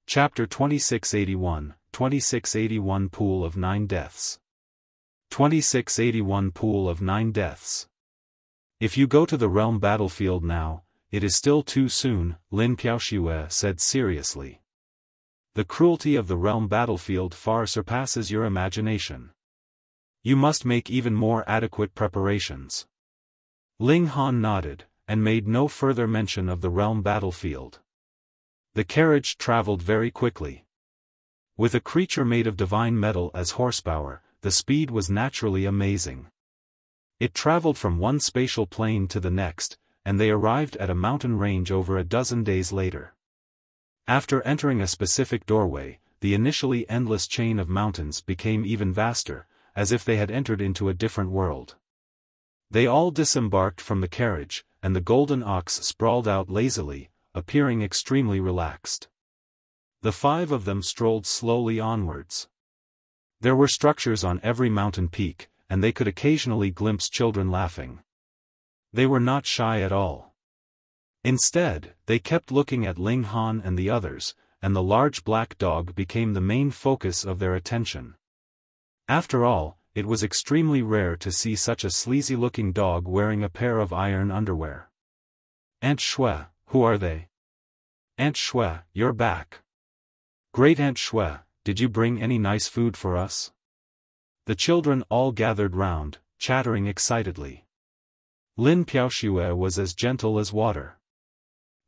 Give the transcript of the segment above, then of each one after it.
Chapter 2681, 2681 Pool of Nine Deaths. 2681 Pool of Nine Deaths. If you go to the realm battlefield now, it is still too soon, Lin Piaoxue said seriously. The cruelty of the realm battlefield far surpasses your imagination. You must make even more adequate preparations. Ling Han nodded, and made no further mention of the realm battlefield. The carriage traveled very quickly. With a creature made of divine metal as horsepower, the speed was naturally amazing. It traveled from one spatial plane to the next, and they arrived at a mountain range over a dozen days later. After entering a specific doorway, the initially endless chain of mountains became even vaster, as if they had entered into a different world. They all disembarked from the carriage, and the golden ox sprawled out lazily, appearing extremely relaxed. The five of them strolled slowly onwards. There were structures on every mountain peak, and they could occasionally glimpse children laughing. They were not shy at all. Instead, they kept looking at Ling Han and the others, and the large black dog became the main focus of their attention. After all, it was extremely rare to see such a sleazy-looking dog wearing a pair of iron underwear. Aunt Shui, who are they? Aunt Shui, you're back. Great Aunt Shui, did you bring any nice food for us? The children all gathered round, chattering excitedly. Lin Piaoxue was as gentle as water.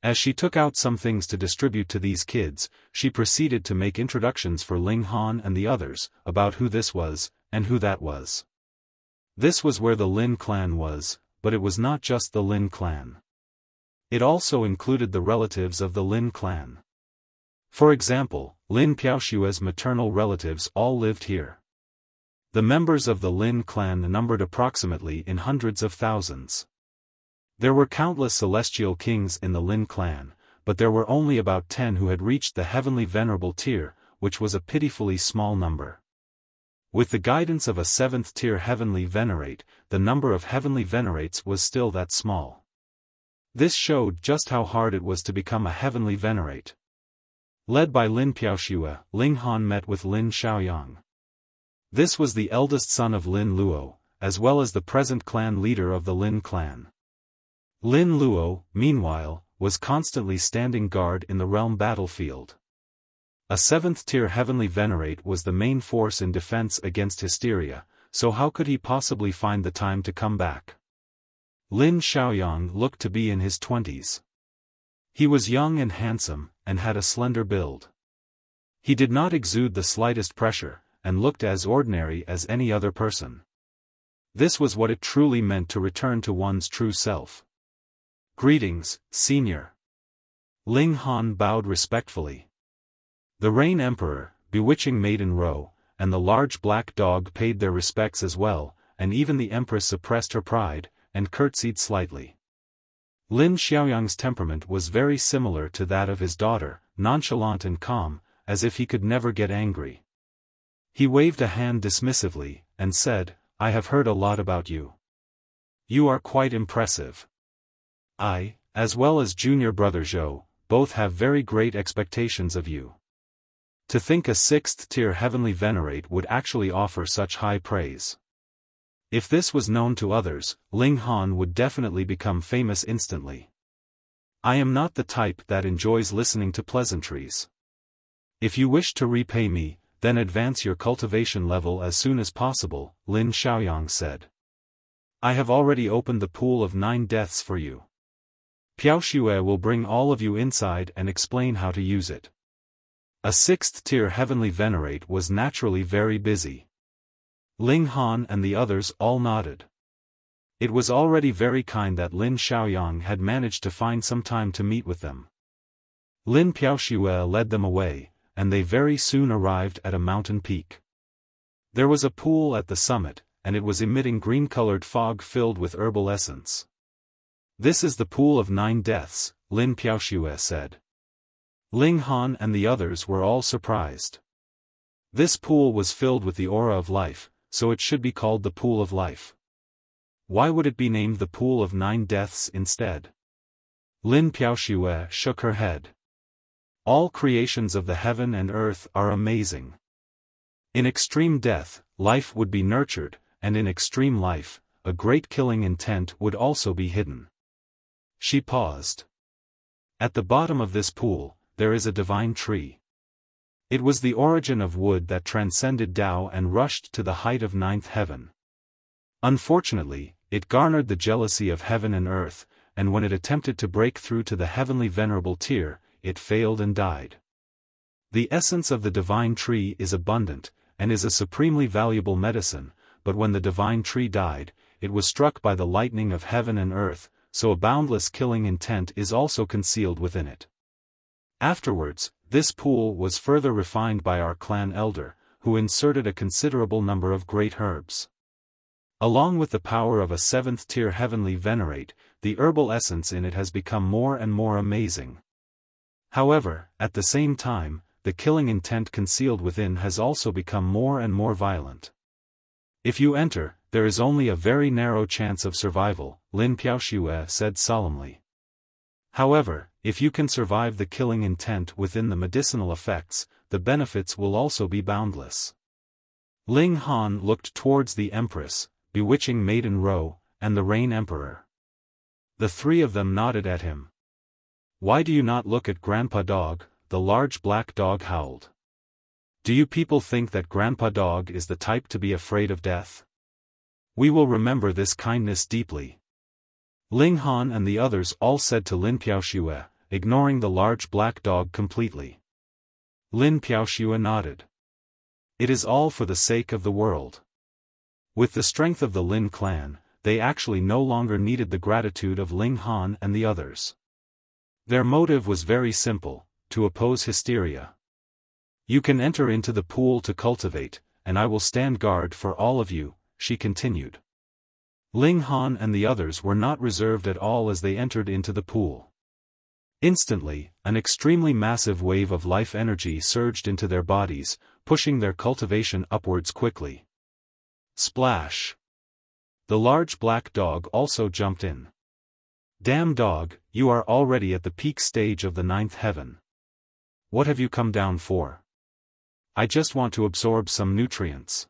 As she took out some things to distribute to these kids, she proceeded to make introductions for Ling Han and the others, about who this was, and who that was. This was where the Lin clan was, but it was not just the Lin clan. It also included the relatives of the Lin clan. For example, Lin Piaoxue's maternal relatives all lived here. The members of the Lin clan numbered approximately in hundreds of thousands. There were countless celestial kings in the Lin clan, but there were only about 10 who had reached the heavenly venerable tier, which was a pitifully small number. With the guidance of a 7th tier heavenly venerate, the number of heavenly venerates was still that small. This showed just how hard it was to become a heavenly venerate. Led by Lin Piaoxue, Ling Han met with Lin Xiaoyang. This was the eldest son of Lin Luo, as well as the present clan leader of the Lin clan. Lin Luo, meanwhile, was constantly standing guard in the realm battlefield. A 7th tier heavenly venerate was the main force in defense against hysteria, so how could he possibly find the time to come back? Lin Xiaoyang looked to be in his 20s. He was young and handsome, and had a slender build. He did not exude the slightest pressure, and looked as ordinary as any other person. This was what it truly meant to return to one's true self. Greetings, Senior. Ling Han bowed respectfully. The Rain Emperor, Bewitching Maiden Ro, and the large black dog paid their respects as well, and even the Empress suppressed her pride, and curtsied slightly. Lin Xiaoyang's temperament was very similar to that of his daughter, nonchalant and calm, as if he could never get angry. He waved a hand dismissively, and said, I have heard a lot about you. You are quite impressive. I, as well as junior brother Zhou, both have very great expectations of you. To think a 6th tier heavenly venerate would actually offer such high praise. If this was known to others, Ling Han would definitely become famous instantly. I am not the type that enjoys listening to pleasantries. If you wish to repay me, then advance your cultivation level as soon as possible, Lin Xiaoyang said. I have already opened the pool of 9 deaths for you. Piaoxue will bring all of you inside and explain how to use it. A 6th tier heavenly venerate was naturally very busy. Ling Han and the others all nodded. It was already very kind that Lin Xiaoyang had managed to find some time to meet with them. Lin Piaoxue led them away, and they very soon arrived at a mountain peak. There was a pool at the summit, and it was emitting green-colored fog filled with herbal essence. This is the pool of 9 deaths, Lin Piaoxue said. Ling Han and the others were all surprised. This pool was filled with the aura of life, so it should be called the Pool of Life. Why would it be named the Pool of 9 Deaths instead? Lin Piaoxue shook her head. All creations of the heaven and earth are amazing. In extreme death, life would be nurtured, and in extreme life, a great killing intent would also be hidden. She paused. At the bottom of this pool, there is a divine tree. It was the origin of wood that transcended Tao and rushed to the height of ninth heaven. Unfortunately, it garnered the jealousy of heaven and earth, and when it attempted to break through to the heavenly venerable tier, it failed and died. The essence of the divine tree is abundant, and is a supremely valuable medicine, but when the divine tree died, it was struck by the lightning of heaven and earth, so a boundless killing intent is also concealed within it. Afterwards, this pool was further refined by our clan elder, who inserted a considerable number of great herbs. Along with the power of a 7th-tier heavenly Venerate, the herbal essence in it has become more and more amazing. However, at the same time, the killing intent concealed within has also become more and more violent. If you enter, there is only a very narrow chance of survival, Lin Piaoxue said solemnly. However, if you can survive the killing intent within the medicinal effects, the benefits will also be boundless. Ling Han looked towards the Empress, Bewitching Maiden Ro, and the Rain Emperor. The three of them nodded at him. Why do you not look at Grandpa Dog? The large black dog howled. Do you people think that Grandpa Dog is the type to be afraid of death? We will remember this kindness deeply. Ling Han and the others all said to Lin Piaoxue, ignoring the large black dog completely. Lin Piaoxue nodded. It is all for the sake of the world. With the strength of the Lin clan, they actually no longer needed the gratitude of Ling Han and the others. Their motive was very simple, to oppose hysteria. You can enter into the pool to cultivate, and I will stand guard for all of you, she continued. Ling Han and the others were not reserved at all as they entered into the pool. Instantly, an extremely massive wave of life energy surged into their bodies, pushing their cultivation upwards quickly. Splash! The large black dog also jumped in. Damn dog, you are already at the peak stage of the 9th heaven. What have you come down for? I just want to absorb some nutrients.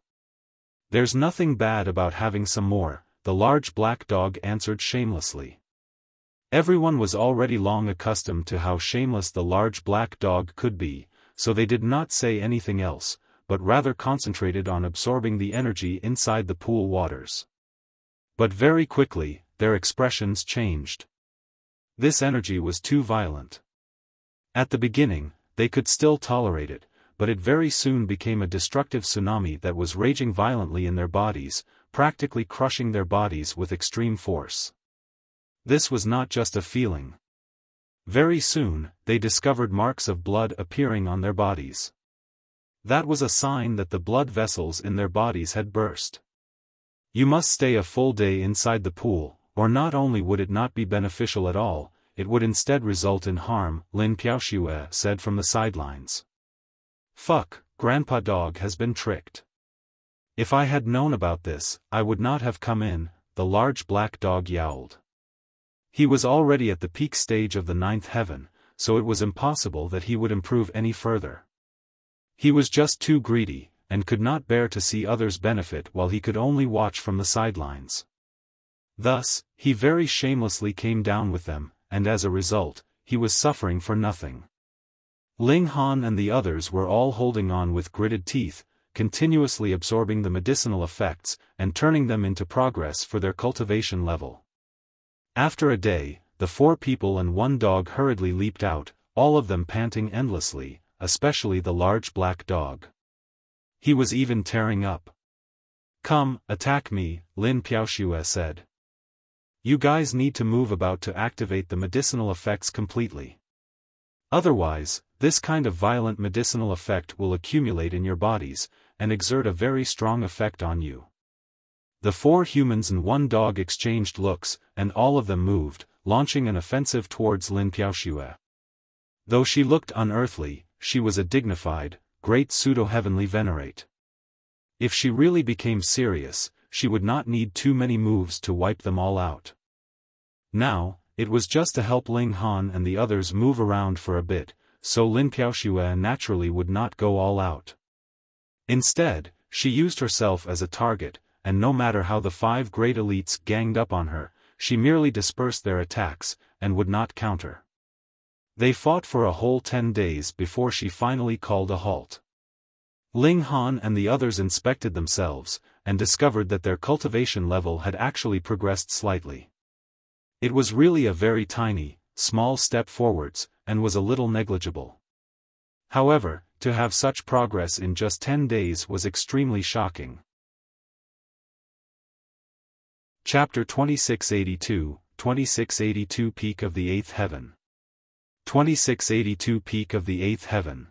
There's nothing bad about having some more, the large black dog answered shamelessly. Everyone was already long accustomed to how shameless the large black dog could be, so they did not say anything else, but rather concentrated on absorbing the energy inside the pool waters. But very quickly, their expressions changed. This energy was too violent. At the beginning, they could still tolerate it, but it very soon became a destructive tsunami that was raging violently in their bodies, practically crushing their bodies with extreme force. This was not just a feeling. Very soon, they discovered marks of blood appearing on their bodies. That was a sign that the blood vessels in their bodies had burst. You must stay a full day inside the pool, or not only would it not be beneficial at all, it would instead result in harm, Lin Piaoxue said from the sidelines. Fuck, Grandpa Dog has been tricked. If I had known about this, I would not have come in, the large black dog yowled. He was already at the peak stage of the 9th heaven, so it was impossible that he would improve any further. He was just too greedy, and could not bear to see others benefit while he could only watch from the sidelines. Thus, he very shamelessly came down with them, and as a result, he was suffering for nothing. Ling Han and the others were all holding on with gritted teeth, continuously absorbing the medicinal effects, and turning them into progress for their cultivation level. After a day, the 4 people and 1 dog hurriedly leaped out, all of them panting endlessly, especially the large black dog. He was even tearing up. Come, attack me, Lin Piaoxue said. You guys need to move about to activate the medicinal effects completely. Otherwise, this kind of violent medicinal effect will accumulate in your bodies, and exert a very strong effect on you. The 4 humans and 1 dog exchanged looks, and all of them moved, launching an offensive towards Lin Piaoxue. Though she looked unearthly, she was a dignified, great pseudo-heavenly Venerate. If she really became serious, she would not need too many moves to wipe them all out. Now, it was just to help Ling Han and the others move around for a bit, so Lin Xiaoxue naturally would not go all out. Instead, she used herself as a target, and no matter how the 5 great elites ganged up on her, she merely dispersed their attacks, and would not counter. They fought for a whole 10 days before she finally called a halt. Ling Han and the others inspected themselves, and discovered that their cultivation level had actually progressed slightly. It was really a very tiny, small step forwards, and was a little negligible. However, to have such progress in just 10 days was extremely shocking. Chapter 2682, 2682 Peak of the Eighth Heaven. 2682 Peak of the Eighth Heaven.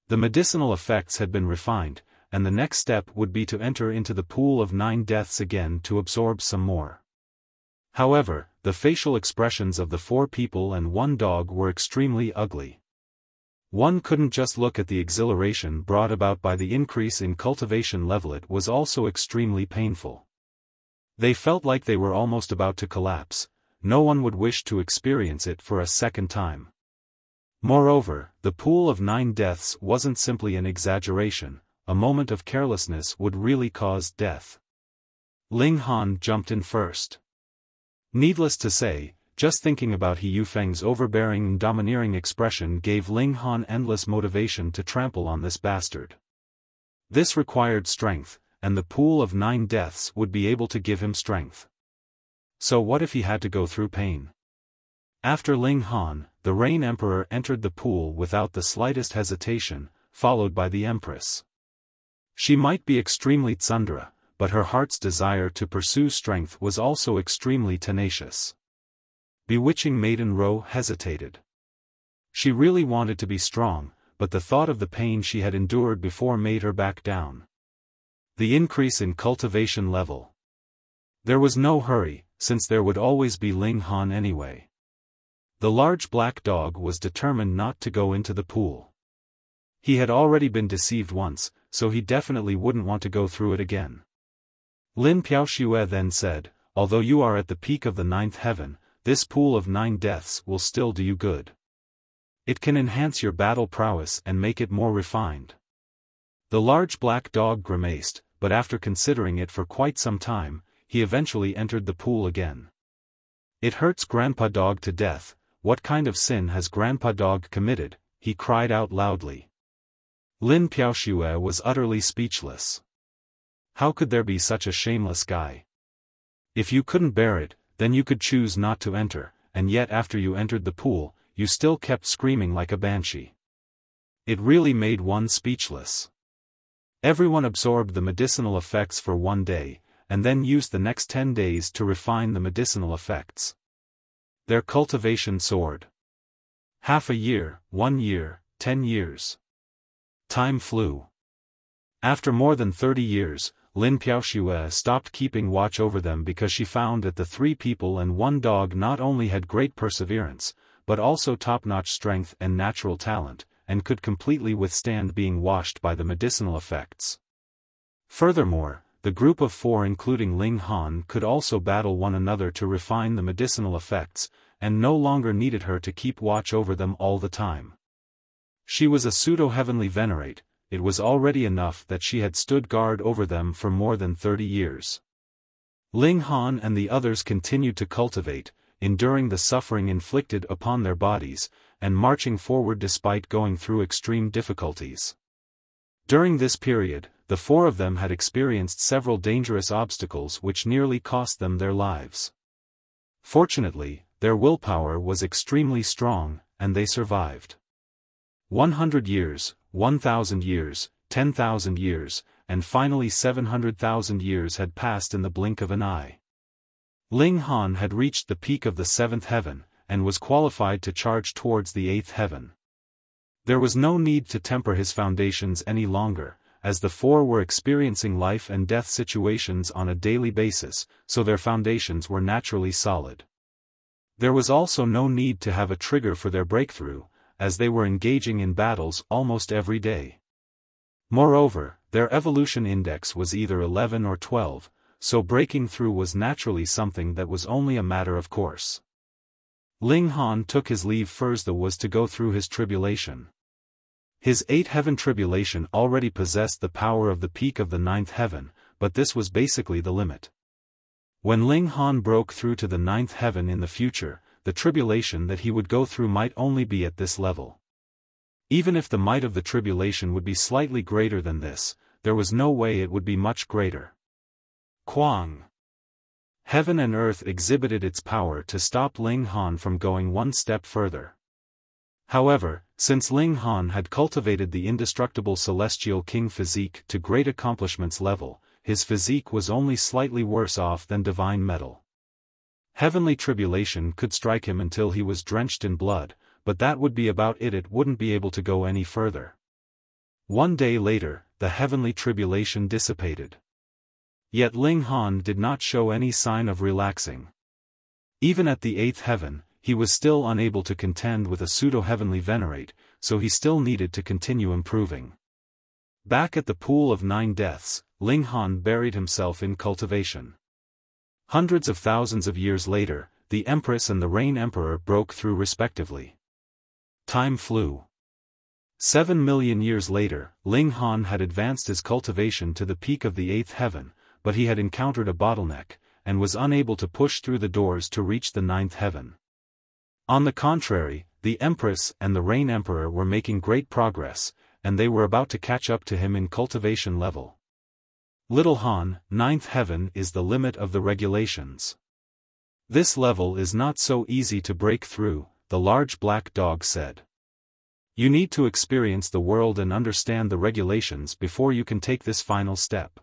The medicinal effects had been refined, and the next step would be to enter into the pool of 9 deaths again to absorb some more. However, the facial expressions of the 4 people and 1 dog were extremely ugly. One couldn't just look at the exhilaration brought about by the increase in cultivation level, it was also extremely painful. They felt like they were almost about to collapse. No one would wish to experience it for a second time. Moreover, the pool of 9 deaths wasn't simply an exaggeration. A moment of carelessness would really cause death. Ling Han jumped in first. Needless to say, just thinking about He Yufeng's overbearing and domineering expression gave Ling Han endless motivation to trample on this bastard. This required strength, and the pool of 9 deaths would be able to give him strength. So what if he had to go through pain? After Ling Han, the Rain Emperor entered the pool without the slightest hesitation, followed by the Empress. She might be extremely tsundere, but her heart's desire to pursue strength was also extremely tenacious. Bewitching Maiden Ro hesitated. She really wanted to be strong, but the thought of the pain she had endured before made her back down. The increase in cultivation level. There was no hurry, since there would always be Ling Han anyway. The large black dog was determined not to go into the pool. He had already been deceived once, so he definitely wouldn't want to go through it again. Lin Xiaoxue then said, although you are at the peak of the 9th heaven, this pool of 9 deaths will still do you good. It can enhance your battle prowess and make it more refined. The large black dog grimaced, but after considering it for quite some time, he eventually entered the pool again. It hurts Grandpa Dog to death. What kind of sin has Grandpa Dog committed? He cried out loudly. Lin Xiaoxue was utterly speechless. How could there be such a shameless guy? If you couldn't bear it, then you could choose not to enter, and yet after you entered the pool, you still kept screaming like a banshee. It really made one speechless. Everyone absorbed the medicinal effects for 1 day, and then used the next 10 days to refine the medicinal effects. Their cultivation soared. Half a year, 1 year, 10 years. Time flew. After more than 30 years, Lin Xiaoxue stopped keeping watch over them because she found that the 3 people and 1 dog not only had great perseverance, but also top-notch strength and natural talent, and could completely withstand being washed by the medicinal effects. Furthermore, the group of 4 including Ling Han could also battle one another to refine the medicinal effects, and no longer needed her to keep watch over them all the time. She was a pseudo-heavenly Venerate. It was already enough that she had stood guard over them for more than 30 years. Ling Han and the others continued to cultivate, enduring the suffering inflicted upon their bodies, and marching forward despite going through extreme difficulties. During this period, the 4 of them had experienced several dangerous obstacles which nearly cost them their lives. Fortunately, their willpower was extremely strong, and they survived. 100 years, 1,000 years, 10,000 years, and finally 700,000 years had passed in the blink of an eye. Ling Han had reached the peak of the 7th heaven, and was qualified to charge towards the 8th heaven. There was no need to temper his foundations any longer, as the 4 were experiencing life and death situations on a daily basis, so their foundations were naturally solid. There was also no need to have a trigger for their breakthrough, as they were engaging in battles almost every day. Moreover, their evolution index was either 11 or 12, so breaking through was naturally something that was only a matter of course. Ling Han took his leave first. Was to go through his tribulation. His 8th heaven tribulation already possessed the power of the peak of the 9th heaven, but this was basically the limit. When Ling Han broke through to the 9th heaven in the future, the tribulation that he would go through might only be at this level. Even if the might of the tribulation would be slightly greater than this, there was no way it would be much greater. Quang. Heaven and earth exhibited its power to stop Ling Han from going one step further. However, since Ling Han had cultivated the indestructible celestial king physique to great accomplishments level, his physique was only slightly worse off than divine metal. Heavenly tribulation could strike him until he was drenched in blood, but that would be about it. It wouldn't be able to go any further. One day later, the heavenly tribulation dissipated. Yet Ling Han did not show any sign of relaxing. Even at the 8th heaven, he was still unable to contend with a pseudo-heavenly Venerate, so he still needed to continue improving. Back at the Pool of 9 Deaths, Ling Han buried himself in cultivation. Hundreds of thousands of years later, the Empress and the Rain Emperor broke through respectively. Time flew. 7 million years later, Ling Han had advanced his cultivation to the peak of the 8th heaven, but he had encountered a bottleneck, and was unable to push through the doors to reach the 9th heaven. On the contrary, the Empress and the Rain Emperor were making great progress, and they were about to catch up to him in cultivation level. Little Han, 9th heaven is the limit of the regulations. This level is not so easy to break through, the large black dog said. You need to experience the world and understand the regulations before you can take this final step.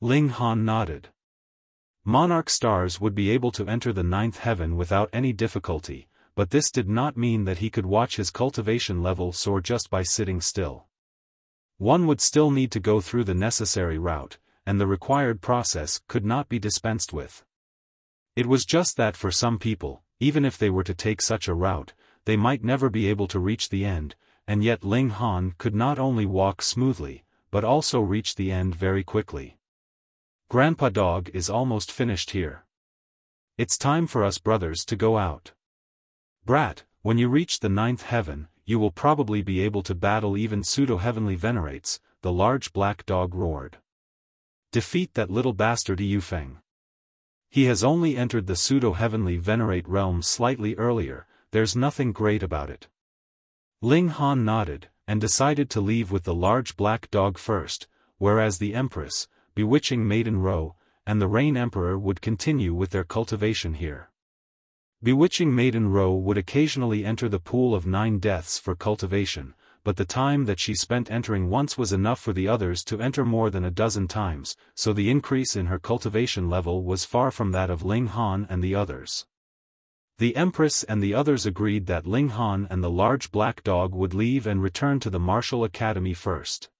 Ling Han nodded. Monarch stars would be able to enter the 9th heaven without any difficulty, but this did not mean that he could watch his cultivation level soar just by sitting still. One would still need to go through the necessary route, and the required process could not be dispensed with. It was just that for some people, even if they were to take such a route, they might never be able to reach the end, and yet Ling Han could not only walk smoothly, but also reach the end very quickly. Grandpa Dog is almost finished here. It's time for us brothers to go out. Brat, when you reach the 9th heaven, you will probably be able to battle even pseudo-heavenly Venerates, the large black dog roared. Defeat that little bastard Yufeng. He has only entered the pseudo-heavenly Venerate realm slightly earlier, there's nothing great about it. Ling Han nodded, and decided to leave with the large black dog first, whereas the Empress, Bewitching Maiden Row, and the Rain Emperor would continue with their cultivation here. Bewitching Maiden Row would occasionally enter the Pool of 9 Deaths for cultivation, but the time that she spent entering once was enough for the others to enter more than a dozen times, so the increase in her cultivation level was far from that of Ling Han and the others. The Empress and the others agreed that Ling Han and the large black dog would leave and return to the Martial Academy first.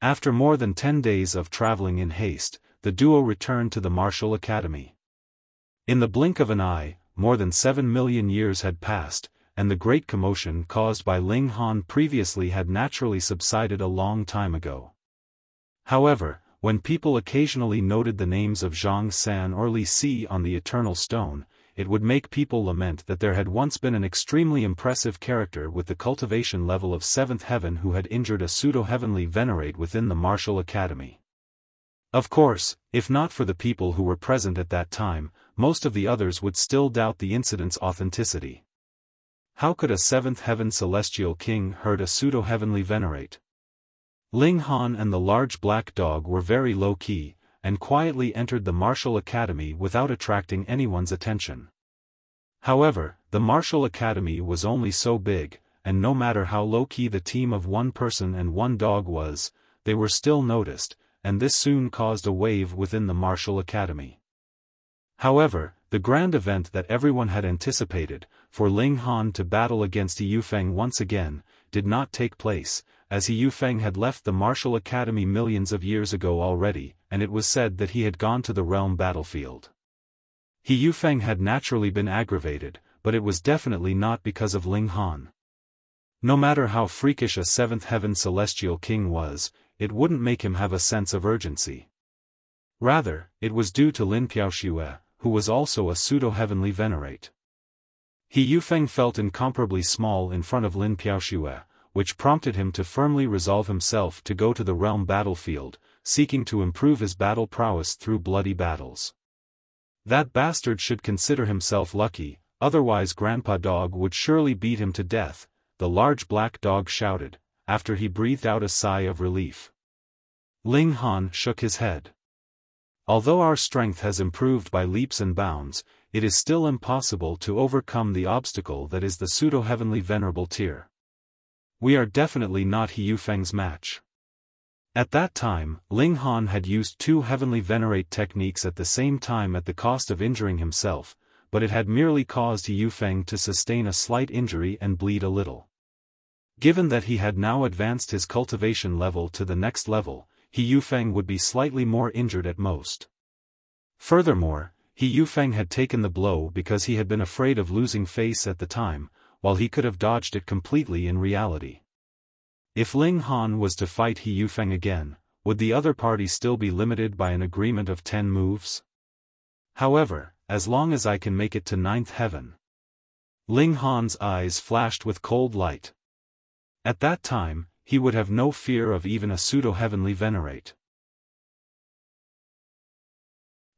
After more than 10 days of traveling in haste, the duo returned to the Martial Academy. In the blink of an eye, more than 7 million years had passed, and the great commotion caused by Ling Han previously had naturally subsided a long time ago. However, when people occasionally noted the names of Zhang San or Li Si on the Eternal Stone, it would make people lament that there had once been an extremely impressive character with the cultivation level of 7th heaven who had injured a pseudo-heavenly Venerate within the Martial Academy. Of course, if not for the people who were present at that time, most of the others would still doubt the incident's authenticity. How could a 7th heaven celestial king hurt a pseudo-heavenly Venerate? Ling Han and the large black dog were very low-key, and quietly entered the Martial Academy without attracting anyone's attention. However, the Martial Academy was only so big, and no matter how low-key the team of one person and one dog was, they were still noticed, and this soon caused a wave within the Martial Academy. However, the grand event that everyone had anticipated, for Ling Han to battle against Yufeng once again, did not take place, as Yufeng had left the Martial Academy millions of years ago already, and it was said that he had gone to the realm battlefield. Yufeng had naturally been aggravated, but it was definitely not because of Ling Han. No matter how freakish a 7th heaven celestial king was, it wouldn't make him have a sense of urgency. Rather, it was due to Lin Piaoxue, who was also a pseudo-heavenly Venerate. He Yufeng felt incomparably small in front of Lin Piaoxue, which prompted him to firmly resolve himself to go to the realm battlefield, seeking to improve his battle prowess through bloody battles. That bastard should consider himself lucky, otherwise Grandpa Dog would surely beat him to death, the large black dog shouted, after he breathed out a sigh of relief. Ling Han shook his head. Although our strength has improved by leaps and bounds, it is still impossible to overcome the obstacle that is the Pseudo-Heavenly Venerable tier. We are definitely not He Yufeng's match. At that time, Ling Han had used 2 Heavenly Venerate techniques at the same time at the cost of injuring himself, but it had merely caused He Yufeng to sustain a slight injury and bleed a little. Given that he had now advanced his cultivation level to the next level, He Yufeng would be slightly more injured at most. Furthermore, He Yufeng had taken the blow because he had been afraid of losing face at the time, while he could have dodged it completely in reality. If Ling Han was to fight He Yufeng again, would the other party still be limited by an agreement of 10 moves? However, as long as I can make it to 9th heaven. Ling Han's eyes flashed with cold light. At that time, he would have no fear of even a Pseudo-Heavenly Venerate.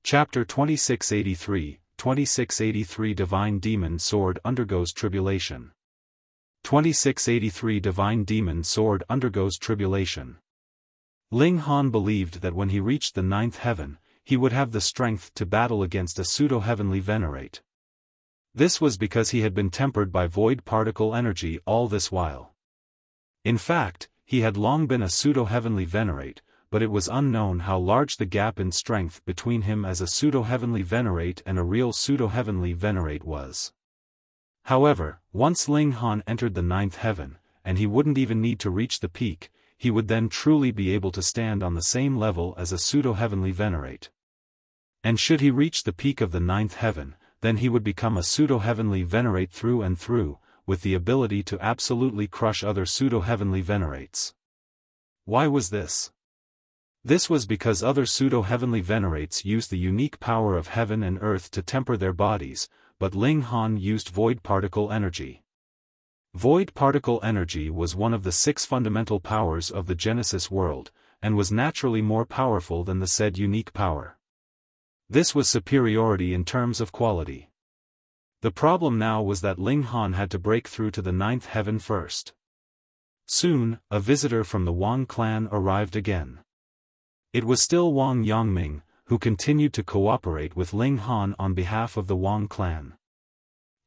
Chapter 2683, 2683 Divine Demon Sword undergoes tribulation. 2683 Divine Demon Sword undergoes tribulation. Ling Han believed that when he reached the 9th heaven, he would have the strength to battle against a Pseudo-Heavenly Venerate. This was because he had been tempered by void particle energy all this while. In fact, he had long been a Pseudo-Heavenly Venerate, but it was unknown how large the gap in strength between him as a Pseudo-Heavenly Venerate and a real Pseudo-Heavenly Venerate was. However, once Ling Han entered the 9th heaven, and he wouldn't even need to reach the peak, he would then truly be able to stand on the same level as a Pseudo-Heavenly Venerate. And should he reach the peak of the 9th heaven, then he would become a Pseudo-Heavenly Venerate through and through, with the ability to absolutely crush other Pseudo-Heavenly Venerates. Why was this? This was because other Pseudo-Heavenly Venerates used the unique power of heaven and earth to temper their bodies, but Ling Han used void particle energy. Void particle energy was one of the 6 fundamental powers of the Genesis world, and was naturally more powerful than the said unique power. This was superiority in terms of quality. The problem now was that Ling Han had to break through to the 9th heaven first. Soon, a visitor from the Wang clan arrived again. It was still Wang Yongming, who continued to cooperate with Ling Han on behalf of the Wang clan.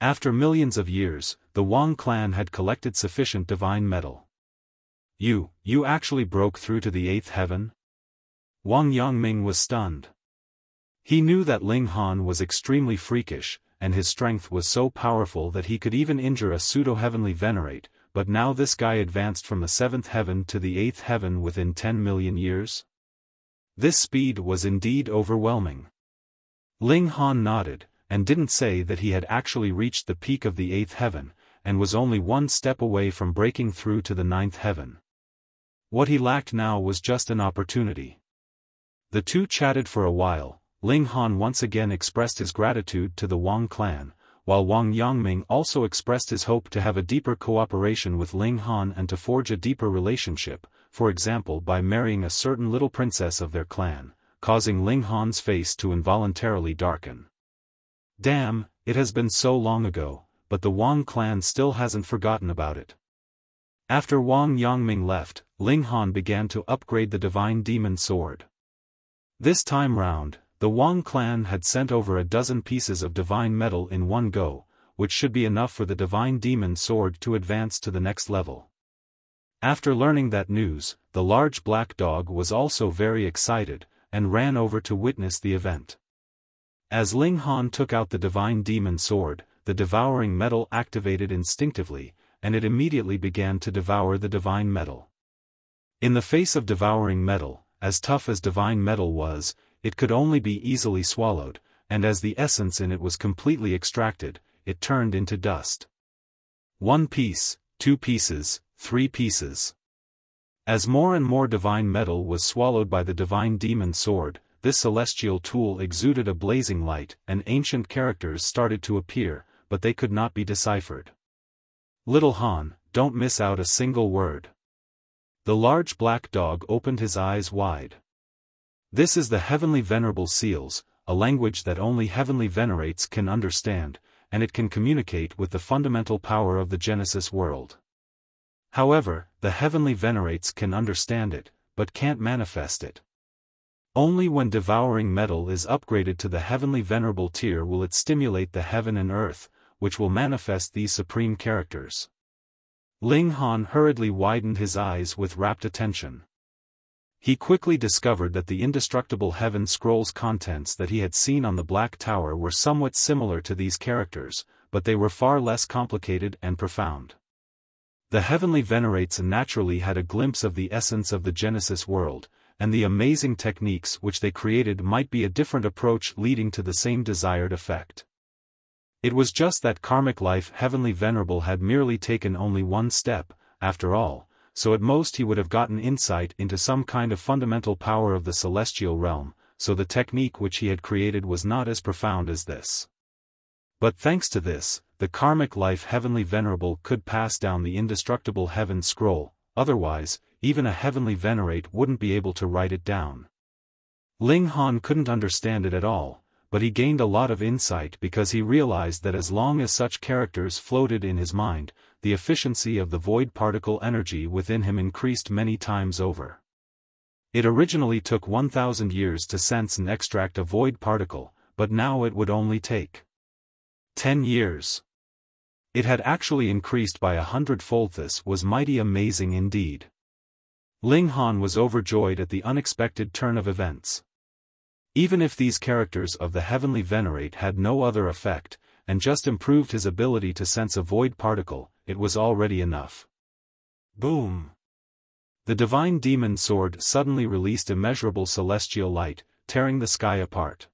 After millions of years, the Wang clan had collected sufficient divine metal. You actually broke through to the 8th heaven? Wang Yongming was stunned. He knew that Ling Han was extremely freakish, and his strength was so powerful that he could even injure a Pseudo-Heavenly Venerate, but now this guy advanced from the 7th heaven to the 8th heaven within 10 million years? This speed was indeed overwhelming. Ling Han nodded, and didn't say that he had actually reached the peak of the 8th heaven, and was only 1 step away from breaking through to the 9th heaven. What he lacked now was just an opportunity. The two chatted for a while. Ling Han once again expressed his gratitude to the Wang clan, while Wang Yongming also expressed his hope to have a deeper cooperation with Ling Han and to forge a deeper relationship, for example by marrying a certain little princess of their clan, causing Ling Han's face to involuntarily darken. Damn, it has been so long ago, but the Wang clan still hasn't forgotten about it. After Wang Yongming left, Ling Han began to upgrade the Divine Demon Sword. This time round, the Wang clan had sent over a dozen pieces of divine metal in one go, which should be enough for the Divine Demon Sword to advance to the next level. After learning that news, the large black dog was also very excited, and ran over to witness the event. As Ling Han took out the Divine Demon Sword, the devouring metal activated instinctively, and it immediately began to devour the divine metal. In the face of devouring metal, as tough as divine metal was, it could only be easily swallowed, and as the essence in it was completely extracted, it turned into dust. 1 piece, 2 pieces, 3 pieces. As more and more divine metal was swallowed by the Divine Demon Sword, this celestial tool exuded a blazing light, and ancient characters started to appear, but they could not be deciphered. "Little Han, don't miss out a single word." The large black dog opened his eyes wide. "This is the Heavenly Venerable Seals, a language that only Heavenly Venerates can understand, and it can communicate with the fundamental power of the Genesis world. However, the Heavenly Venerates can understand it, but can't manifest it. Only when devouring metal is upgraded to the Heavenly Venerable tier will it stimulate the heaven and earth, which will manifest these supreme characters." Ling Han hurriedly widened his eyes with rapt attention. He quickly discovered that the indestructible Heaven Scroll's contents that he had seen on the Black Tower were somewhat similar to these characters, but they were far less complicated and profound. The Heavenly Venerates naturally had a glimpse of the essence of the Genesis world, and the amazing techniques which they created might be a different approach leading to the same desired effect. It was just that Karmic Life Heavenly Venerable had merely taken only one step, after all, so at most he would have gotten insight into some kind of fundamental power of the celestial realm, so the technique which he had created was not as profound as this. But thanks to this, the Karmic Life Heavenly Venerable could pass down the indestructible Heaven Scroll, otherwise, even a Heavenly Venerate wouldn't be able to write it down. Ling Han couldn't understand it at all, but he gained a lot of insight because he realized that as long as such characters floated in his mind, the efficiency of the void particle energy within him increased many times over. It originally took 1,000 years to sense and extract a void particle, but now it would only take 10 years. It had actually increased by 100-fold. This was mighty amazing indeed. Ling Han was overjoyed at the unexpected turn of events. Even if these characters of the Heavenly Venerate had no other effect, and just improved his ability to sense a void particle, it was already enough. Boom! The divine demon sword suddenly released immeasurable celestial light, tearing the sky apart.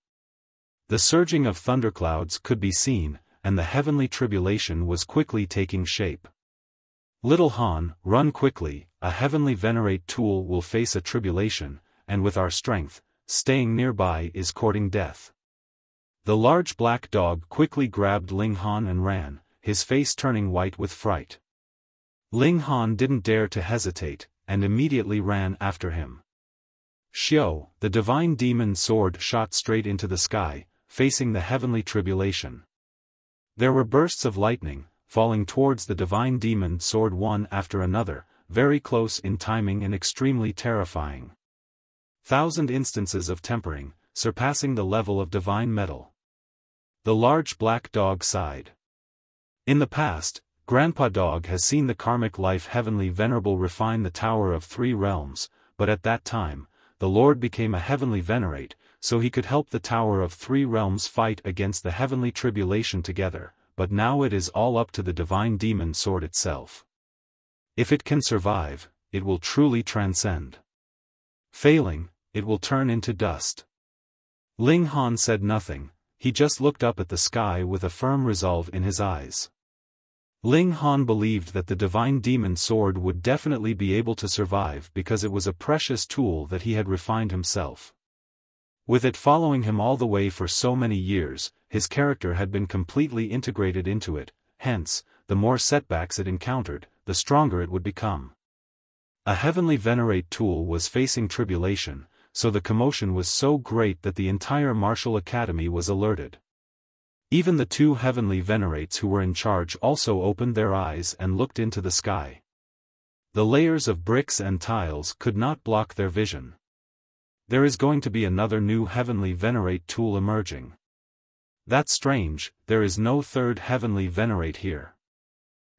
The surging of thunderclouds could be seen, and the heavenly tribulation was quickly taking shape. "Little Han, run quickly, a Heavenly Venerate tool will face a tribulation, and with our strength, staying nearby is courting death." The large black dog quickly grabbed Ling Han and ran, his face turning white with fright. Ling Han didn't dare to hesitate, and immediately ran after him. Xiao, the divine demon sword shot straight into the sky, facing the heavenly tribulation. There were bursts of lightning, falling towards the divine demon sword one after another, very close in timing and extremely terrifying. 1,000 instances of tempering, surpassing the level of divine metal. The large black dog sighed. In the past, Grandpa Dog has seen the Karmic Life Heavenly Venerable refine the Tower of Three Realms, but at that time, the Lord became a Heavenly Venerate, so he could help the Tower of Three Realms fight against the heavenly tribulation together, but now it is all up to the divine demon sword itself. If it can survive, it will truly transcend. Failing, it will turn into dust. Ling Han said nothing, he just looked up at the sky with a firm resolve in his eyes. Ling Han believed that the divine demon sword would definitely be able to survive because it was a precious tool that he had refined himself. With it following him all the way for so many years, his character had been completely integrated into it, hence, the more setbacks it encountered, the stronger it would become. A Heavenly Venerate tool was facing tribulation, so the commotion was so great that the entire martial academy was alerted. Even the two Heavenly Venerates who were in charge also opened their eyes and looked into the sky. The layers of bricks and tiles could not block their vision. There is going to be another new Heavenly Venerate tool emerging. That's strange, there is no third Heavenly Venerate here.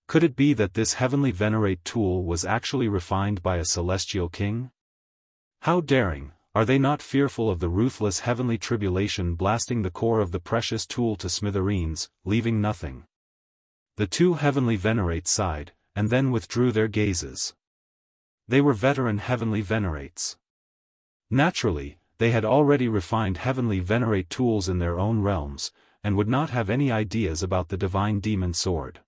Could it be that this Heavenly Venerate tool was actually refined by a celestial king? How daring! Are they not fearful of the ruthless heavenly tribulation blasting the core of the precious tool to smithereens, leaving nothing? The two Heavenly Venerates sighed, and then withdrew their gazes. They were veteran Heavenly Venerates. Naturally, they had already refined Heavenly Venerate tools in their own realms, and would not have any ideas about the divine demon sword.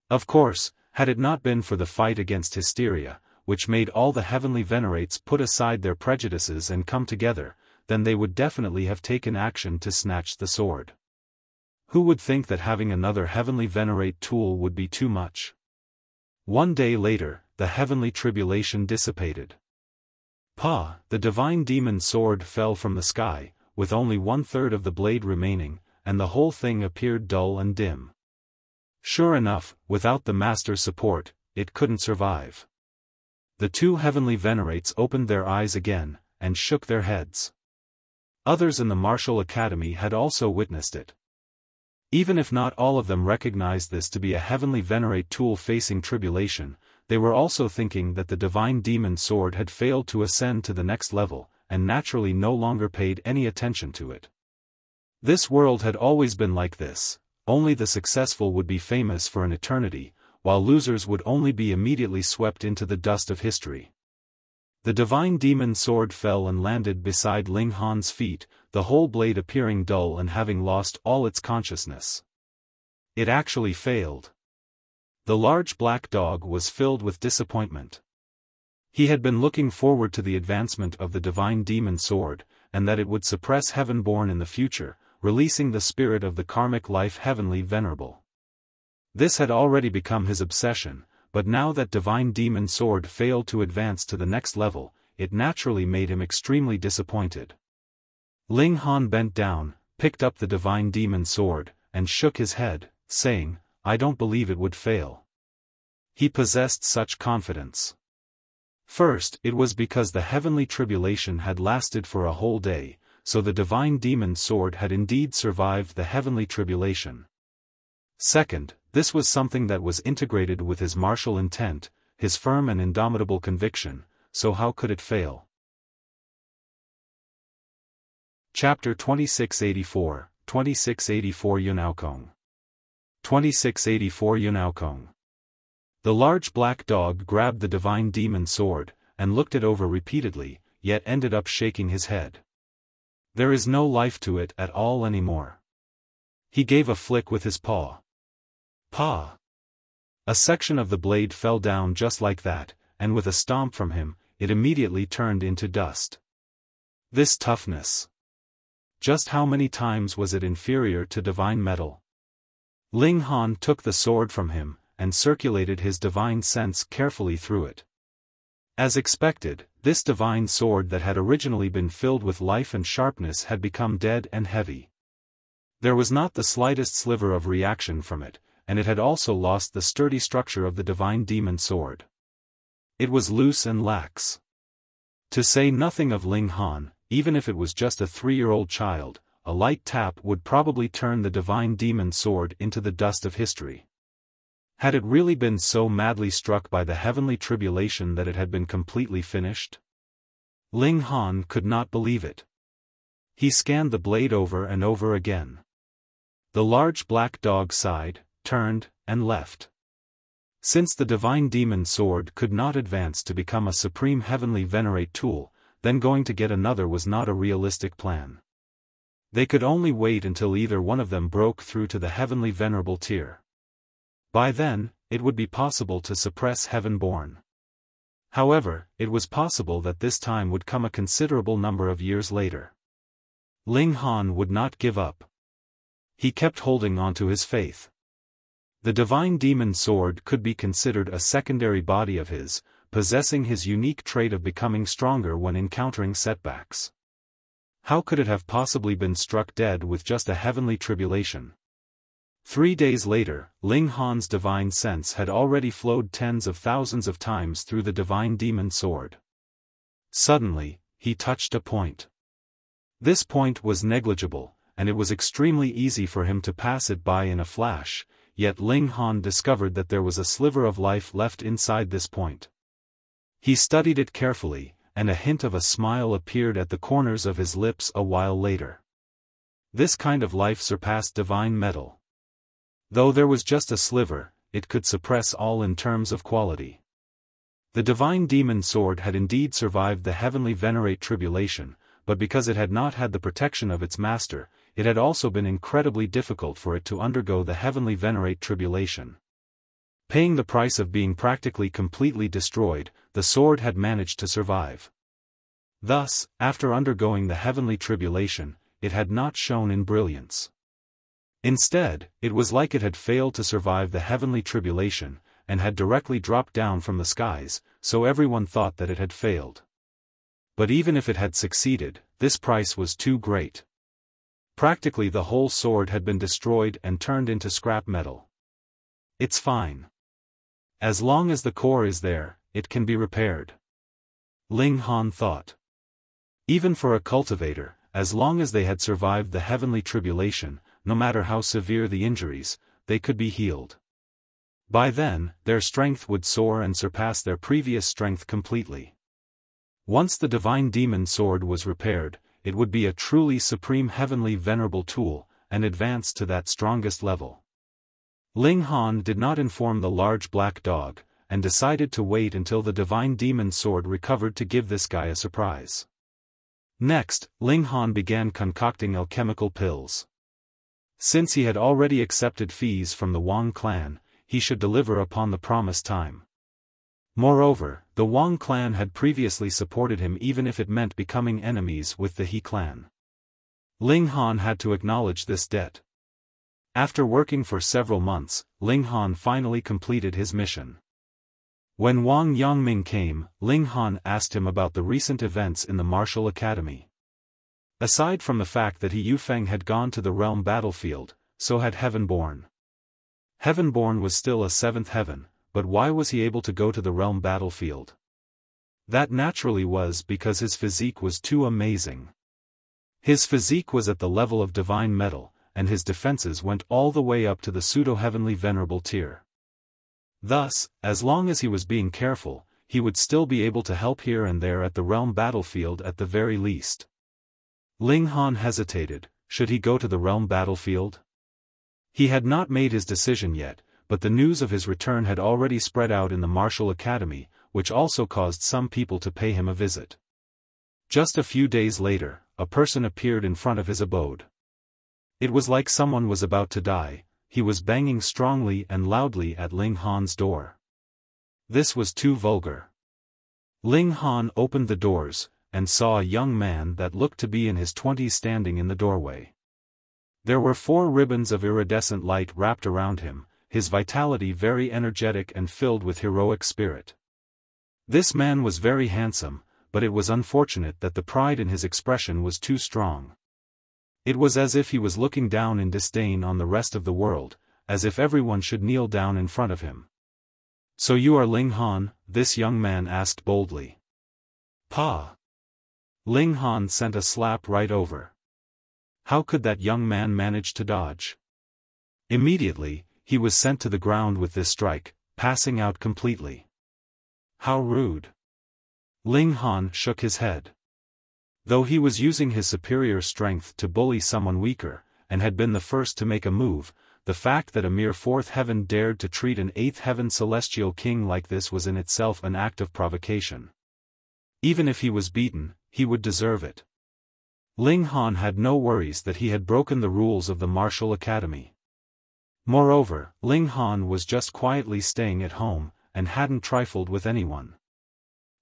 Of course, had it not been for the fight against hysteria, which made all the Heavenly Venerates put aside their prejudices and come together, then they would definitely have taken action to snatch the sword. Who would think that having another heavenly Venerate tool would be too much? One day later, the heavenly tribulation dissipated. The divine demon sword fell from the sky, with only 1/3 of the blade remaining, and the whole thing appeared dull and dim. Sure enough, without the master's support, it couldn't survive. The two heavenly Venerates opened their eyes again, and shook their heads. Others in the martial academy had also witnessed it. Even if not all of them recognized this to be a heavenly Venerate tool facing tribulation, they were also thinking that the divine demon sword had failed to ascend to the next level, and naturally no longer paid any attention to it. This world had always been like this. Only the successful would be famous for an eternity, while losers would only be immediately swept into the dust of history. The divine demon sword fell and landed beside Ling Han's feet, the whole blade appearing dull and having lost all its consciousness. It actually failed. The large black dog was filled with disappointment. He had been looking forward to the advancement of the divine demon sword, and that it would suppress Heavenborn in the future, releasing the spirit of the karmic life heavenly venerable. This had already become his obsession, but now that divine demon sword failed to advance to the next level, it naturally made him extremely disappointed. Ling Han bent down, picked up the divine demon sword, and shook his head, saying, "I don't believe it would fail." He possessed such confidence. First, it was because the heavenly tribulation had lasted for a whole day, so the divine demon sword had indeed survived the heavenly tribulation. Second, this was something that was integrated with his martial intent, his firm and indomitable conviction, so how could it fail? Chapter 2684, 2684 Yun Aokong. 2684 Yun Aokong. The large black dog grabbed the divine demon sword, and looked it over repeatedly, yet ended up shaking his head. There is no life to it at all anymore. He gave a flick with his paw. A section of the blade fell down just like that, and with a stomp from him, it immediately turned into dust. This toughness. Just how many times was it inferior to divine metal? Ling Han took the sword from him, and circulated his divine sense carefully through it. As expected, this divine sword that had originally been filled with life and sharpness had become dead and heavy. There was not the slightest sliver of reaction from it, and it had also lost the sturdy structure of the divine demon sword. It was loose and lax. To say nothing of Ling Han, even if it was just a 3-year-old child, a light tap would probably turn the divine demon sword into the dust of history. Had it really been so madly struck by the heavenly tribulation that it had been completely finished? Ling Han could not believe it. He scanned the blade over and over again. The large black dog sighed, turned, and left. Since the divine demon sword could not advance to become a supreme heavenly Venerate tool, then going to get another was not a realistic plan. They could only wait until either one of them broke through to the heavenly venerable tier. By then, it would be possible to suppress Heavenborn. However, it was possible that this time would come a considerable number of years later. Ling Han would not give up. He kept holding on to his faith. The divine demon sword could be considered a secondary body of his, possessing his unique trait of becoming stronger when encountering setbacks. How could it have possibly been struck dead with just a heavenly tribulation? 3 days later, Ling Han's divine sense had already flowed tens of thousands of times through the divine demon sword. Suddenly, he touched a point. This point was negligible, and it was extremely easy for him to pass it by in a flash, yet Ling Han discovered that there was a sliver of life left inside this point. He studied it carefully, and a hint of a smile appeared at the corners of his lips a while later. This kind of life surpassed divine metal. Though there was just a sliver, it could suppress all in terms of quality. The divine demon sword had indeed survived the heavenly Venerate tribulation, but because it had not had the protection of its master, it had also been incredibly difficult for it to undergo the heavenly Venerate tribulation. Paying the price of being practically completely destroyed, the sword had managed to survive. Thus, after undergoing the heavenly tribulation, it had not shone in brilliance. Instead, it was like it had failed to survive the heavenly tribulation, and had directly dropped down from the skies, so everyone thought that it had failed. But even if it had succeeded, this price was too great. Practically the whole sword had been destroyed and turned into scrap metal. It's fine. As long as the core is there, it can be repaired. Ling Han thought. Even for a cultivator, as long as they had survived the heavenly tribulation, no matter how severe the injuries, they could be healed. By then, their strength would soar and surpass their previous strength completely. Once the divine demon sword was repaired, it would be a truly supreme heavenly venerable tool, and advance to that strongest level. Ling Han did not inform the large black dog, and decided to wait until the divine demon sword recovered to give this guy a surprise. Next, Ling Han began concocting alchemical pills. Since he had already accepted fees from the Wang clan, he should deliver upon the promised time. Moreover, the Wang clan had previously supported him even if it meant becoming enemies with the He clan. Ling Han had to acknowledge this debt. After working for several months, Ling Han finally completed his mission. When Wang Yongming came, Ling Han asked him about the recent events in the martial academy. Aside from the fact that Yufeng had gone to the realm battlefield, so had Heavenborn. Heavenborn was still a seventh heaven, but why was he able to go to the realm battlefield? That naturally was because his physique was too amazing. His physique was at the level of divine metal, and his defenses went all the way up to the pseudo-heavenly venerable tier. Thus, as long as he was being careful, he would still be able to help here and there at the realm battlefield at the very least. Ling Han hesitated. Should he go to the realm battlefield? He had not made his decision yet, but the news of his return had already spread out in the martial academy, which also caused some people to pay him a visit. Just a few days later, a person appeared in front of his abode. It was like someone was about to die. He was banging strongly and loudly at Ling Han's door. This was too vulgar. Ling Han opened the doors, and saw a young man that looked to be in his 20s standing in the doorway. There were 4 ribbons of iridescent light wrapped around him, his vitality very energetic and filled with heroic spirit. This man was very handsome, but it was unfortunate that the pride in his expression was too strong. It was as if he was looking down in disdain on the rest of the world, as if everyone should kneel down in front of him. "So you are Ling Han?" this young man asked boldly. "Pa!" Ling Han sent a slap right over. How could that young man manage to dodge? Immediately, he was sent to the ground with this strike, passing out completely. How rude. Ling Han shook his head. Though he was using his superior strength to bully someone weaker, and had been the first to make a move, the fact that a mere 4th heaven dared to treat an 8th heaven celestial king like this was in itself an act of provocation. Even if he was beaten, he would deserve it. Ling Han had no worries that he had broken the rules of the martial academy. Moreover, Ling Han was just quietly staying at home, and hadn't trifled with anyone.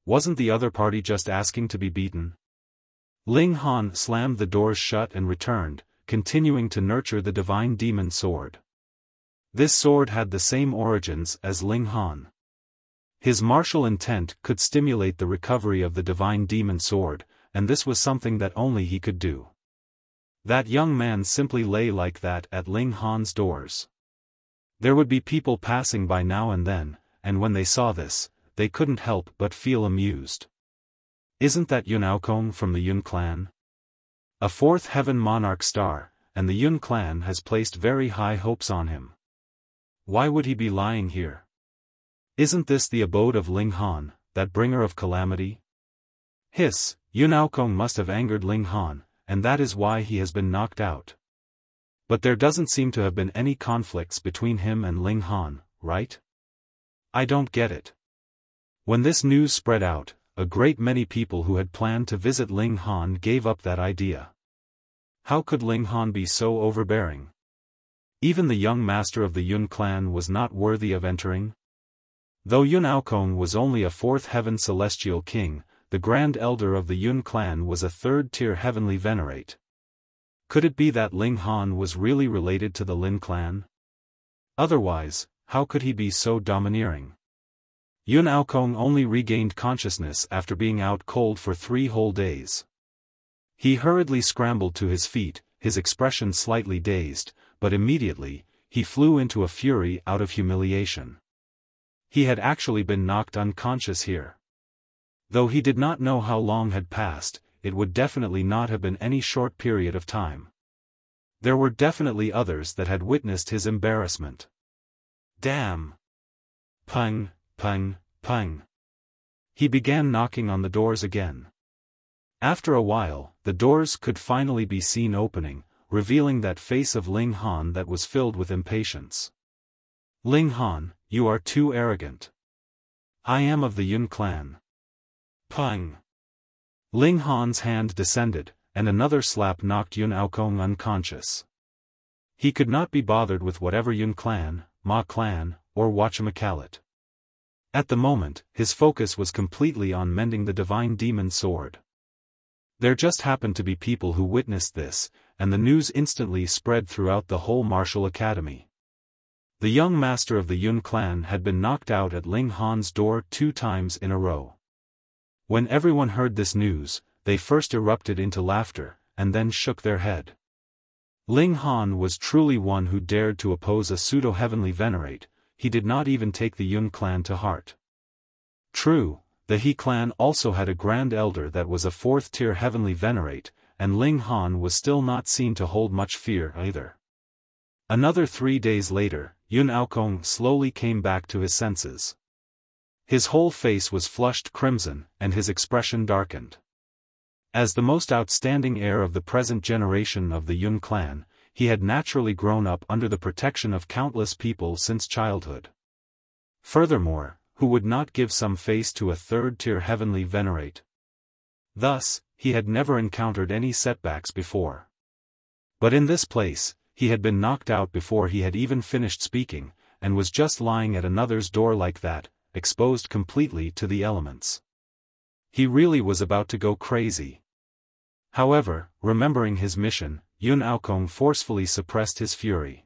Wasn't the other party just asking to be beaten? Ling Han slammed the doors shut and returned, continuing to nurture the divine demon sword. This sword had the same origins as Ling Han. His martial intent could stimulate the recovery of the divine demon sword, and this was something that only he could do. That young man simply lay like that at Ling Han's doors. There would be people passing by now and then, and when they saw this, they couldn't help but feel amused. Isn't that Yun Aokong from the Yun clan? A 4th heaven monarch star, and the Yun clan has placed very high hopes on him. Why would he be lying here? Isn't this the abode of Ling Han, that bringer of calamity? Hiss, Yun Aokong must have angered Ling Han, and that is why he has been knocked out. But there doesn't seem to have been any conflicts between him and Ling Han, right? I don't get it. When this news spread out, a great many people who had planned to visit Ling Han gave up that idea. How could Ling Han be so overbearing? Even the young master of the Yun clan was not worthy of entering? Though Yun Aokong was only a 4th heaven celestial king, the grand elder of the Yun clan was a 3rd-tier heavenly venerate. Could it be that Ling Han was really related to the Lin clan? Otherwise, how could he be so domineering? Yun Aokong only regained consciousness after being out cold for 3 whole days. He hurriedly scrambled to his feet, his expression slightly dazed, but immediately, he flew into a fury out of humiliation. He had actually been knocked unconscious here. Though he did not know how long had passed, it would definitely not have been any short period of time. There were definitely others that had witnessed his embarrassment. Damn! Pung, pung, pung. He began knocking on the doors again. After a while, the doors could finally be seen opening, revealing that face of Ling Han that was filled with impatience. Ling Han, you are too arrogant. I am of the Yun clan. Pung. Ling Han's hand descended, and another slap knocked Yun Aokong unconscious. He could not be bothered with whatever Yun clan, Ma clan, or whatchamacallit. At the moment, his focus was completely on mending the divine demon sword. There just happened to be people who witnessed this, and the news instantly spread throughout the whole martial academy. The young master of the Yun clan had been knocked out at Ling Han's door 2 times in a row. When everyone heard this news, they first erupted into laughter, and then shook their head. Ling Han was truly one who dared to oppose a pseudo-heavenly Venerate. He did not even take the Yun clan to heart. True, the He clan also had a Grand Elder that was a 4th-tier heavenly Venerate, and Ling Han was still not seen to hold much fear either. Another 3 days later, Yun Aokong slowly came back to his senses. His whole face was flushed crimson, and his expression darkened. As the most outstanding heir of the present generation of the Yun clan, he had naturally grown up under the protection of countless people since childhood. Furthermore, who would not give some face to a 3rd-tier heavenly Venerate? Thus, he had never encountered any setbacks before. But in this place, he had been knocked out before he had even finished speaking, and was just lying at another's door like that, exposed completely to the elements. He really was about to go crazy. However, remembering his mission, Yun Aokong forcefully suppressed his fury.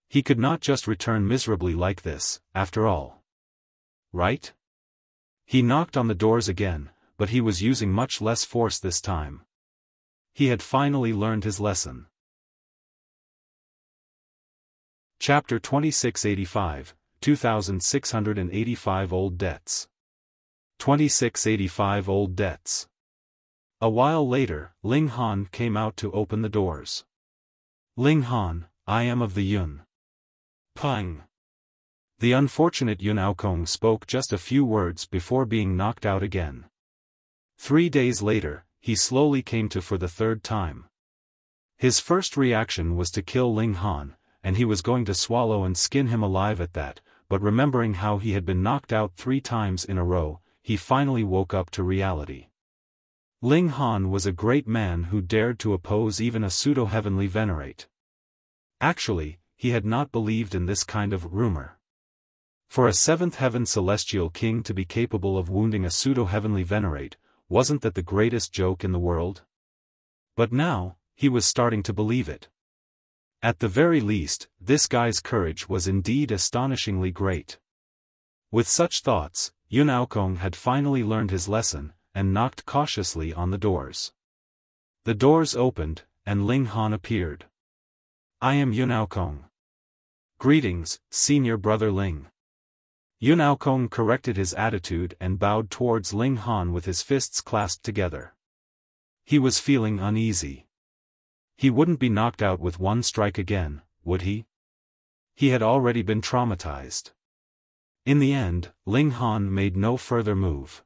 He could not just return miserably like this, after all. Right? He knocked on the doors again, but he was using much less force this time. He had finally learned his lesson. Chapter 2685, 2685 Old Debts. 2685 Old Debts. A while later, Ling Han came out to open the doors. Ling Han, I am of the Yun. Pung. The unfortunate Yun Aokong spoke just a few words before being knocked out again. 3 days later, he slowly came to for the 3rd time. His first reaction was to kill Ling Han, and he was going to swallow and skin him alive at that, but remembering how he had been knocked out 3 times in a row, he finally woke up to reality. Ling Han was a great man who dared to oppose even a pseudo-heavenly Venerate. Actually, he had not believed in this kind of rumor. For a 7th heaven celestial king to be capable of wounding a pseudo-heavenly Venerate, wasn't that the greatest joke in the world? But now, he was starting to believe it. At the very least, this guy's courage was indeed astonishingly great. With such thoughts, Yun Aokong had finally learned his lesson, and knocked cautiously on the doors. The doors opened, and Ling Han appeared. I am Yun Aokong. Greetings, senior brother Ling. Yun Aokong corrected his attitude and bowed towards Ling Han with his fists clasped together. He was feeling uneasy. He wouldn't be knocked out with 1 strike again, would he? He had already been traumatized. In the end, Ling Han made no further move.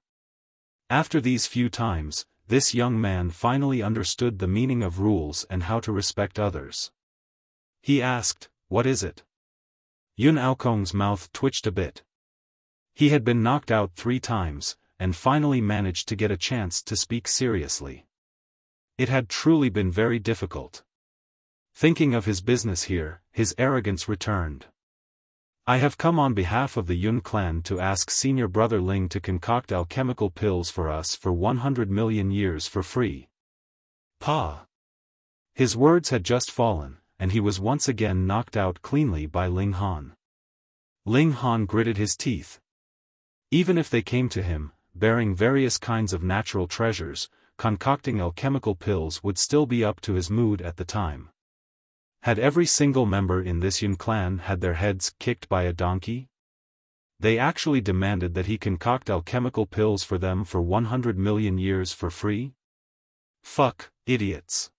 After these few times, this young man finally understood the meaning of rules and how to respect others. He asked, "What is it?" Yun Aokong's mouth twitched a bit. He had been knocked out 3 times, and finally managed to get a chance to speak seriously. It had truly been very difficult. Thinking of his business here, his arrogance returned. I have come on behalf of the Yun clan to ask senior brother Ling to concoct alchemical pills for us for 100 million years for free. Pa! His words had just fallen, and he was once again knocked out cleanly by Ling Han. Ling Han gritted his teeth. Even if they came to him, bearing various kinds of natural treasures, concocting alchemical pills would still be up to his mood at the time. Had every single member in this Yun clan had their heads kicked by a donkey? They actually demanded that he concoct alchemical pills for them for 100 million years for free? Fuck, idiots.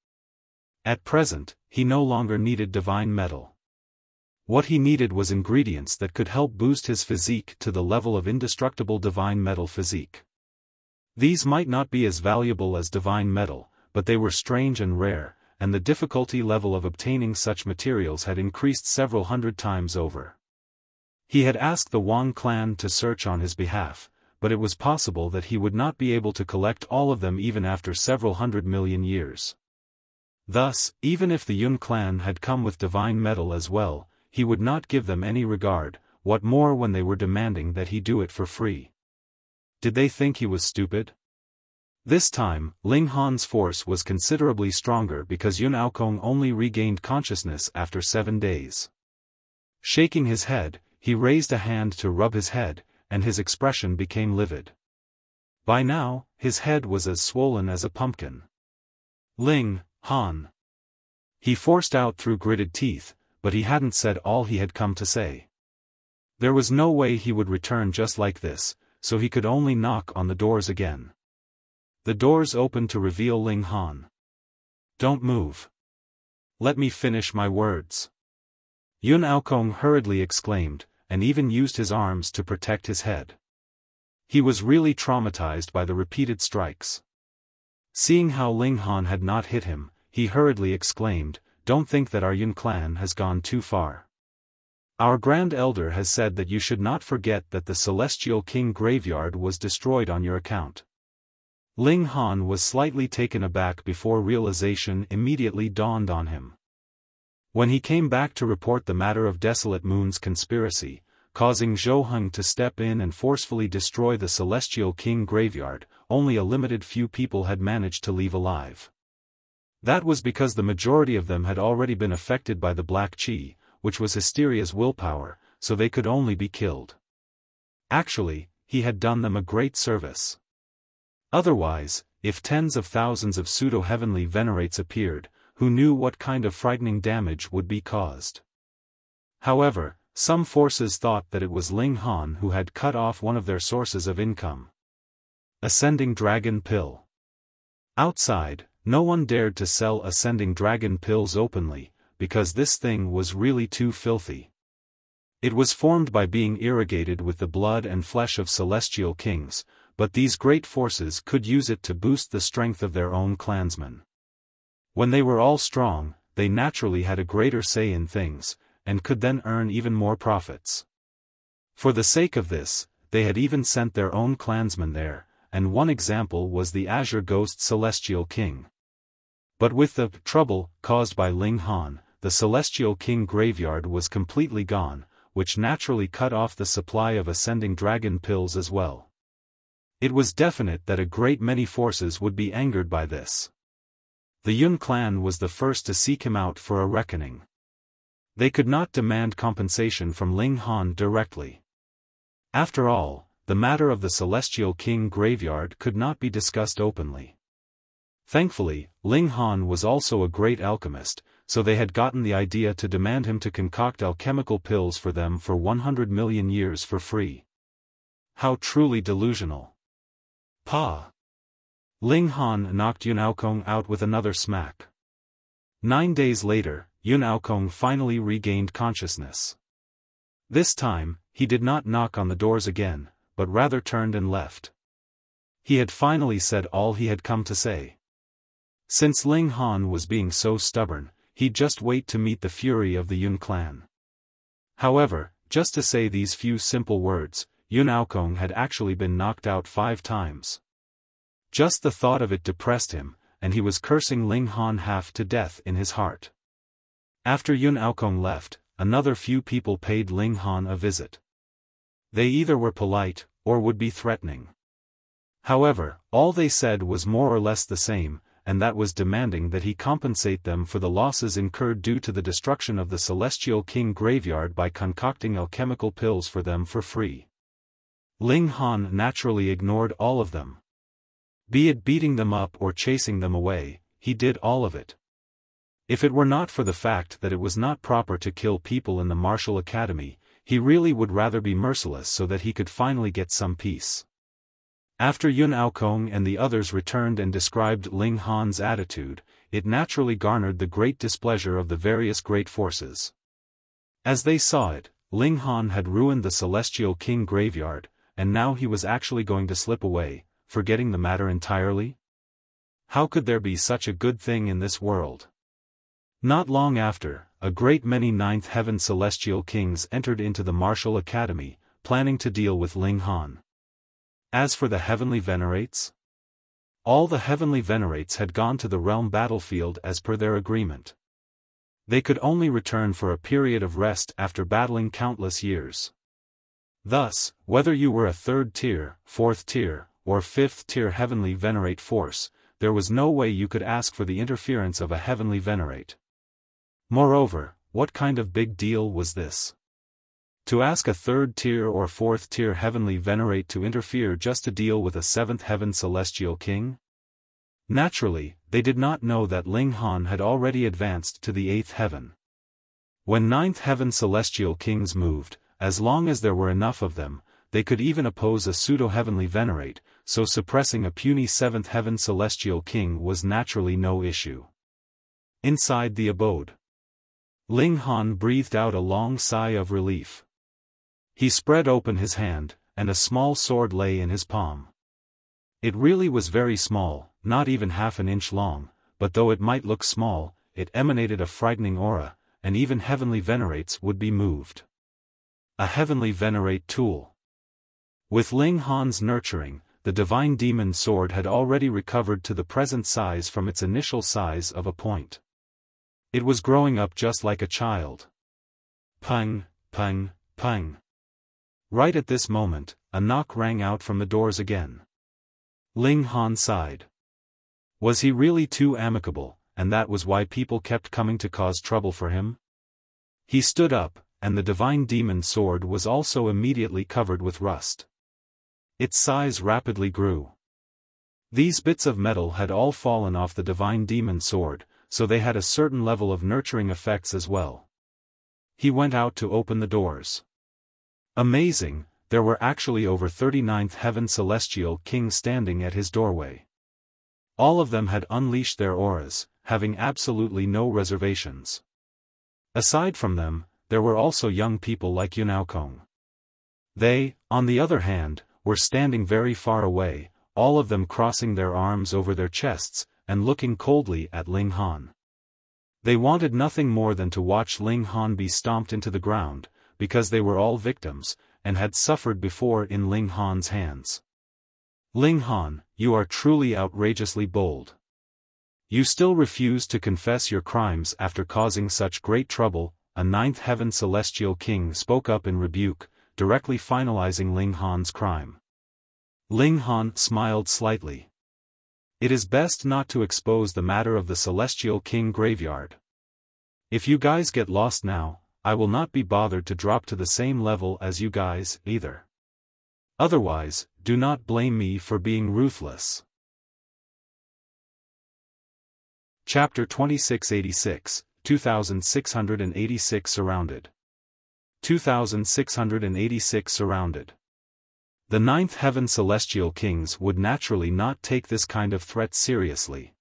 At present, he no longer needed divine metal. What he needed was ingredients that could help boost his physique to the level of indestructible divine metal physique. These might not be as valuable as divine metal, but they were strange and rare, and the difficulty level of obtaining such materials had increased several hundred times over. He had asked the Wang clan to search on his behalf, but it was possible that he would not be able to collect all of them even after several 100 million years. Thus, even if the Yun clan had come with divine metal as well, he would not give them any regard, what more when they were demanding that he do it for free. Did they think he was stupid? This time, Ling Han's force was considerably stronger because Yun Aokong only regained consciousness after 7 days. Shaking his head, he raised a hand to rub his head, and his expression became livid. By now, his head was as swollen as a pumpkin. Ling Han. He forced out through gritted teeth, but he hadn't said all he had come to say. There was no way he would return just like this, so he could only knock on the doors again. The doors opened to reveal Ling Han. Don't move. Let me finish my words. Yun Aokong hurriedly exclaimed, and even used his arms to protect his head. He was really traumatized by the repeated strikes. Seeing how Ling Han had not hit him, he hurriedly exclaimed, "Don't think that our Yun clan has gone too far. Our Grand Elder has said that you should not forget that the Celestial King graveyard was destroyed on your account." Ling Han was slightly taken aback before realization immediately dawned on him. When he came back to report the matter of Desolate Moon's conspiracy, causing Zhou Heng to step in and forcefully destroy the Celestial King graveyard, only a limited few people had managed to leave alive. That was because the majority of them had already been affected by the Black Qi, which was Hysteria's willpower, so they could only be killed. Actually, he had done them a great service. Otherwise, if tens of thousands of Pseudo-Heavenly Venerates appeared, who knew what kind of frightening damage would be caused? However, some forces thought that it was Ling Han who had cut off one of their sources of income. Ascending Dragon Pill. Outside, no one dared to sell Ascending Dragon Pills openly, because this thing was really too filthy. It was formed by being irrigated with the blood and flesh of celestial kings, but these great forces could use it to boost the strength of their own clansmen. When they were all strong, they naturally had a greater say in things, and could then earn even more profits. For the sake of this, they had even sent their own clansmen there, and one example was the Azure Ghost Celestial King. But with the trouble caused by Ling Han, the Celestial King graveyard was completely gone, which naturally cut off the supply of Ascending Dragon Pills as well. It was definite that a great many forces would be angered by this. The Yun clan was the first to seek him out for a reckoning. They could not demand compensation from Ling Han directly. After all, the matter of the Celestial King graveyard could not be discussed openly. Thankfully, Ling Han was also a great alchemist, so they had gotten the idea to demand him to concoct alchemical pills for them for 100 million years for free. How truly delusional. Pa! Ling Han knocked Yun Aokong out with another smack. 9 days later, Yun Aokong finally regained consciousness. This time, he did not knock on the doors again, but rather turned and left. He had finally said all he had come to say. Since Ling Han was being so stubborn, he'd just wait to meet the fury of the Yun clan. However, just to say these few simple words, Yun Aokong had actually been knocked out 5 times. Just the thought of it depressed him, and he was cursing Ling Han half to death in his heart. After Yun Aokong left, another few people paid Ling Han a visit. They either were polite, or would be threatening. However, all they said was more or less the same, and that was demanding that he compensate them for the losses incurred due to the destruction of the Celestial King graveyard by concocting alchemical pills for them for free. Ling Han naturally ignored all of them. Be it beating them up or chasing them away, he did all of it. If it were not for the fact that it was not proper to kill people in the martial academy, he really would rather be merciless so that he could finally get some peace. After Yun Aokong and the others returned and described Ling Han's attitude, it naturally garnered the great displeasure of the various great forces. As they saw it, Ling Han had ruined the Celestial King graveyard, and now he was actually going to slip away, forgetting the matter entirely? How could there be such a good thing in this world? Not long after, a great many Ninth Heaven Celestial Kings entered into the martial academy, planning to deal with Ling Han. As for the Heavenly Venerates? All the Heavenly Venerates had gone to the realm battlefield as per their agreement. They could only return for a period of rest after battling countless years. Thus, whether you were a 3rd tier, 4th tier, or 5th tier Heavenly Venerate force, there was no way you could ask for the interference of a Heavenly Venerate. Moreover, what kind of big deal was this? To ask a 3rd tier or 4th tier Heavenly Venerate to interfere just to deal with a 7th Heaven Celestial King? Naturally, they did not know that Ling Han had already advanced to the 8th Heaven. When 9th Heaven Celestial Kings moved, as long as there were enough of them, they could even oppose a Pseudo-Heavenly Venerate, so suppressing a puny 7th Heaven Celestial King was naturally no issue. Inside the abode, Ling Han breathed out a long sigh of relief. He spread open his hand, and a small sword lay in his palm. It really was very small, not even half an inch long, but though it might look small, it emanated a frightening aura, and even Heavenly Venerates would be moved. A Heavenly Venerate tool. With Ling Han's nurturing, the Divine Demon Sword had already recovered to the present size from its initial size of a point. It was growing up just like a child. Pung, pung, pung. Right at this moment, a knock rang out from the doors again. Ling Han sighed. Was he really too amicable, and that was why people kept coming to cause trouble for him? He stood up, and the Divine Demon Sword was also immediately covered with rust. Its size rapidly grew. These bits of metal had all fallen off the Divine Demon Sword, so they had a certain level of nurturing effects as well. He went out to open the doors. Amazing, there were actually over 39th Heaven Celestial Kings standing at his doorway. All of them had unleashed their auras, having absolutely no reservations. Aside from them, there were also young people like Yun Aokong. They, on the other hand, were standing very far away, all of them crossing their arms over their chests, and looking coldly at Ling Han. They wanted nothing more than to watch Ling Han be stomped into the ground, because they were all victims, and had suffered before in Ling Han's hands. Ling Han, you are truly outrageously bold. You still refuse to confess your crimes after causing such great trouble, a 9th Heaven Celestial King spoke up in rebuke, directly finalizing Ling Han's crime. Ling Han smiled slightly. It is best not to expose the matter of the Celestial King graveyard. If you guys get lost now, I will not be bothered to drop to the same level as you guys, either. Otherwise, do not blame me for being ruthless. Chapter 2686, 2686 Surrounded. 2686 Surrounded. The 9th Heaven Celestial Kings would naturally not take this kind of threat seriously.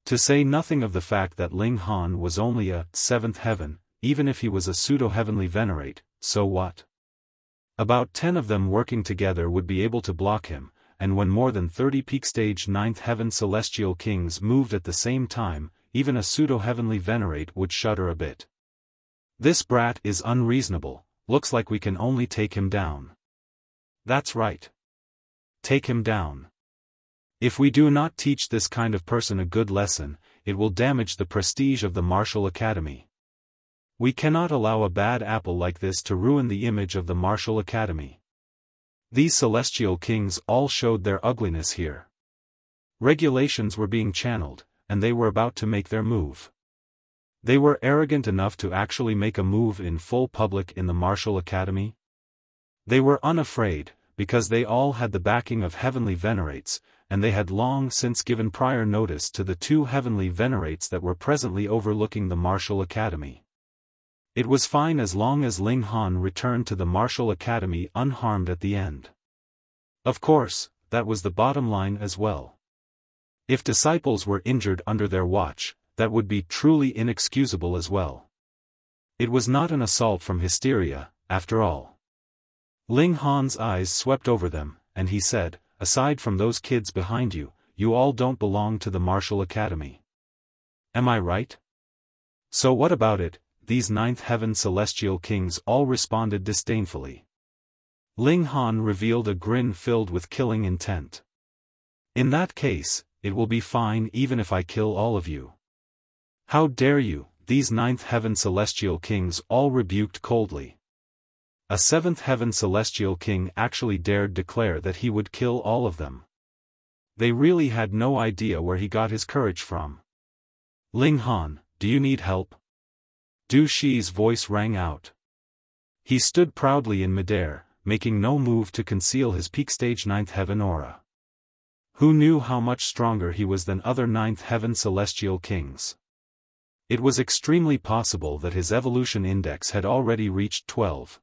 To say nothing of the fact that Ling Han was only a 7th Heaven, even if he was a Pseudo-Heavenly Venerate, so what? About 10 of them working together would be able to block him, and when more than 30 peak stage 9th Heaven Celestial Kings moved at the same time, even a Pseudo-Heavenly Venerate would shudder a bit. This brat is unreasonable, looks like we can only take him down. That's right. Take him down. If we do not teach this kind of person a good lesson, it will damage the prestige of the Martial Academy. We cannot allow a bad apple like this to ruin the image of the Martial Academy. These Celestial Kings all showed their ugliness here. Regulations were being channeled, and they were about to make their move. They were arrogant enough to actually make a move in full public in the Martial Academy. They were unafraid, because they all had the backing of heavenly venerates, and they had long since given prior notice to the 2 heavenly venerates that were presently overlooking the Martial Academy. It was fine as long as Ling Han returned to the Martial Academy unharmed at the end. Of course, that was the bottom line as well. If disciples were injured under their watch, that would be truly inexcusable as well. It was not an assault from hysteria, after all. Ling Han's eyes swept over them, and he said, aside from those kids behind you, you all don't belong to the Martial Academy. Am I right? So what about it? These 9th Heaven Celestial Kings all responded disdainfully. Ling Han revealed a grin filled with killing intent. In that case, it will be fine even if I kill all of you. How dare you? These 9th Heaven Celestial Kings all rebuked coldly. A 7th Heaven Celestial King actually dared declare that he would kill all of them. They really had no idea where he got his courage from. Ling Han, do you need help? Du Shi's voice rang out. He stood proudly in midair, making no move to conceal his peak stage 9th Heaven aura. Who knew how much stronger he was than other 9th Heaven Celestial Kings? It was extremely possible that his evolution index had already reached 12.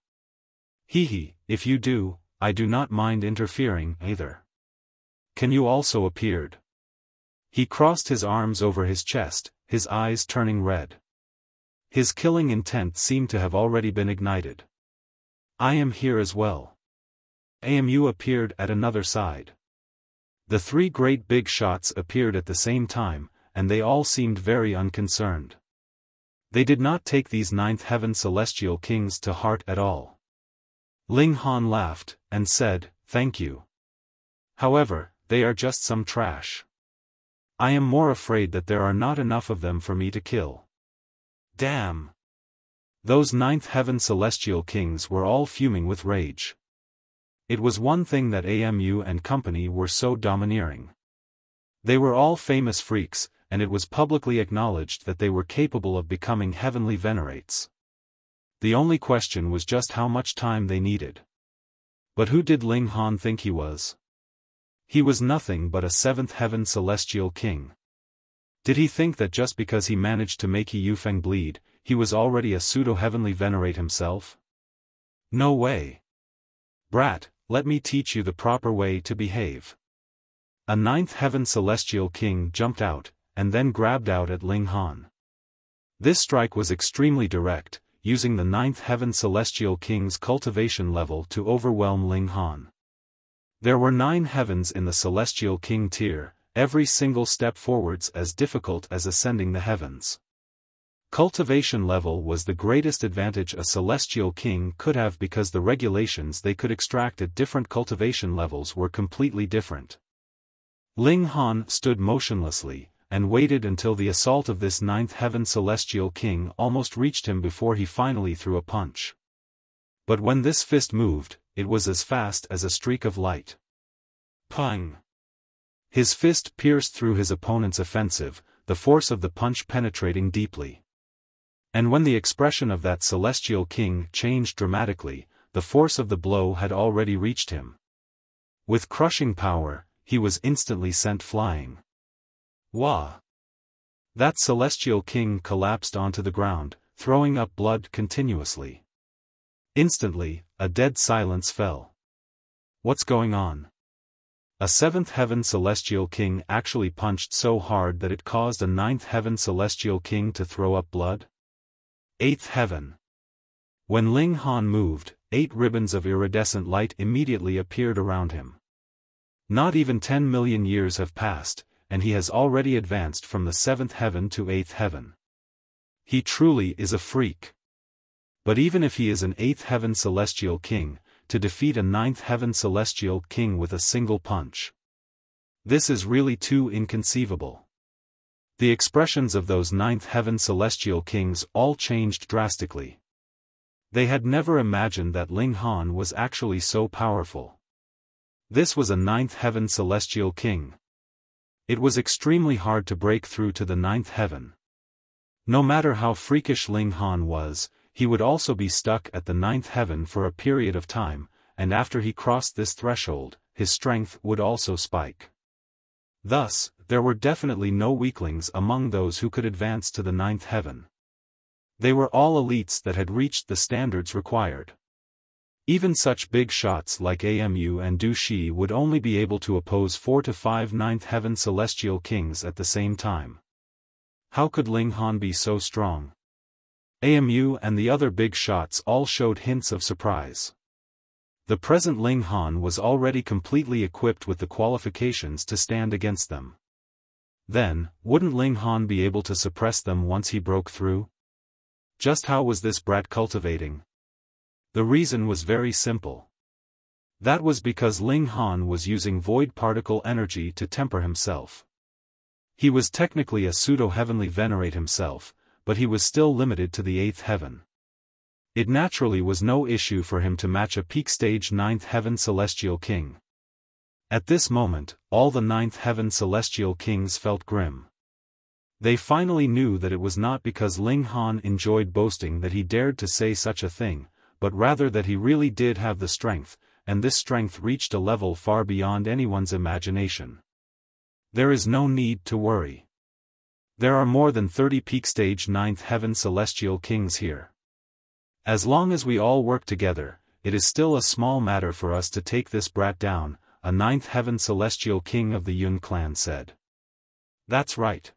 Hehe, if you do, I do not mind interfering either. Can you also appeared? He crossed his arms over his chest, his eyes turning red. His killing intent seemed to have already been ignited. I am here as well. AMU appeared at another side. The 3 great big shots appeared at the same time, and they all seemed very unconcerned. They did not take these 9th Heaven Celestial Kings to heart at all. Ling Han laughed, and said, thank you. However, they are just some trash. I am more afraid that there are not enough of them for me to kill. Damn! Those 9th Heaven Celestial Kings were all fuming with rage. It was one thing that AMU and company were so domineering. They were all famous freaks, and it was publicly acknowledged that they were capable of becoming heavenly venerates. The only question was just how much time they needed. But who did Ling Han think he was? He was nothing but a 7th Heaven Celestial King. Did he think that just because he managed to make Yufeng bleed, he was already a pseudo-heavenly venerate himself? No way. Brat, let me teach you the proper way to behave. A 9th Heaven Celestial King jumped out, and then grabbed out at Ling Han. This strike was extremely direct, using the 9th Heaven Celestial King's cultivation level to overwhelm Ling Han. There were 9 heavens in the Celestial King tier, every single step forwards as difficult as ascending the heavens. Cultivation level was the greatest advantage a Celestial King could have because the regulations they could extract at different cultivation levels were completely different. Ling Han stood motionlessly, and waited until the assault of this 9th Heaven Celestial King almost reached him before he finally threw a punch. But when this fist moved, it was as fast as a streak of light. Pang! His fist pierced through his opponent's offensive, the force of the punch penetrating deeply. And when the expression of that Celestial King changed dramatically, the force of the blow had already reached him. With crushing power, he was instantly sent flying. Wah! That Celestial King collapsed onto the ground, throwing up blood continuously. Instantly, a dead silence fell. What's going on? A 7th Heaven Celestial King actually punched so hard that it caused a 9th Heaven Celestial King to throw up blood? 8th Heaven. When Ling Han moved, 8 ribbons of iridescent light immediately appeared around him. Not even 10 million years have passed, and he has already advanced from the 7th Heaven to 8th Heaven. He truly is a freak. But even if he is an 8th Heaven Celestial King, to defeat a 9th Heaven Celestial King with a single punch. This is really too inconceivable. The expressions of those 9th Heaven Celestial Kings all changed drastically. They had never imagined that Ling Han was actually so powerful. This was a 9th Heaven Celestial King. It was extremely hard to break through to the ninth heaven. No matter how freakish Ling Han was, he would also be stuck at the ninth heaven for a period of time, and after he crossed this threshold, his strength would also spike. Thus, there were definitely no weaklings among those who could advance to the ninth heaven. They were all elites that had reached the standards required. Even such big shots like Amu and Du Shi would only be able to oppose 4 to 5 ninth heaven celestial kings at the same time. How could Ling Han be so strong? Amu and the other big shots all showed hints of surprise. The present Ling Han was already completely equipped with the qualifications to stand against them. Then, wouldn't Ling Han be able to suppress them once he broke through? Just how was this brat cultivating? The reason was very simple. That was because Ling Han was using void particle energy to temper himself. He was technically a pseudo-heavenly Venerate himself, but he was still limited to the 8th heaven. It naturally was no issue for him to match a peak stage 9th heaven celestial king. At this moment, all the 9th heaven celestial kings felt grim. They finally knew that it was not because Ling Han enjoyed boasting that he dared to say such a thing, but rather that he really did have the strength, and this strength reached a level far beyond anyone's imagination. There is no need to worry. There are more than 30 peak stage 9th heaven celestial kings here. As long as we all work together, it is still a small matter for us to take this brat down, a 9th heaven celestial king of the Yun clan said. That's right.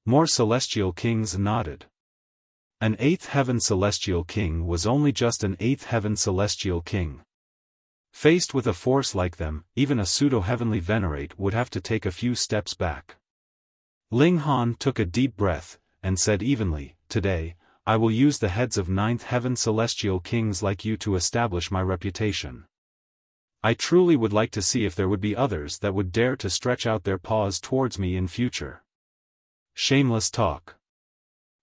More celestial kings nodded. An 8th heaven celestial king was only just an 8th heaven celestial king. Faced with a force like them, even a pseudo-heavenly Venerate would have to take a few steps back. Ling Han took a deep breath, and said evenly, "Today, I will use the heads of 9th heaven celestial kings like you to establish my reputation. I truly would like to see if there would be others that would dare to stretch out their paws towards me in future." Shameless talk.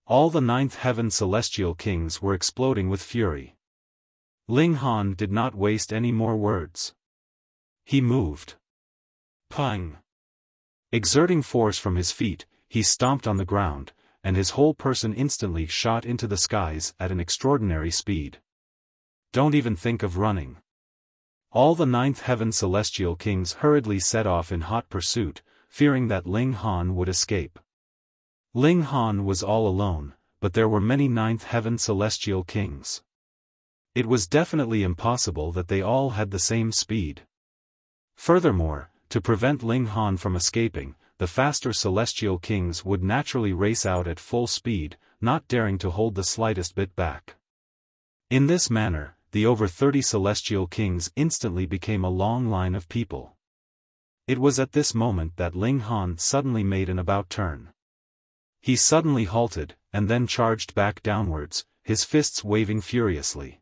All the 9th heaven celestial kings were exploding with fury. Ling Han did not waste any more words. He moved. Pang! Exerting force from his feet, he stomped on the ground, and his whole person instantly shot into the skies at an extraordinary speed. Don't even think of running. All the 9th heaven celestial kings hurriedly set off in hot pursuit, fearing that Ling Han would escape. Ling Han was all alone, but there were many 9th heaven celestial kings. It was definitely impossible that they all had the same speed. Furthermore, to prevent Ling Han from escaping, the faster celestial kings would naturally race out at full speed, not daring to hold the slightest bit back. In this manner, the over 30 celestial kings instantly became a long line of people. It was at this moment that Ling Han suddenly made an about turn. He suddenly halted, and then charged back downwards, his fists waving furiously.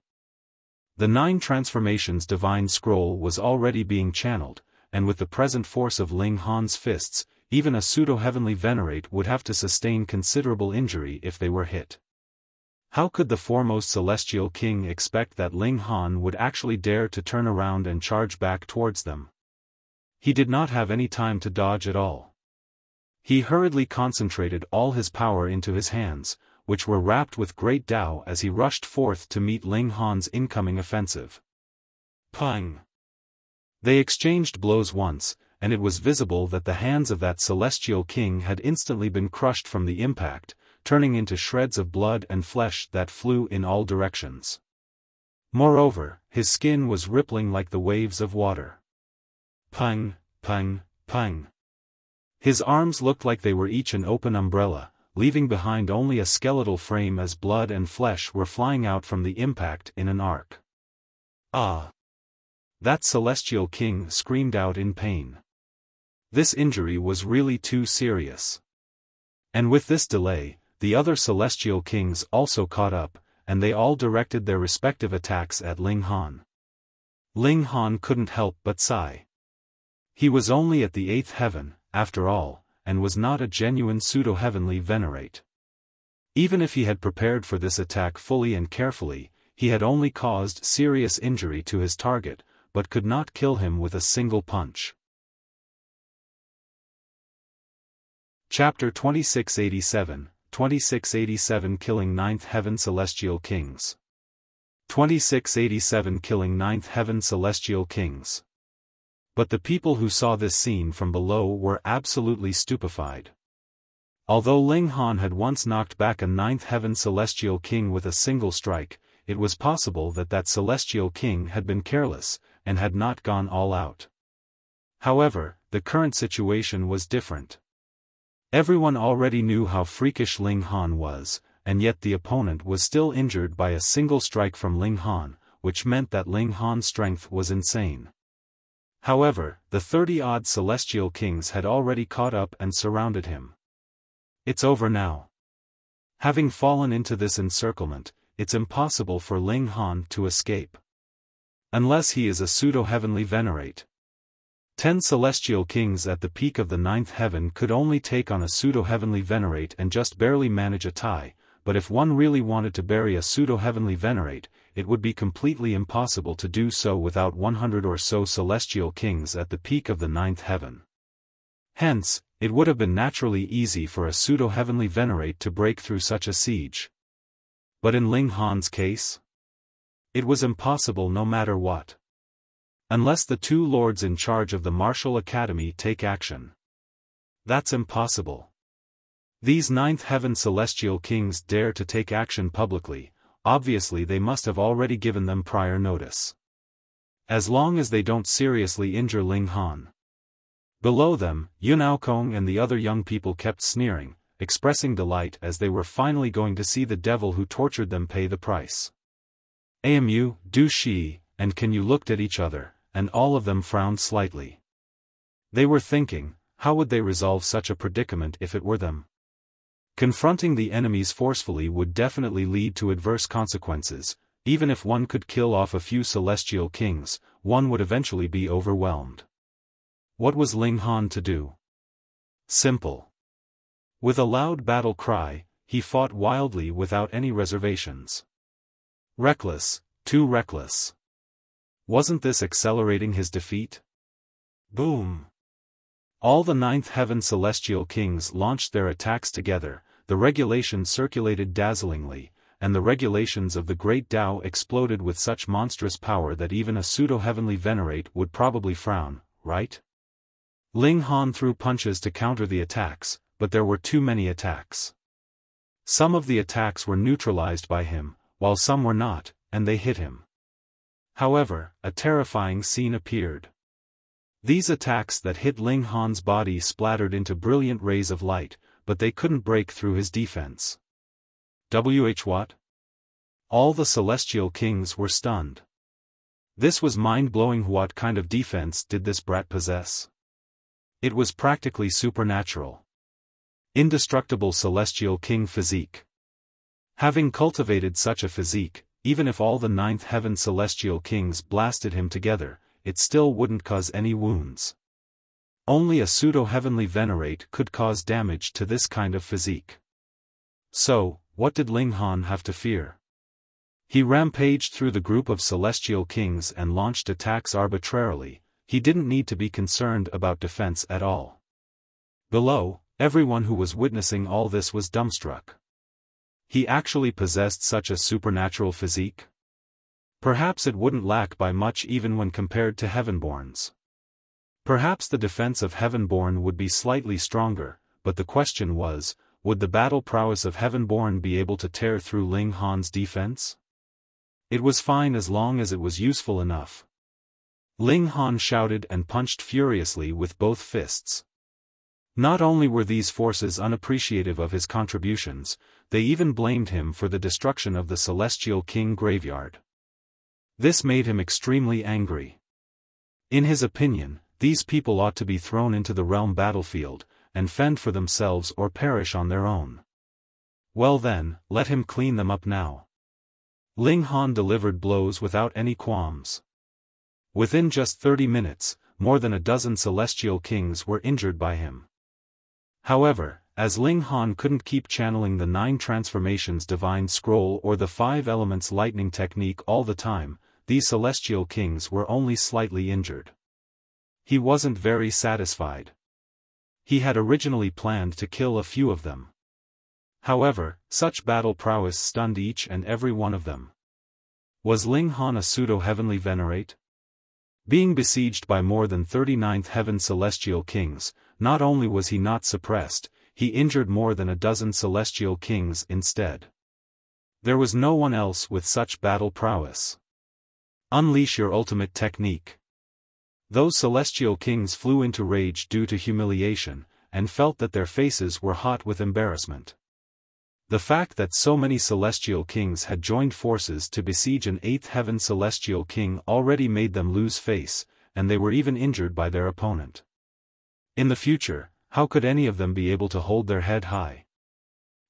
The 9 transformations divine scroll was already being channeled, and with the present force of Ling Han's fists, even a pseudo-heavenly Venerate would have to sustain considerable injury if they were hit. How could the foremost celestial king expect that Ling Han would actually dare to turn around and charge back towards them? He did not have any time to dodge at all. He hurriedly concentrated all his power into his hands, which were wrapped with great Tao as he rushed forth to meet Ling Han's incoming offensive. Pang! They exchanged blows once, and it was visible that the hands of that celestial king had instantly been crushed from the impact, turning into shreds of blood and flesh that flew in all directions. Moreover, his skin was rippling like the waves of water. Pang, pang, pang. His arms looked like they were each an open umbrella, leaving behind only a skeletal frame as blood and flesh were flying out from the impact in an arc. Ah! That celestial king screamed out in pain. This injury was really too serious. And with this delay, the other celestial kings also caught up, and they all directed their respective attacks at Ling Han. Ling Han couldn't help but sigh. He was only at the 8th heaven, after all, and was not a genuine pseudo-heavenly Venerate. Even if he had prepared for this attack fully and carefully, he had only caused serious injury to his target, but could not kill him with a single punch. Chapter 2687, 2687 Killing Ninth Heaven Celestial Kings. 2687 Killing Ninth Heaven Celestial Kings. But the people who saw this scene from below were absolutely stupefied. Although Ling Han had once knocked back a Ninth Heaven Celestial King with a single strike, it was possible that that Celestial King had been careless, and had not gone all out. However, the current situation was different. Everyone already knew how freakish Ling Han was, and yet the opponent was still injured by a single strike from Ling Han, which meant that Ling Han's strength was insane. However, the 30-odd Celestial Kings had already caught up and surrounded him. It's over now. Having fallen into this encirclement, it's impossible for Ling Han to escape. Unless he is a pseudo-heavenly Venerate. 10 Celestial Kings at the peak of the 9th heaven could only take on a pseudo-heavenly Venerate and just barely manage a tie, but if one really wanted to bury a pseudo-heavenly Venerate, it would be completely impossible to do so without 100 or so Celestial Kings at the peak of the 9th heaven. Hence, it would have been naturally easy for a pseudo-heavenly Venerate to break through such a siege. But in Ling Han's case? It was impossible no matter what. Unless the two lords in charge of the Martial Academy take action. That's impossible. These 9th heaven Celestial Kings dare to take action publicly, obviously they must have already given them prior notice. As long as they don't seriously injure Ling Han. Below them, Yun Aokong and the other young people kept sneering, expressing delight as they were finally going to see the devil who tortured them pay the price. Amu, do Shiyi, and can you looked at each other, and all of them frowned slightly. They were thinking, how would they resolve such a predicament if it were them? Confronting the enemies forcefully would definitely lead to adverse consequences. Even if one could kill off a few Celestial Kings, one would eventually be overwhelmed. What was Ling Han to do? Simple. With a loud battle cry, he fought wildly without any reservations. Reckless, too reckless. Wasn't this accelerating his defeat? Boom! All the 9th heaven Celestial Kings launched their attacks together, the regulations circulated dazzlingly, and the regulations of the Great Tao exploded with such monstrous power that even a pseudo-heavenly Venerate would probably frown, right? Ling Han threw punches to counter the attacks, but there were too many attacks. Some of the attacks were neutralized by him, while some were not, and they hit him. However, a terrifying scene appeared. These attacks that hit Ling Han's body splattered into brilliant rays of light, but they couldn't break through his defense. What? All the Celestial Kings were stunned. This was mind-blowing. What kind of defense did this brat possess? It was practically supernatural. Indestructible Celestial King physique. Having cultivated such a physique, even if all the 9th heaven Celestial Kings blasted him together, it still wouldn't cause any wounds. Only a pseudo-heavenly Venerate could cause damage to this kind of physique. So, what did Ling Han have to fear? He rampaged through the group of Celestial Kings and launched attacks arbitrarily. He didn't need to be concerned about defense at all. Below, everyone who was witnessing all this was dumbstruck. He actually possessed such a supernatural physique? Perhaps it wouldn't lack by much even when compared to Heavenborn's. Perhaps the defense of Heavenborn would be slightly stronger, but the question was, would the battle prowess of Heavenborn be able to tear through Ling Han's defense? It was fine as long as it was useful enough. Ling Han shouted and punched furiously with both fists. Not only were these forces unappreciative of his contributions, they even blamed him for the destruction of the Celestial King graveyard. This made him extremely angry. In his opinion, these people ought to be thrown into the realm battlefield, and fend for themselves or perish on their own. Well then, let him clean them up now. Ling Han delivered blows without any qualms. Within just 30 minutes, more than a dozen Celestial Kings were injured by him. However, as Ling Han couldn't keep channeling the 9 transformations divine scroll or the 5 elements lightning technique all the time, these Celestial Kings were only slightly injured. He wasn't very satisfied. He had originally planned to kill a few of them. However, such battle prowess stunned each and every one of them. Was Ling Han a pseudo-heavenly venerate? Being besieged by more than 39th heaven celestial kings, not only was he not suppressed, he injured more than a dozen celestial kings instead. There was no one else with such battle prowess. Unleash your ultimate technique. Those celestial kings flew into rage due to humiliation, and felt that their faces were hot with embarrassment. The fact that so many celestial kings had joined forces to besiege an 8th heaven celestial king already made them lose face, and they were even injured by their opponent. In the future, how could any of them be able to hold their head high?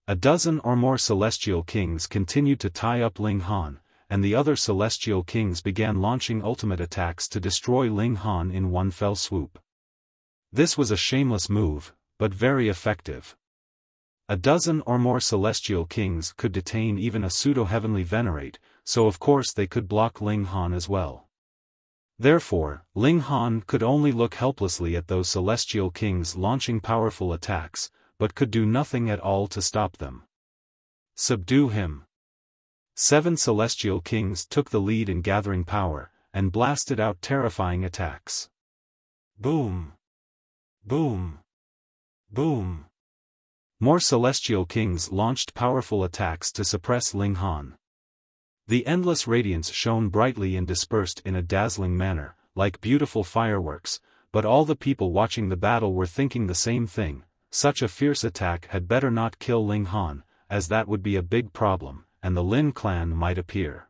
A dozen or more celestial kings continued to tie up Ling Han, and the other celestial kings began launching ultimate attacks to destroy Ling Han in one fell swoop. This was a shameless move, but very effective. A dozen or more celestial kings could detain even a pseudo-heavenly venerate, so of course they could block Ling Han as well. Therefore, Ling Han could only look helplessly at those celestial kings launching powerful attacks, but could do nothing at all to stop them. Subdue him. 7 celestial kings took the lead in gathering power, and blasted out terrifying attacks. Boom! Boom! Boom! More celestial kings launched powerful attacks to suppress Ling Han. The endless radiance shone brightly and dispersed in a dazzling manner, like beautiful fireworks, but all the people watching the battle were thinking the same thing: such a fierce attack had better not kill Ling Han, as that would be a big problem, and the Lin clan might appear.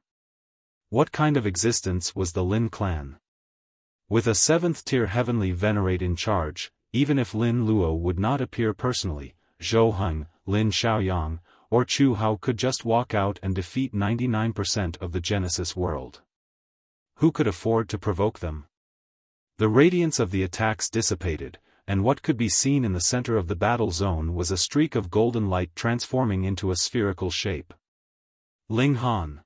What kind of existence was the Lin clan? With a 7th-tier heavenly venerate in charge, even if Lin Luo would not appear personally, Zhou Heng, Lin Xiaoyang, or Chu Hao could just walk out and defeat 99% of the Genesis world. Who could afford to provoke them? The radiance of the attacks dissipated, and what could be seen in the center of the battle zone was a streak of golden light transforming into a spherical shape. Ling Han.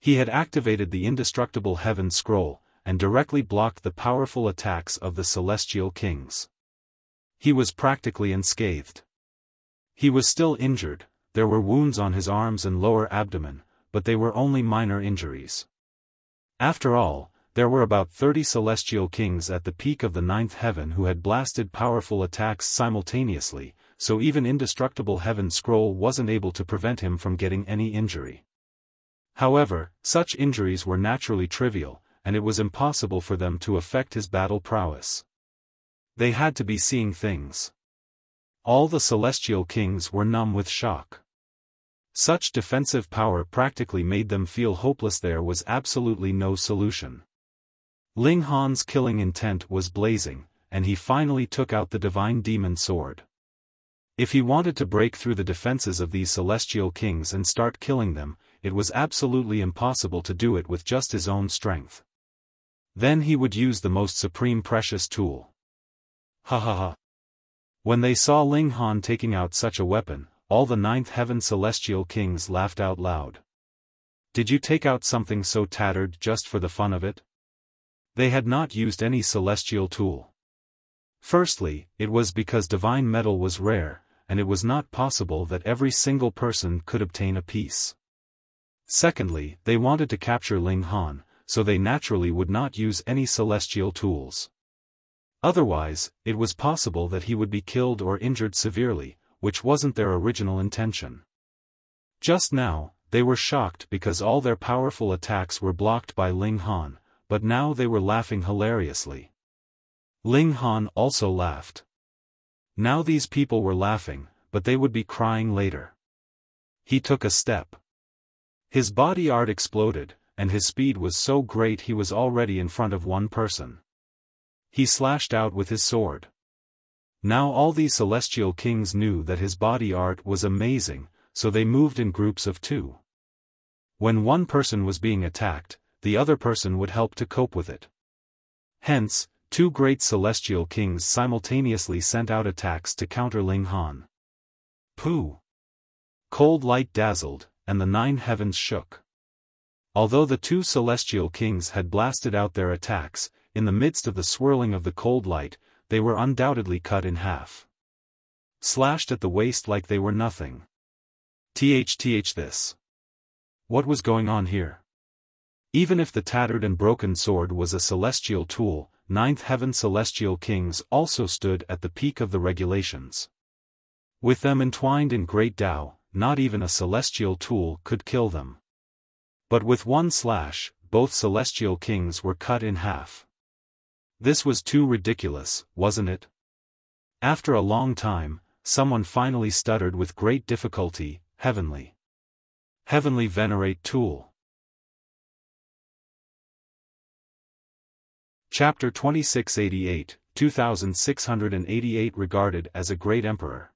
He had activated the indestructible heaven scroll, and directly blocked the powerful attacks of the celestial kings. He was practically unscathed. He was still injured, there were wounds on his arms and lower abdomen, but they were only minor injuries. After all, there were about 30 celestial kings at the peak of the 9th heaven who had blasted powerful attacks simultaneously, so even indestructible heaven scroll wasn't able to prevent him from getting any injury. However, such injuries were naturally trivial, and it was impossible for them to affect his battle prowess. They had to be seeing things. All the celestial kings were numb with shock. Such defensive power practically made them feel hopeless. There was absolutely no solution. Ling Han's killing intent was blazing, and he finally took out the divine demon sword. If he wanted to break through the defenses of these celestial kings and start killing them, it was absolutely impossible to do it with just his own strength. Then he would use the most supreme precious tool. Ha ha ha. When they saw Ling Han taking out such a weapon, all the 9th heaven celestial kings laughed out loud. Did you take out something so tattered just for the fun of it? They had not used any celestial tool. Firstly, it was because divine metal was rare, and it was not possible that every single person could obtain a piece. Secondly, they wanted to capture Ling Han, so they naturally would not use any celestial tools. Otherwise, it was possible that he would be killed or injured severely, which wasn't their original intention. Just now, they were shocked because all their powerful attacks were blocked by Ling Han, but now they were laughing hilariously. Ling Han also laughed. Now these people were laughing, but they would be crying later. He took a step. His body art exploded, and his speed was so great he was already in front of one person. He slashed out with his sword. Now all these celestial kings knew that his body art was amazing, so they moved in groups of 2. When one person was being attacked, the other person would help to cope with it. Hence, 2 great celestial kings simultaneously sent out attacks to counter Ling Han. Pooh! Cold light dazzled, and the 9 heavens shook. Although the 2 celestial kings had blasted out their attacks, in the midst of the swirling of the cold light, they were undoubtedly cut in half. Slashed at the waist like they were nothing. This. What was going on here? Even if the tattered and broken sword was a celestial tool, Ninth Heaven celestial kings also stood at the peak of the regulations. With them entwined in great Tao, not even a celestial tool could kill them. But with one slash, both celestial kings were cut in half. This was too ridiculous, wasn't it? After a long time, someone finally stuttered with great difficulty, Heavenly. Heavenly Venerate tool. Chapter 2688, 2688 regarded as a great emperor.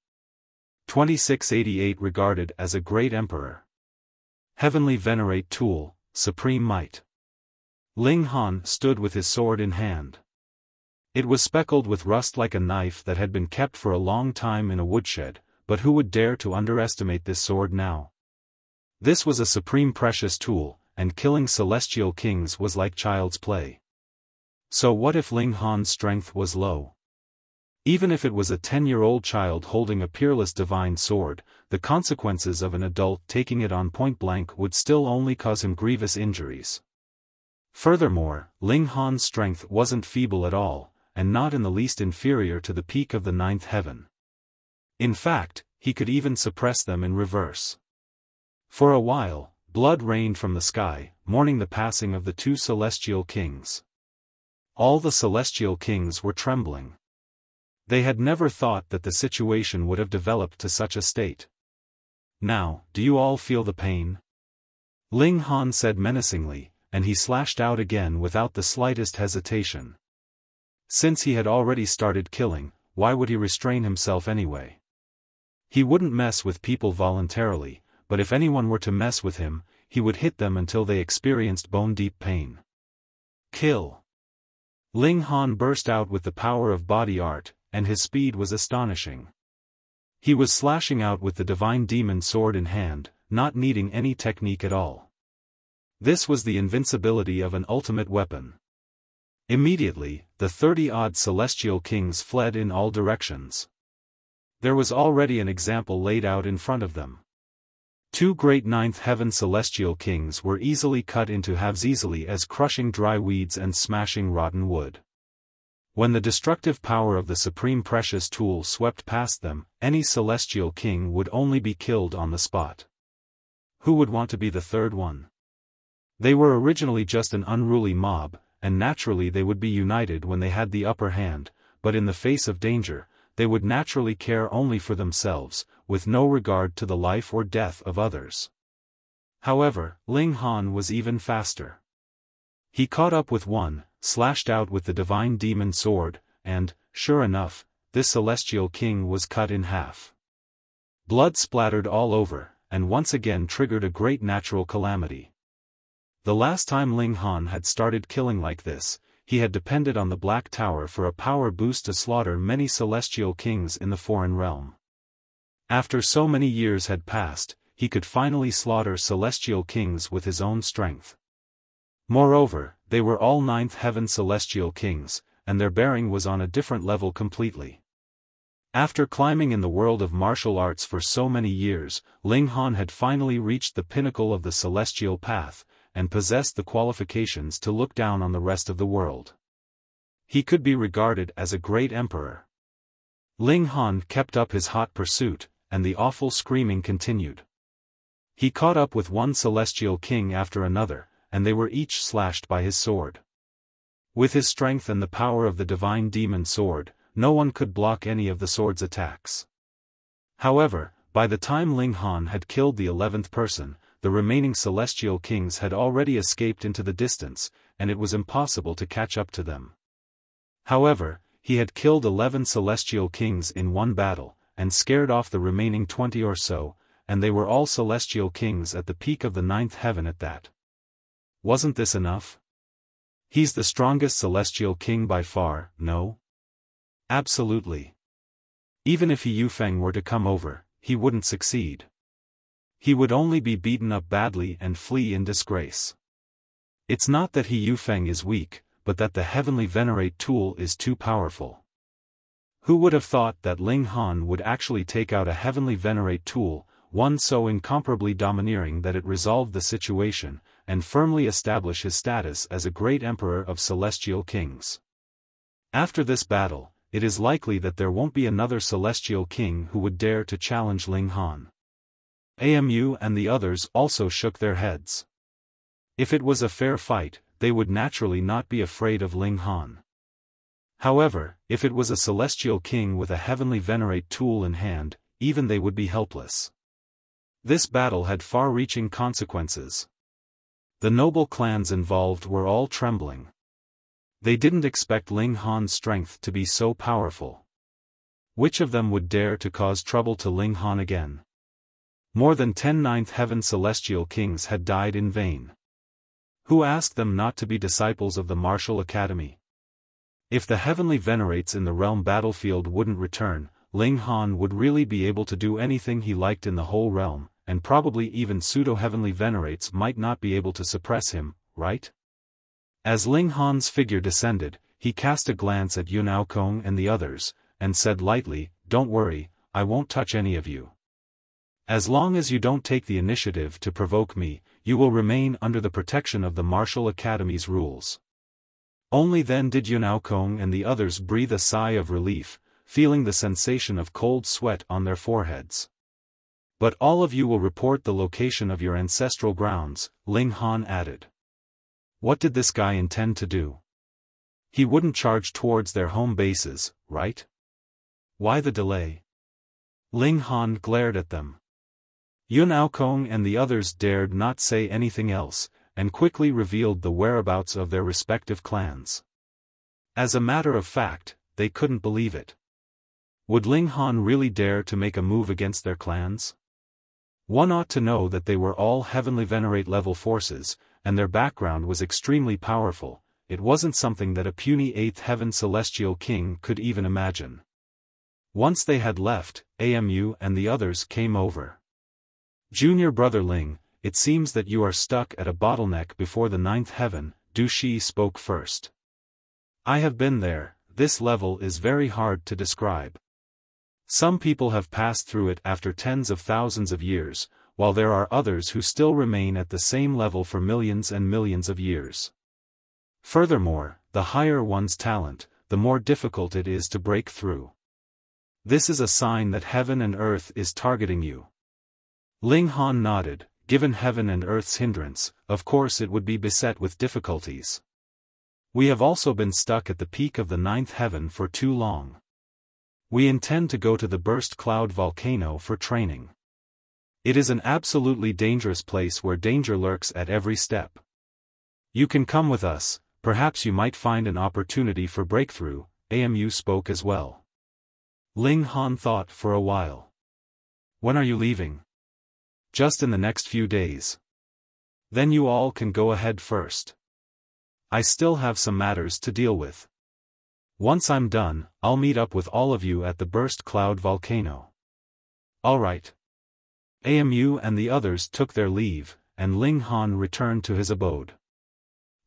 2688 regarded as a great emperor. Heavenly Venerate tool, supreme might. Ling Han stood with his sword in hand. It was speckled with rust like a knife that had been kept for a long time in a woodshed, but who would dare to underestimate this sword now? This was a supreme precious tool, and killing celestial kings was like child's play. So what if Ling Han's strength was low? Even if it was a 10-year-old child holding a peerless divine sword, the consequences of an adult taking it on point blank would still only cause him grievous injuries. Furthermore, Ling Han's strength wasn't feeble at all, and not in the least inferior to the peak of the Ninth Heaven. In fact, he could even suppress them in reverse. For a while, blood rained from the sky, mourning the passing of the two celestial kings. All the celestial kings were trembling. They had never thought that the situation would have developed to such a state. Now, do you all feel the pain? Ling Han said menacingly, and he slashed out again without the slightest hesitation. Since he had already started killing, why would he restrain himself anyway? He wouldn't mess with people voluntarily, but if anyone were to mess with him, he would hit them until they experienced bone-deep pain. Kill! Ling Han burst out with the power of body art, and his speed was astonishing. He was slashing out with the divine demon sword in hand, not needing any technique at all. This was the invincibility of an ultimate weapon. Immediately, the 30-odd celestial kings fled in all directions. There was already an example laid out in front of them. Two great Ninth Heaven celestial kings were easily cut into halves easily as crushing dry weeds and smashing rotten wood. When the destructive power of the supreme precious tool swept past them, any celestial king would only be killed on the spot. Who would want to be the third one? They were originally just an unruly mob, and naturally they would be united when they had the upper hand, but in the face of danger, they would naturally care only for themselves, with no regard to the life or death of others. However, Ling Han was even faster. He caught up with one, slashed out with the divine demon sword, and, sure enough, this celestial king was cut in half. Blood splattered all over, and once again triggered a great natural calamity. The last time Ling Han had started killing like this, he had depended on the Black Tower for a power boost to slaughter many celestial kings in the foreign realm. After so many years had passed, he could finally slaughter celestial kings with his own strength. Moreover, they were all Ninth Heaven celestial kings, and their bearing was on a different level completely. After climbing in the world of martial arts for so many years, Ling Han had finally reached the pinnacle of the celestial path, and possessed the qualifications to look down on the rest of the world. He could be regarded as a great emperor. Ling Han kept up his hot pursuit, and the awful screaming continued. He caught up with one celestial king after another, and they were each slashed by his sword. With his strength and the power of the divine demon sword, no one could block any of the sword's attacks. However, by the time Ling Han had killed the 11th person, the remaining celestial kings had already escaped into the distance, and it was impossible to catch up to them. However, he had killed 11 celestial kings in one battle, and scared off the remaining 20 or so, and they were all celestial kings at the peak of the 9th heaven at that. Wasn't this enough? He's the strongest celestial king by far, no? Absolutely. Even if He Yufeng were to come over, he wouldn't succeed. He would only be beaten up badly and flee in disgrace. It's not that He Yufeng is weak, but that the Heavenly Venerate tool is too powerful. Who would have thought that Ling Han would actually take out a heavenly Venerate tool, one so incomparably domineering that it resolved the situation, and firmly establish his status as a great emperor of celestial kings. After this battle, it is likely that there won't be another celestial king who would dare to challenge Ling Han. Amu and the others also shook their heads. If it was a fair fight, they would naturally not be afraid of Ling Han. However, if it was a celestial king with a heavenly Venerate tool in hand, even they would be helpless. This battle had far-reaching consequences. The noble clans involved were all trembling. They didn't expect Ling Han's strength to be so powerful. Which of them would dare to cause trouble to Ling Han again? More than 10 ninth heaven celestial kings had died in vain. Who asked them not to be disciples of the martial academy? If the heavenly Venerates in the realm battlefield wouldn't return, Ling Han would really be able to do anything he liked in the whole realm, and probably even pseudo-heavenly Venerates might not be able to suppress him, right? As Ling Han's figure descended, he cast a glance at Yun Aokong and the others, and said lightly, "Don't worry, I won't touch any of you. As long as you don't take the initiative to provoke me, you will remain under the protection of the Martial Academy's rules." Only then did Yun Aokong and the others breathe a sigh of relief, feeling the sensation of cold sweat on their foreheads. "But all of you will report the location of your ancestral grounds," Ling Han added. What did this guy intend to do? He wouldn't charge towards their home bases, right? Why the delay? Ling Han glared at them. Yun Aokong and the others dared not say anything else, and quickly revealed the whereabouts of their respective clans. As a matter of fact, they couldn't believe it. Would Ling Han really dare to make a move against their clans? One ought to know that they were all heavenly Venerate level forces, and their background was extremely powerful. It wasn't something that a puny 8th heaven celestial king could even imagine. Once they had left, Amu and the others came over. "Junior brother Ling, it seems that you are stuck at a bottleneck before the 9th heaven," Shiyi spoke first. "I have been there. This level is very hard to describe. Some people have passed through it after tens of thousands of years, while there are others who still remain at the same level for millions and millions of years. Furthermore, the higher one's talent, the more difficult it is to break through. This is a sign that heaven and earth is targeting you." Ling Han nodded. Given heaven and earth's hindrance, of course it would be beset with difficulties. "We have also been stuck at the peak of the 9th heaven for too long. We intend to go to the burst cloud volcano for training. It is an absolutely dangerous place where danger lurks at every step. You can come with us, perhaps you might find an opportunity for breakthrough." Amu spoke as well. Ling Han thought for a while. "When are you leaving?" "Just in the next few days." "Then you all can go ahead first. I still have some matters to deal with. Once I'm done, I'll meet up with all of you at the burst cloud volcano." "All right." Amu and the others took their leave, and Ling Han returned to his abode.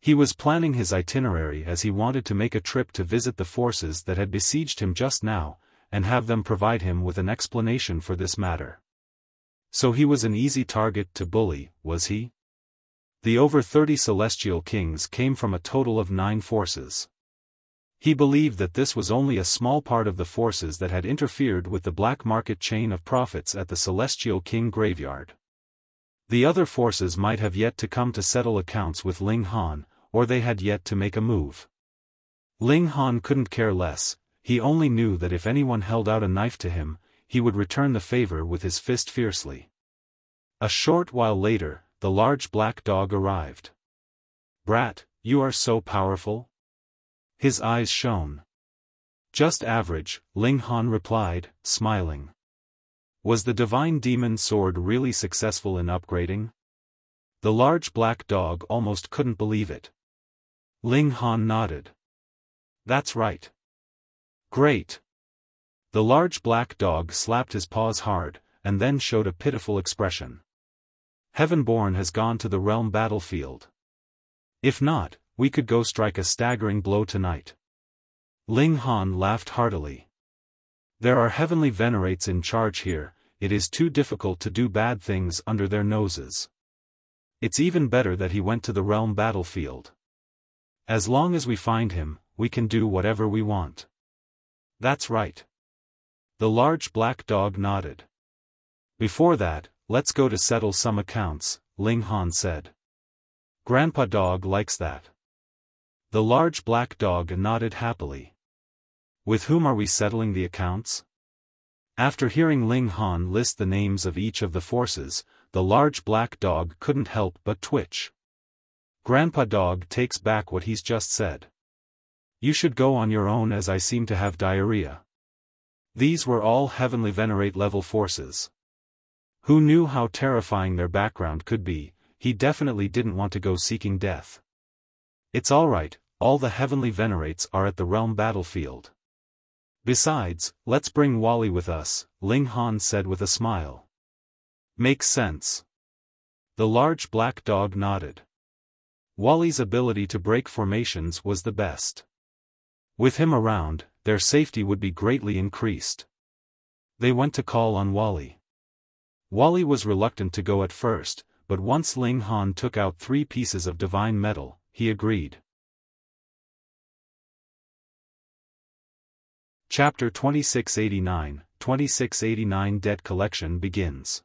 He was planning his itinerary as he wanted to make a trip to visit the forces that had besieged him just now, and have them provide him with an explanation for this matter. So he was an easy target to bully, was he? The over 30 celestial kings came from a total of 9 forces. He believed that this was only a small part of the forces that had interfered with the black market chain of profits at the celestial king graveyard. The other forces might have yet to come to settle accounts with Ling Han, or they had yet to make a move. Ling Han couldn't care less. He only knew that if anyone held out a knife to him, he would return the favor with his fist fiercely. A short while later, the large black dog arrived. "Brat, you are so powerful?" His eyes shone. "Just average," Ling Han replied, smiling. Was the divine demon sword really successful in upgrading? The large black dog almost couldn't believe it. Ling Han nodded. "That's right." "Great." The large black dog slapped his paws hard, and then showed a pitiful expression. "Heavenborn has gone to the realm battlefield. If not, we could go strike a staggering blow tonight." Ling Han laughed heartily. There are heavenly venerates in charge here, it is too difficult to do bad things under their noses. It's even better that he went to the realm battlefield. As long as we find him, we can do whatever we want. That's right. The large black dog nodded. Before that, let's go to settle some accounts, Ling Han said. Grandpa Dog likes that. The large black dog nodded happily. With whom are we settling the accounts? After hearing Ling Han list the names of each of the forces, the large black dog couldn't help but twitch. Grandpa Dog takes back what he's just said. You should go on your own as I seem to have diarrhea. These were all heavenly venerate level forces. Who knew how terrifying their background could be? He definitely didn't want to go seeking death. It's alright, all the heavenly venerates are at the realm battlefield. Besides, let's bring Wally with us, Ling Han said with a smile. Makes sense. The large black dog nodded. Wally's ability to break formations was the best. With him around, their safety would be greatly increased. They went to call on Wally. Wally was reluctant to go at first, but once Ling Han took out 3 pieces of divine metal, he agreed. Chapter 2689 Debt Collection begins.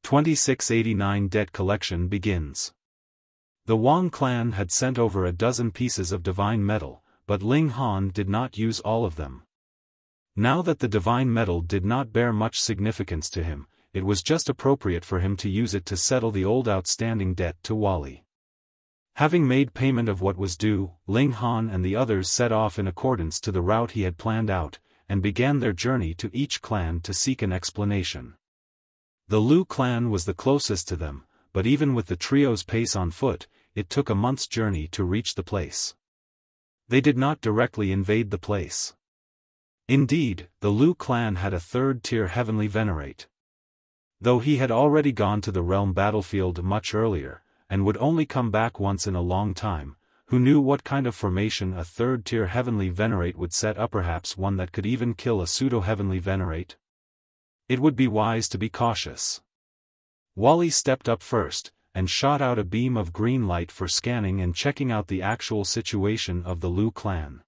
2689 Debt Collection begins. The Wang clan had sent over a dozen pieces of divine metal, but Ling Han did not use all of them. Now that the divine metal did not bear much significance to him, it was just appropriate for him to use it to settle the old outstanding debt to Wally. Having made payment of what was due, Ling Han and the others set off in accordance to the route he had planned out, and began their journey to each clan to seek an explanation. The Lu clan was the closest to them, but even with the trio's pace on foot, it took a month's journey to reach the place. They did not directly invade the place. Indeed, the Lu clan had a 3rd-tier heavenly venerate. Though he had already gone to the realm battlefield much earlier, and would only come back once in a long time, who knew what kind of formation a 3rd-tier heavenly venerate would set up, perhaps one that could even kill a pseudo-heavenly venerate? It would be wise to be cautious. Wally stepped up first, and shot out a beam of green light for scanning and checking out the actual situation of the Lu clan.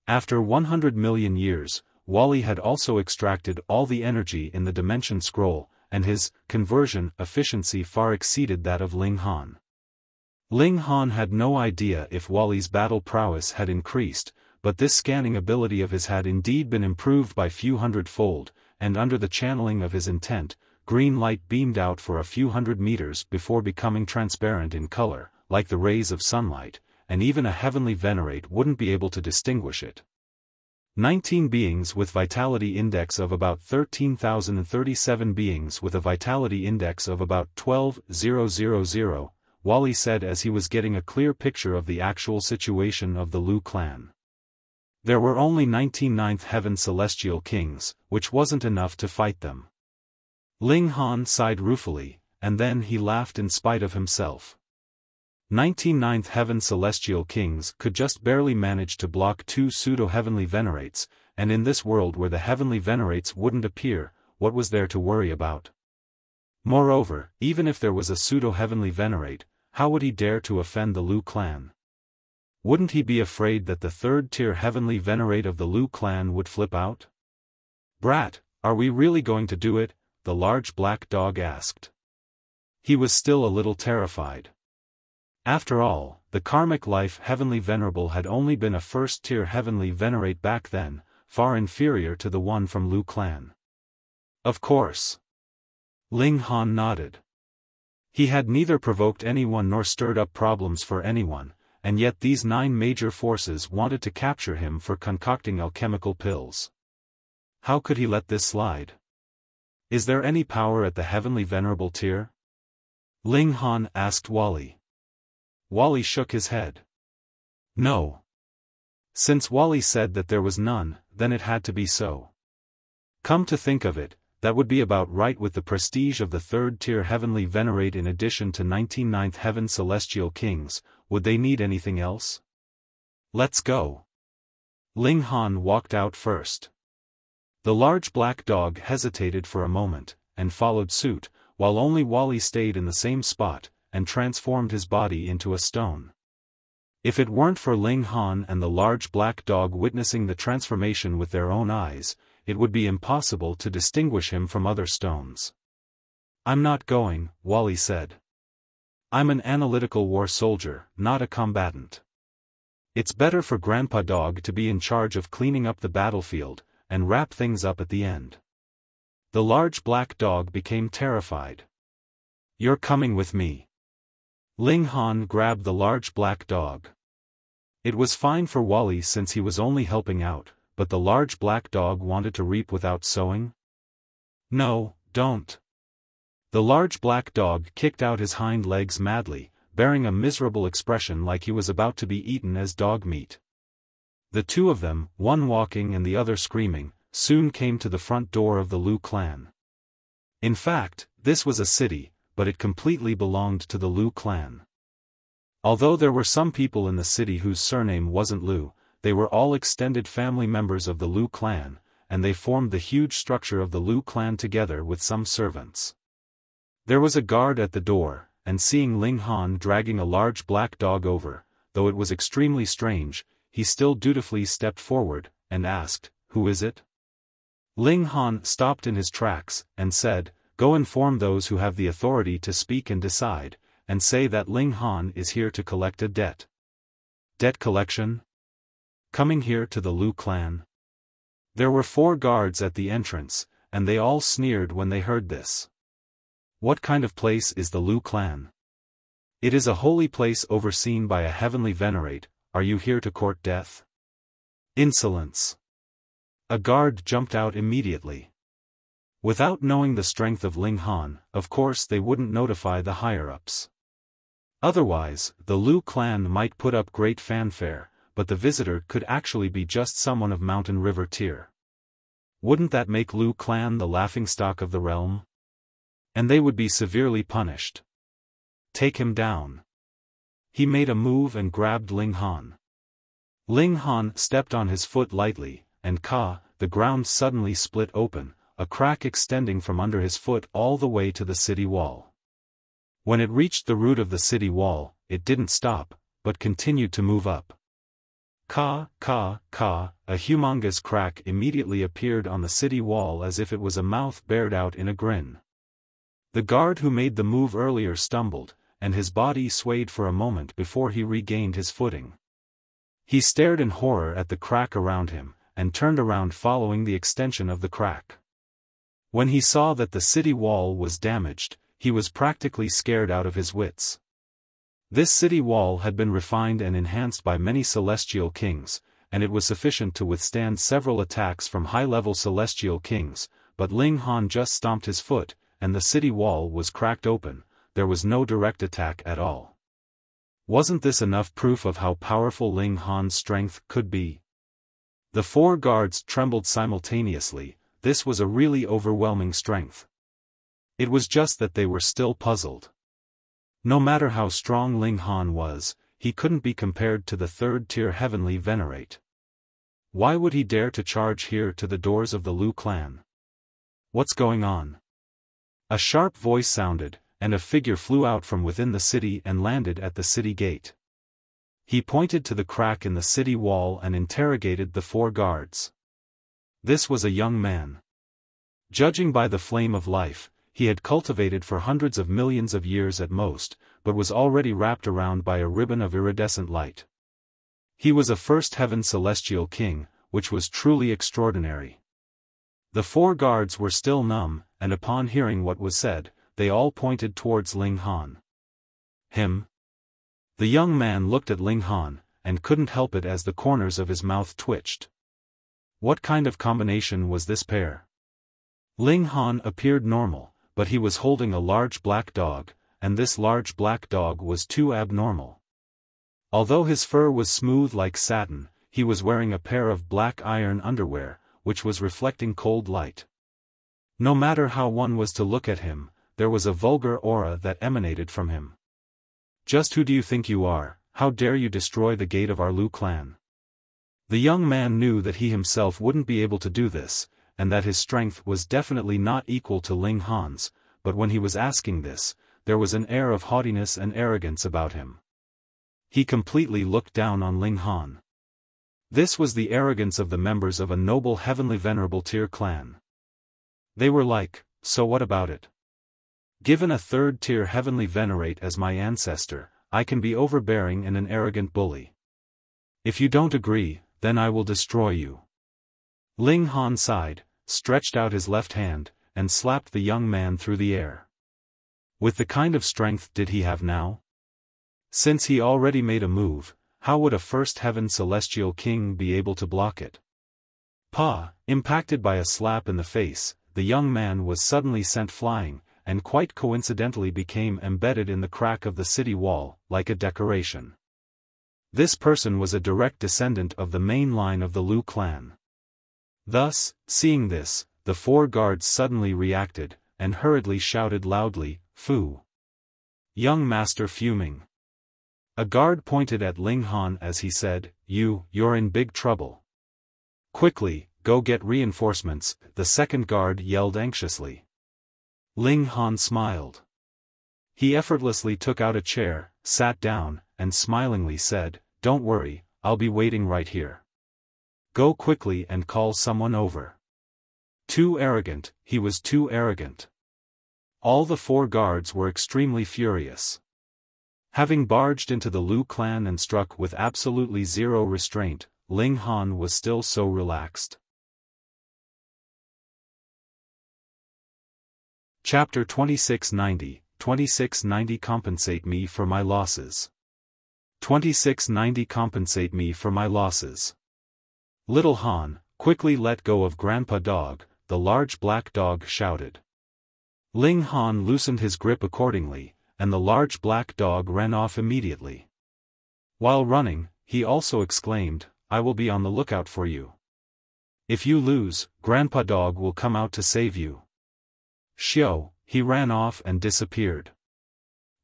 After 100 million years, Wally had also extracted all the energy in the dimension scroll, and his conversion efficiency far exceeded that of Ling Han. Ling Han had no idea if Wally's battle prowess had increased, but this scanning ability of his had indeed been improved by few hundredfold, and under the channeling of his intent, green light beamed out for a few hundred meters before becoming transparent in color, like the rays of sunlight, and even a heavenly venerate wouldn't be able to distinguish it. 19 beings with vitality index of about 13,037 beings with a vitality index of about 12,000, Wally said as he was getting a clear picture of the actual situation of the Lu clan. There were only 19 ninth heaven celestial kings, which wasn't enough to fight them. Ling Han sighed ruefully, and then he laughed in spite of himself. 19 ninth heaven celestial kings could just barely manage to block 2 pseudo-heavenly venerates, and in this world where the heavenly venerates wouldn't appear, what was there to worry about? Moreover, even if there was a pseudo-heavenly venerate, how would he dare to offend the Lu clan? Wouldn't he be afraid that the 3rd-tier heavenly venerate of the Lu clan would flip out? Brat, are we really going to do it? The large black dog asked. He was still a little terrified. After all, the karmic life heavenly venerable had only been a 1st-tier heavenly venerate back then, far inferior to the one from Lu clan. Of course. Ling Han nodded. He had neither provoked anyone nor stirred up problems for anyone, and yet these 9 major forces wanted to capture him for concocting alchemical pills. How could he let this slide? Is there any power at the heavenly venerable tier? Ling Han asked Wally. Wally shook his head. No. Since Wally said that there was none, then it had to be so. Come to think of it, that would be about right with the prestige of the 3rd-tier heavenly venerate in addition to 19 ninth heaven celestial kings. Would they need anything else? Let's go. Ling Han walked out first. The large black dog hesitated for a moment, and followed suit, while only Wally stayed in the same spot, and transformed his body into a stone. If it weren't for Ling Han and the large black dog witnessing the transformation with their own eyes, it would be impossible to distinguish him from other stones. "I'm not going," Wally said. "I'm an analytical war soldier, not a combatant. It's better for Grandpa Dog to be in charge of cleaning up the battlefield, and wrap things up at the end." The large black dog became terrified. "You're coming with me." Ling Han grabbed the large black dog. It was fine for Wally since he was only helping out, but the large black dog wanted to reap without sowing? "No, don't." The large black dog kicked out his hind legs madly, bearing a miserable expression like he was about to be eaten as dog meat. The two of them, one walking and the other screaming, soon came to the front door of the Lu clan. In fact, this was a city, but it completely belonged to the Lu clan. Although there were some people in the city whose surname wasn't Lu, they were all extended family members of the Lu clan, and they formed the huge structure of the Lu clan together with some servants. There was a guard at the door, and seeing Ling Han dragging a large black dog over, though it was extremely strange, he still dutifully stepped forward, and asked, "Who is it?" Ling Han stopped in his tracks, and said, "Go inform those who have the authority to speak and decide, and say that Ling Han is here to collect a debt." "Debt collection? Coming here to the Lu clan?" There were 4 guards at the entrance, and they all sneered when they heard this. "What kind of place is the Lu clan?" "It is a holy place overseen by a heavenly Venerate. Are you here to court death?" "Insolence!" A guard jumped out immediately. Without knowing the strength of Ling Han, of course they wouldn't notify the higher-ups. Otherwise, the Lu clan might put up great fanfare, but the visitor could actually be just someone of Mountain River tier. Wouldn't that make Lu clan the laughingstock of the realm? And they would be severely punished. "Take him down." He made a move and grabbed Ling Han. Ling Han stepped on his foot lightly, and the ground suddenly split open, a crack extending from under his foot all the way to the city wall. When it reached the root of the city wall, it didn't stop, but continued to move up. A humongous crack immediately appeared on the city wall as if it was a mouth bared out in a grin. The guard who made the move earlier stumbled, and his body swayed for a moment before he regained his footing. He stared in horror at the crack around him, and turned around following the extension of the crack. When he saw that the city wall was damaged, he was practically scared out of his wits. This city wall had been refined and enhanced by many celestial kings, and it was sufficient to withstand several attacks from high-level celestial kings, but Ling Han just stomped his foot, and the city wall was cracked open. There was no direct attack at all. Wasn't this enough proof of how powerful Ling Han's strength could be? The 4 guards trembled simultaneously. This was a really overwhelming strength. It was just that they were still puzzled. No matter how strong Ling Han was, he couldn't be compared to the 3rd-tier heavenly Venerate. Why would he dare to charge here to the doors of the Lu clan? What's going on? A sharp voice sounded, and a figure flew out from within the city and landed at the city gate. He pointed to the crack in the city wall and interrogated the 4 guards. This was a young man. Judging by the flame of life, he had cultivated for hundreds of millions of years at most, but was already wrapped around by a ribbon of iridescent light. He was a first heaven celestial king, which was truly extraordinary. The 4 guards were still numb, and upon hearing what was said, they all pointed towards Ling Han. "Him?" The young man looked at Ling Han, and couldn't help it as the corners of his mouth twitched. What kind of combination was this pair? Ling Han appeared normal, but he was holding a large black dog, and this large black dog was too abnormal. Although his fur was smooth like satin, he was wearing a pair of black iron underwear, which was reflecting cold light. No matter how one was to look at him, there was a vulgar aura that emanated from him. "Just who do you think you are? How dare you destroy the gate of our Lu clan?" The young man knew that he himself wouldn't be able to do this, and that his strength was definitely not equal to Ling Han's, but when he was asking this, there was an air of haughtiness and arrogance about him. He completely looked down on Ling Han. This was the arrogance of the members of a noble heavenly venerable tier clan. They were like, so what about it? Given a third-tier heavenly venerate as my ancestor, I can be overbearing and an arrogant bully. If you don't agree, then I will destroy you. Ling Han sighed, stretched out his left hand, and slapped the young man through the air. With the kind of strength did he have now? Since he already made a move, how would a first heaven celestial king be able to block it? Impacted by a slap in the face, the young man was suddenly sent flying, and quite coincidentally became embedded in the crack of the city wall, like a decoration. This person was a direct descendant of the main line of the Lu clan. Thus, seeing this, the 4 guards suddenly reacted, and hurriedly shouted loudly, "Fu!" Young master fuming. A guard pointed at Ling Han as he said, You're in big trouble. Quickly, go get reinforcements, the second guard yelled anxiously. Ling Han smiled. He effortlessly took out a chair, sat down, and smilingly said, "Don't worry, I'll be waiting right here. Go quickly and call someone over." Too arrogant, he was too arrogant. All the 4 guards were extremely furious. Having barged into the Lu clan and struck with absolutely zero restraint, Ling Han was still so relaxed. Chapter 2690, 2690 Compensate me for my losses. 2690 Compensate me for my losses. Little Han, quickly let go of Grandpa Dog, the large black dog shouted. Ling Han loosened his grip accordingly, and the large black dog ran off immediately. While running, he also exclaimed, "I will be on the lookout for you. If you lose, Grandpa Dog will come out to save you." He ran off and disappeared.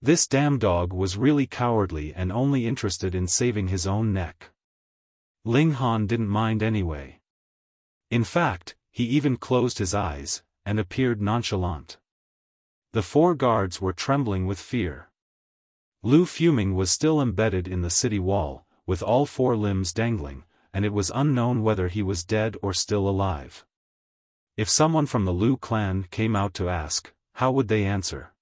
This damn dog was really cowardly and only interested in saving his own neck. Ling Han didn't mind anyway. In fact, he even closed his eyes, and appeared nonchalant. The 4 guards were trembling with fear. Lu Fuming was still embedded in the city wall, with all 4 limbs dangling, and it was unknown whether he was dead or still alive. If someone from the Lu clan came out to ask, how would they answer?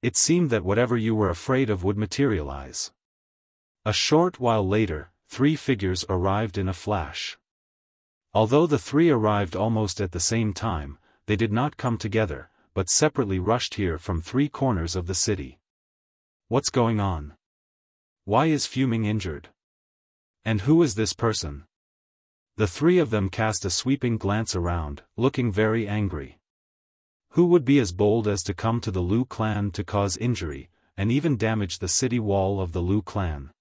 It seemed that whatever you were afraid of would materialize. A short while later, 3 figures arrived in a flash. Although the 3 arrived almost at the same time, they did not come together, but separately rushed here from 3 corners of the city. What's going on? Why is Fuming injured? And who is this person? The 3 of them cast a sweeping glance around, looking very angry. Who would be as bold as to come to the Lu clan to cause injury, and even damage the city wall of the Lu clan?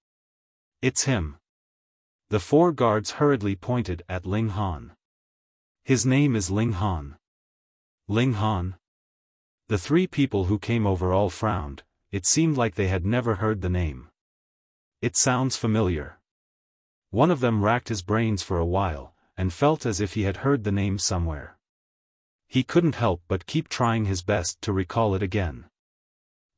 It's him. The 4 guards hurriedly pointed at Ling Han. His name is Ling Han. Ling Han? The 3 people who came over all frowned. It seemed like they had never heard the name. It sounds familiar. One of them racked his brains for a while, and felt as if he had heard the name somewhere. He couldn't help but keep trying his best to recall it again.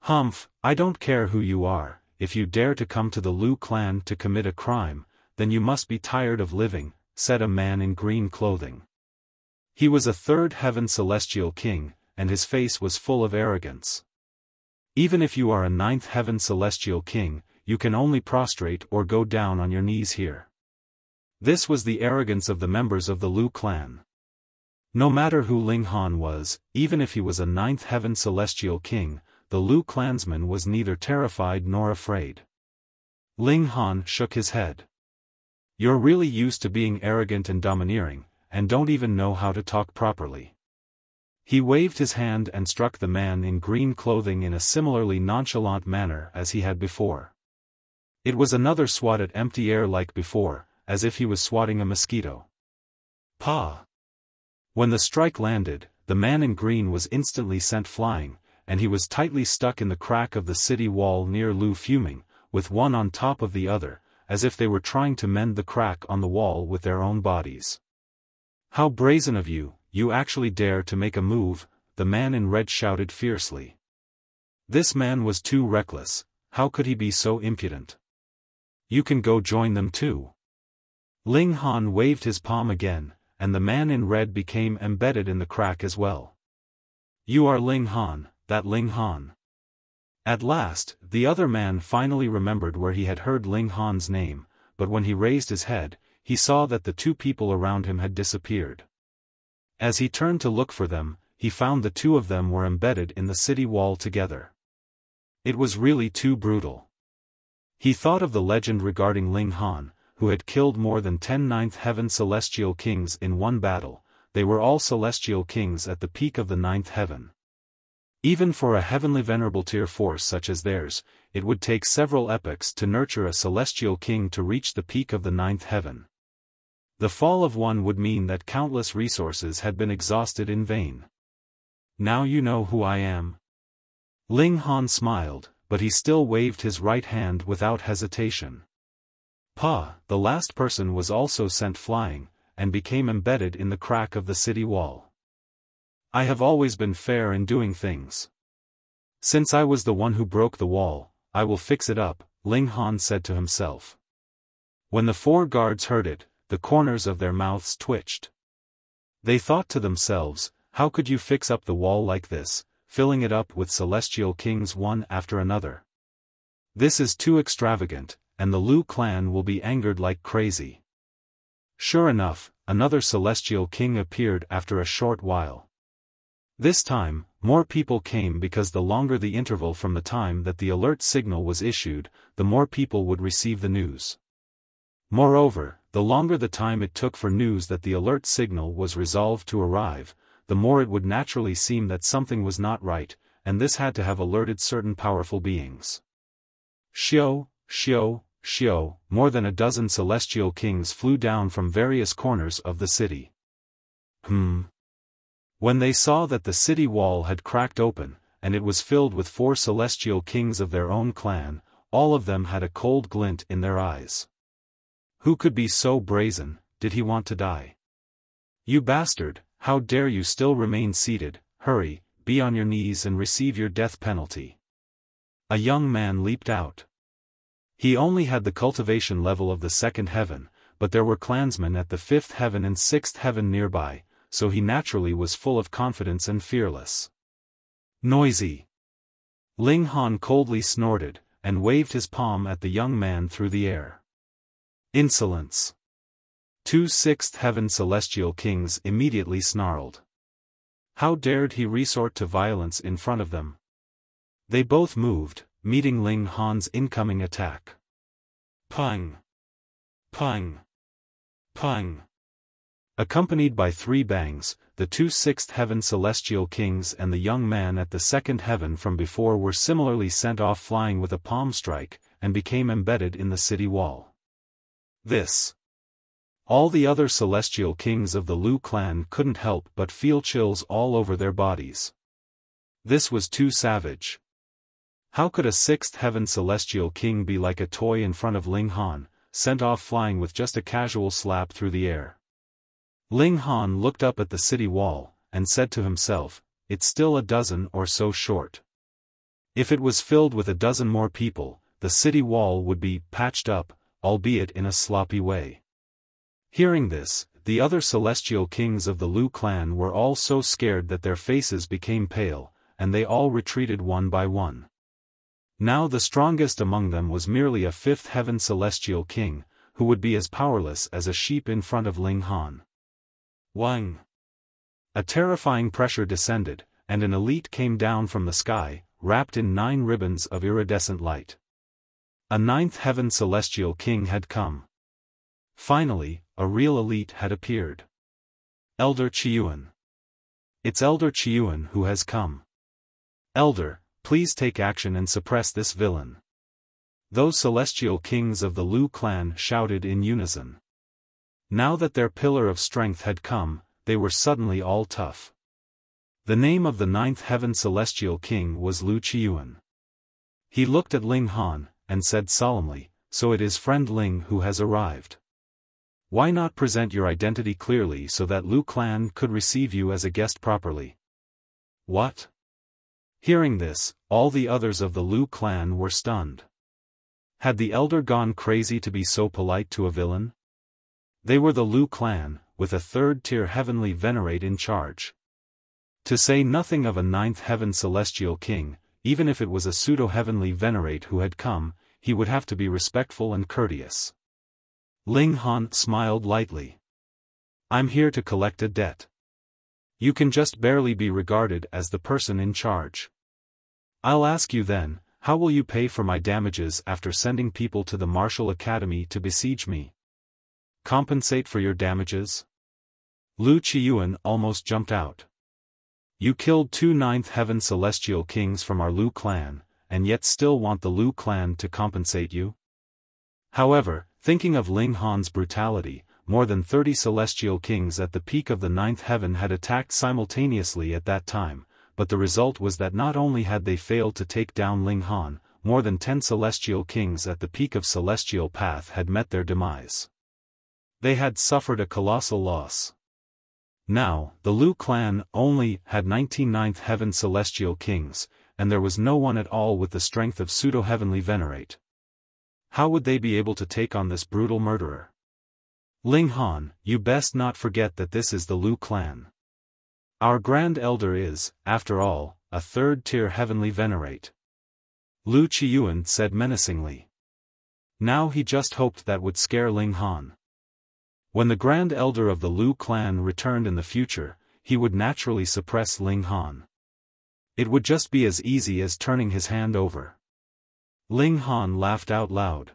"Humph, I don't care who you are, if you dare to come to the Lu clan to commit a crime, then you must be tired of living," said a man in green clothing. He was a 3rd heaven celestial king, and his face was full of arrogance. Even if you are a 9th heaven celestial king, you can only prostrate or go down on your knees here. This was the arrogance of the members of the Lu clan. No matter who Ling Han was, even if he was a 9th heaven celestial king, the Lu clansman was neither terrified nor afraid. Ling Han shook his head. "You're really used to being arrogant and domineering, and don't even know how to talk properly." He waved his hand and struck the man in green clothing in a similarly nonchalant manner as he had before. It was another swat at empty air like before, as if he was swatting a mosquito. "Pa!" When the strike landed, the man in green was instantly sent flying, and he was tightly stuck in the crack of the city wall near Lu Fuming, with one on top of the other, as if they were trying to mend the crack on the wall with their own bodies. "How brazen of you, you actually dare to make a move, the man in red shouted fiercely. This man was too reckless, how could he be so impudent? You can go join them too. Ling Han waved his palm again, and the man in red became embedded in the crack as well. You are Ling Han, that Ling Han. At last, the other man finally remembered where he had heard Ling Han's name, but when he raised his head, he saw that the two people around him had disappeared. As he turned to look for them, he found the two of them were embedded in the city wall together. It was really too brutal. He thought of the legend regarding Ling Han, who had killed more than 10 ninth heaven celestial kings in one battle. They were all celestial kings at the peak of the ninth heaven. Even for a heavenly venerable tier force such as theirs, it would take several epochs to nurture a celestial king to reach the peak of the ninth heaven. The fall of one would mean that countless resources had been exhausted in vain. Now you know who I am. Ling Han smiled, but he still waved his right hand without hesitation. The last person was also sent flying, and became embedded in the crack of the city wall. I have always been fair in doing things. Since I was the one who broke the wall, I will fix it up, Ling Han said to himself. When the 4 guards heard it, the corners of their mouths twitched. They thought to themselves, how could you fix up the wall like this, filling it up with celestial kings one after another? This is too extravagant, and the Lu clan will be angered like crazy. Sure enough, another celestial king appeared after a short while. This time, more people came because the longer the interval from the time that the alert signal was issued, the more people would receive the news. Moreover, the longer the time it took for news that the alert signal was resolved to arrive, the more it would naturally seem that something was not right, and this had to have alerted certain powerful beings. Xiao, more than a dozen celestial kings flew down from various corners of the city. When they saw that the city wall had cracked open, and it was filled with 4 celestial kings of their own clan, all of them had a cold glint in their eyes. Who could be so brazen? Did he want to die? You bastard, how dare you still remain seated? Hurry, be on your knees and receive your death penalty. A young man leaped out. He only had the cultivation level of the 2nd heaven, but there were clansmen at the 5th heaven and 6th heaven nearby, so he naturally was full of confidence and fearless. Noisy! Ling Han coldly snorted, and waved his palm at the young man through the air. Insolence! 2 6th heaven celestial kings immediately snarled. How dared he resort to violence in front of them? They both moved, meeting Ling Han's incoming attack. Pung! Pung! Pung! Accompanied by 3 bangs, the 2 6th heaven celestial kings and the young man at the 2nd heaven from before were similarly sent off flying with a palm strike, and became embedded in the city wall. All the other celestial kings of the Lu clan couldn't help but feel chills all over their bodies. This was too savage. How could a 6th heaven celestial king be like a toy in front of Ling Han, sent off flying with just a casual slap through the air? Ling Han looked up at the city wall, and said to himself, it's still a dozen or so short. If it was filled with a dozen more people, the city wall would be patched up, albeit in a sloppy way. Hearing this, the other celestial kings of the Lu clan were all so scared that their faces became pale, and they all retreated one by one. Now the strongest among them was merely a 5th heaven celestial king, who would be as powerless as a sheep in front of Ling Han. Wang! A terrifying pressure descended, and an elite came down from the sky, wrapped in 9 ribbons of iridescent light. A 9th heaven celestial king had come. Finally, a real elite had appeared. Elder Qiyuan. It's Elder Qiyuan who has come. Elder, please take action and suppress this villain. Those celestial kings of the Lu clan shouted in unison. Now that their pillar of strength had come, they were suddenly all tough. The name of the 9th heaven celestial king was Lu Qiyuan. He looked at Ling Han, and said solemnly, so it is friend Ling who has arrived. Why not present your identity clearly so that Lu clan could receive you as a guest properly? What? Hearing this, all the others of the Lu clan were stunned. Had the elder gone crazy to be so polite to a villain? They were the Lu clan, with a third-tier heavenly Venerate in charge. To say nothing of a ninth heaven celestial king, even if it was a pseudo-heavenly Venerate who had come, he would have to be respectful and courteous. Ling Han smiled lightly. I'm here to collect a debt. You can just barely be regarded as the person in charge. I'll ask you then, how will you pay for my damages after sending people to the martial academy to besiege me? Compensate for your damages? Lu Qiyuan almost jumped out. You killed 2 ninth heaven celestial kings from our Lu clan, and yet still want the Lu clan to compensate you? However, thinking of Ling Han's brutality, more than 30 celestial kings at the peak of the ninth heaven had attacked simultaneously at that time, but the result was that not only had they failed to take down Ling Han, more than 10 celestial kings at the peak of celestial path had met their demise. They had suffered a colossal loss. Now, the Lu clan only had 19 ninth heaven celestial kings, and there was no one at all with the strength of Pseudo-Heavenly Venerate. How would they be able to take on this brutal murderer? Ling Han, you best not forget that this is the Lu clan. Our Grand Elder is, after all, a third-tier heavenly Venerate. Lu Qiyuan said menacingly. Now he just hoped that would scare Ling Han. When the Grand Elder of the Lu clan returned in the future, he would naturally suppress Ling Han. It would just be as easy as turning his hand over. Ling Han laughed out loud.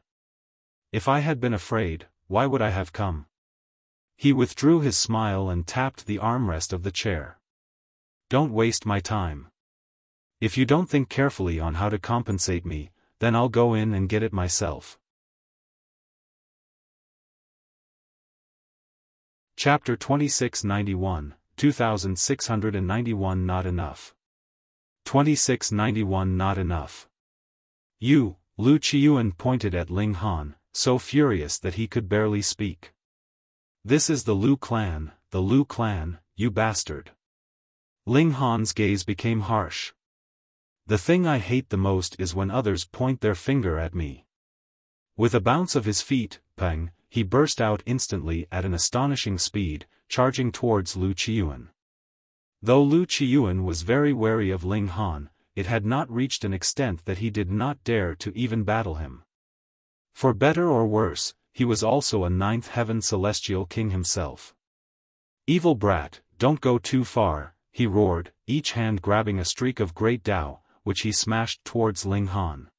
If I had been afraid, why would I have come? He withdrew his smile and tapped the armrest of the chair. Don't waste my time. If you don't think carefully on how to compensate me, then I'll go in and get it myself. Chapter 2691, 2691 Not enough. 2691 Not enough. You, Lu Qiyuan pointed at Ling Han, so furious that he could barely speak. This is the Lu clan, you bastard. Ling Han's gaze became harsh. The thing I hate the most is when others point their finger at me. With a bounce of his feet, pang, he burst out instantly at an astonishing speed, charging towards Lu Qiyuan. Though Lu Qiyuan was very wary of Ling Han, it had not reached an extent that he did not dare to even battle him. For better or worse, he was also a ninth heaven celestial king himself. Evil brat, don't go too far, he roared, each hand grabbing a streak of great Tao, which he smashed towards Ling Han.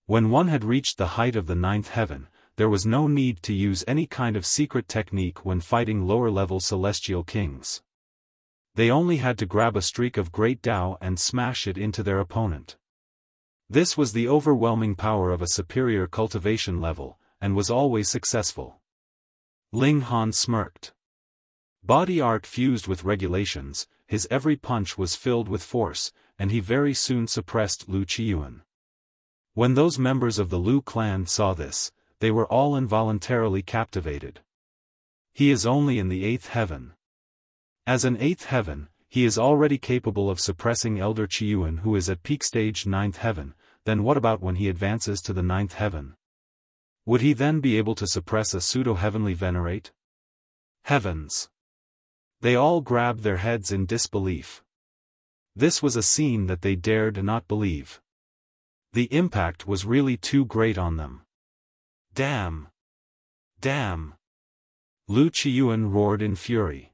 When one had reached the height of the ninth heaven, there was no need to use any kind of secret technique when fighting lower-level celestial kings. They only had to grab a streak of great Tao and smash it into their opponent. This was the overwhelming power of a superior cultivation level, and was always successful. Ling Han smirked. Body art fused with regulations, his every punch was filled with force, and he very soon suppressed Lu Qiyuan. When those members of the Lu clan saw this, they were all involuntarily captivated. He is only in the 8th heaven. As an 8th heaven, he is already capable of suppressing Elder Qiyuan who is at peak stage 9th heaven, then what about when he advances to the 9th heaven? Would he then be able to suppress a pseudo-heavenly Venerate? Heavens! They all grabbed their heads in disbelief. This was a scene that they dared not believe. The impact was really too great on them. Damn! Damn! Lu Qiyuan roared in fury.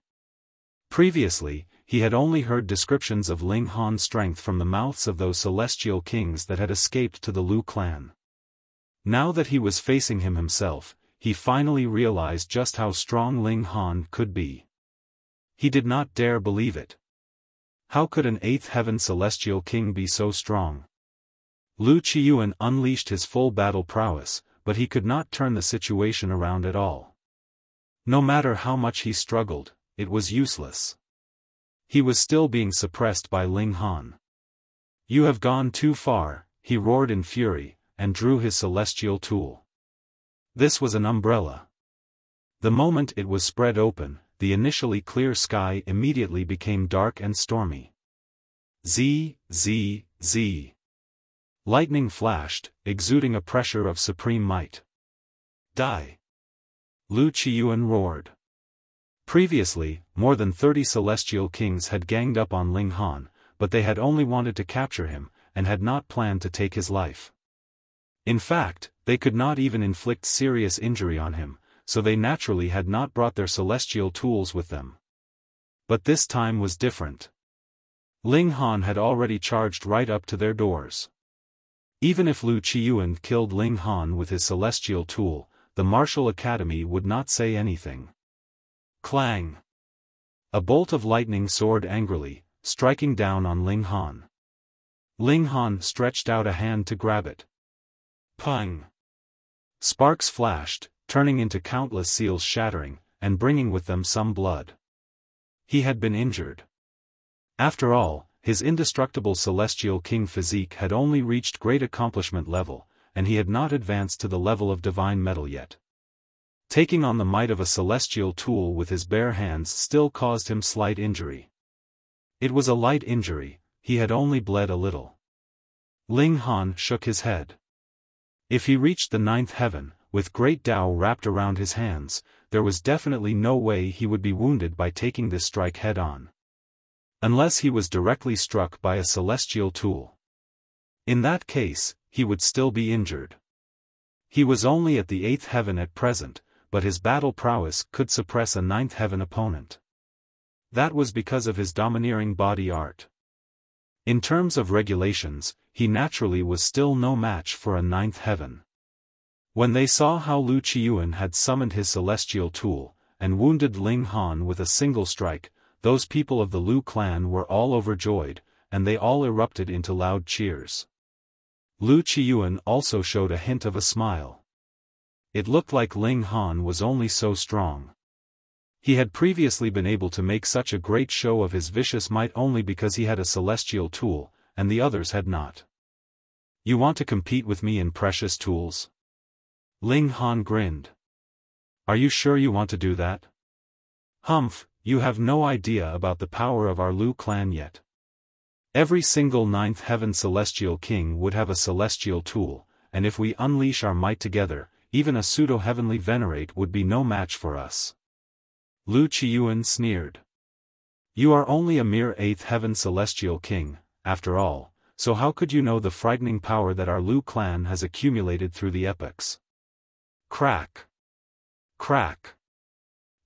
Previously, he had only heard descriptions of Ling Han's strength from the mouths of those celestial kings that had escaped to the Lu clan. Now that he was facing him himself, he finally realized just how strong Ling Han could be. He did not dare believe it. How could an 8th heaven celestial king be so strong? Lu Qiyuan unleashed his full battle prowess, but he could not turn the situation around at all. No matter how much he struggled, it was useless. He was still being suppressed by Ling Han. You have gone too far, he roared in fury, and drew his celestial tool. This was an umbrella. The moment it was spread open, the initially clear sky immediately became dark and stormy. Z. Lightning flashed, exuding a pressure of supreme might. Die! Lu Qiyuan roared. Previously, more than 30 celestial kings had ganged up on Ling Han, but they had only wanted to capture him, and had not planned to take his life. In fact, they could not even inflict serious injury on him, so they naturally had not brought their celestial tools with them. But this time was different. Ling Han had already charged right up to their doors. Even if Lu Qiyuan killed Ling Han with his celestial tool, the Martial Academy would not say anything. Clang! A bolt of lightning soared angrily, striking down on Ling Han. Ling Han stretched out a hand to grab it. Pung! Sparks flashed, turning into countless seals shattering, and bringing with them some blood. He had been injured. After all, his indestructible celestial king physique had only reached great accomplishment level, and he had not advanced to the level of divine metal yet. Taking on the might of a celestial tool with his bare hands still caused him slight injury. It was a light injury, he had only bled a little. Ling Han shook his head. If he reached the 9th heaven, with great Tao wrapped around his hands, there was definitely no way he would be wounded by taking this strike head-on. Unless he was directly struck by a celestial tool. In that case, he would still be injured. He was only at the 8th heaven at present, but his battle prowess could suppress a 9th heaven opponent. That was because of his domineering body art. In terms of regulations, he naturally was still no match for a 9th heaven. When they saw how Lu Qiyuan had summoned his celestial tool, and wounded Ling Han with a single strike, those people of the Lu clan were all overjoyed, and they all erupted into loud cheers. Lu Qiyuan also showed a hint of a smile. It looked like Ling Han was only so strong. He had previously been able to make such a great show of his vicious might only because he had a celestial tool, and the others had not. You want to compete with me in precious tools? Ling Han grinned. Are you sure you want to do that? Humph, you have no idea about the power of our Lu clan yet. Every single 9th heaven celestial king would have a celestial tool, and if we unleash our might together, even a pseudo-heavenly Venerate would be no match for us. Lu Qiyuan sneered. You are only a mere 8th heaven celestial king, after all, so how could you know the frightening power that our Lu clan has accumulated through the epochs? Crack! Crack!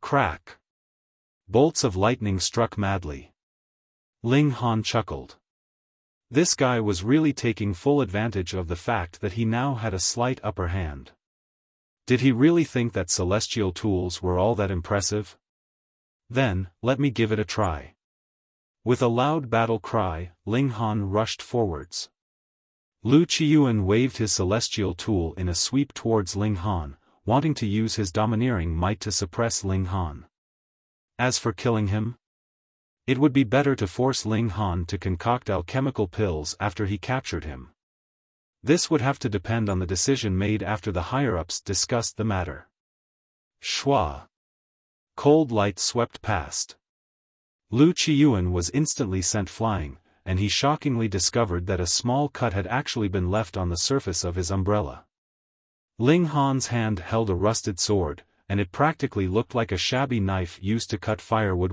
Crack! Bolts of lightning struck madly. Ling Han chuckled. This guy was really taking full advantage of the fact that he now had a slight upper hand. Did he really think that celestial tools were all that impressive? Then, let me give it a try. With a loud battle cry, Ling Han rushed forwards. Lu Qiyuan waved his celestial tool in a sweep towards Ling Han, wanting to use his domineering might to suppress Ling Han. As for killing him, it would be better to force Ling Han to concoct alchemical pills after he captured him. This would have to depend on the decision made after the higher-ups discussed the matter. Shwa! Cold light swept past. Lu Qiyuan was instantly sent flying, and he shockingly discovered that a small cut had actually been left on the surface of his umbrella. Ling Han's hand held a rusted sword, and it practically looked like a shabby knife used to cut firewood.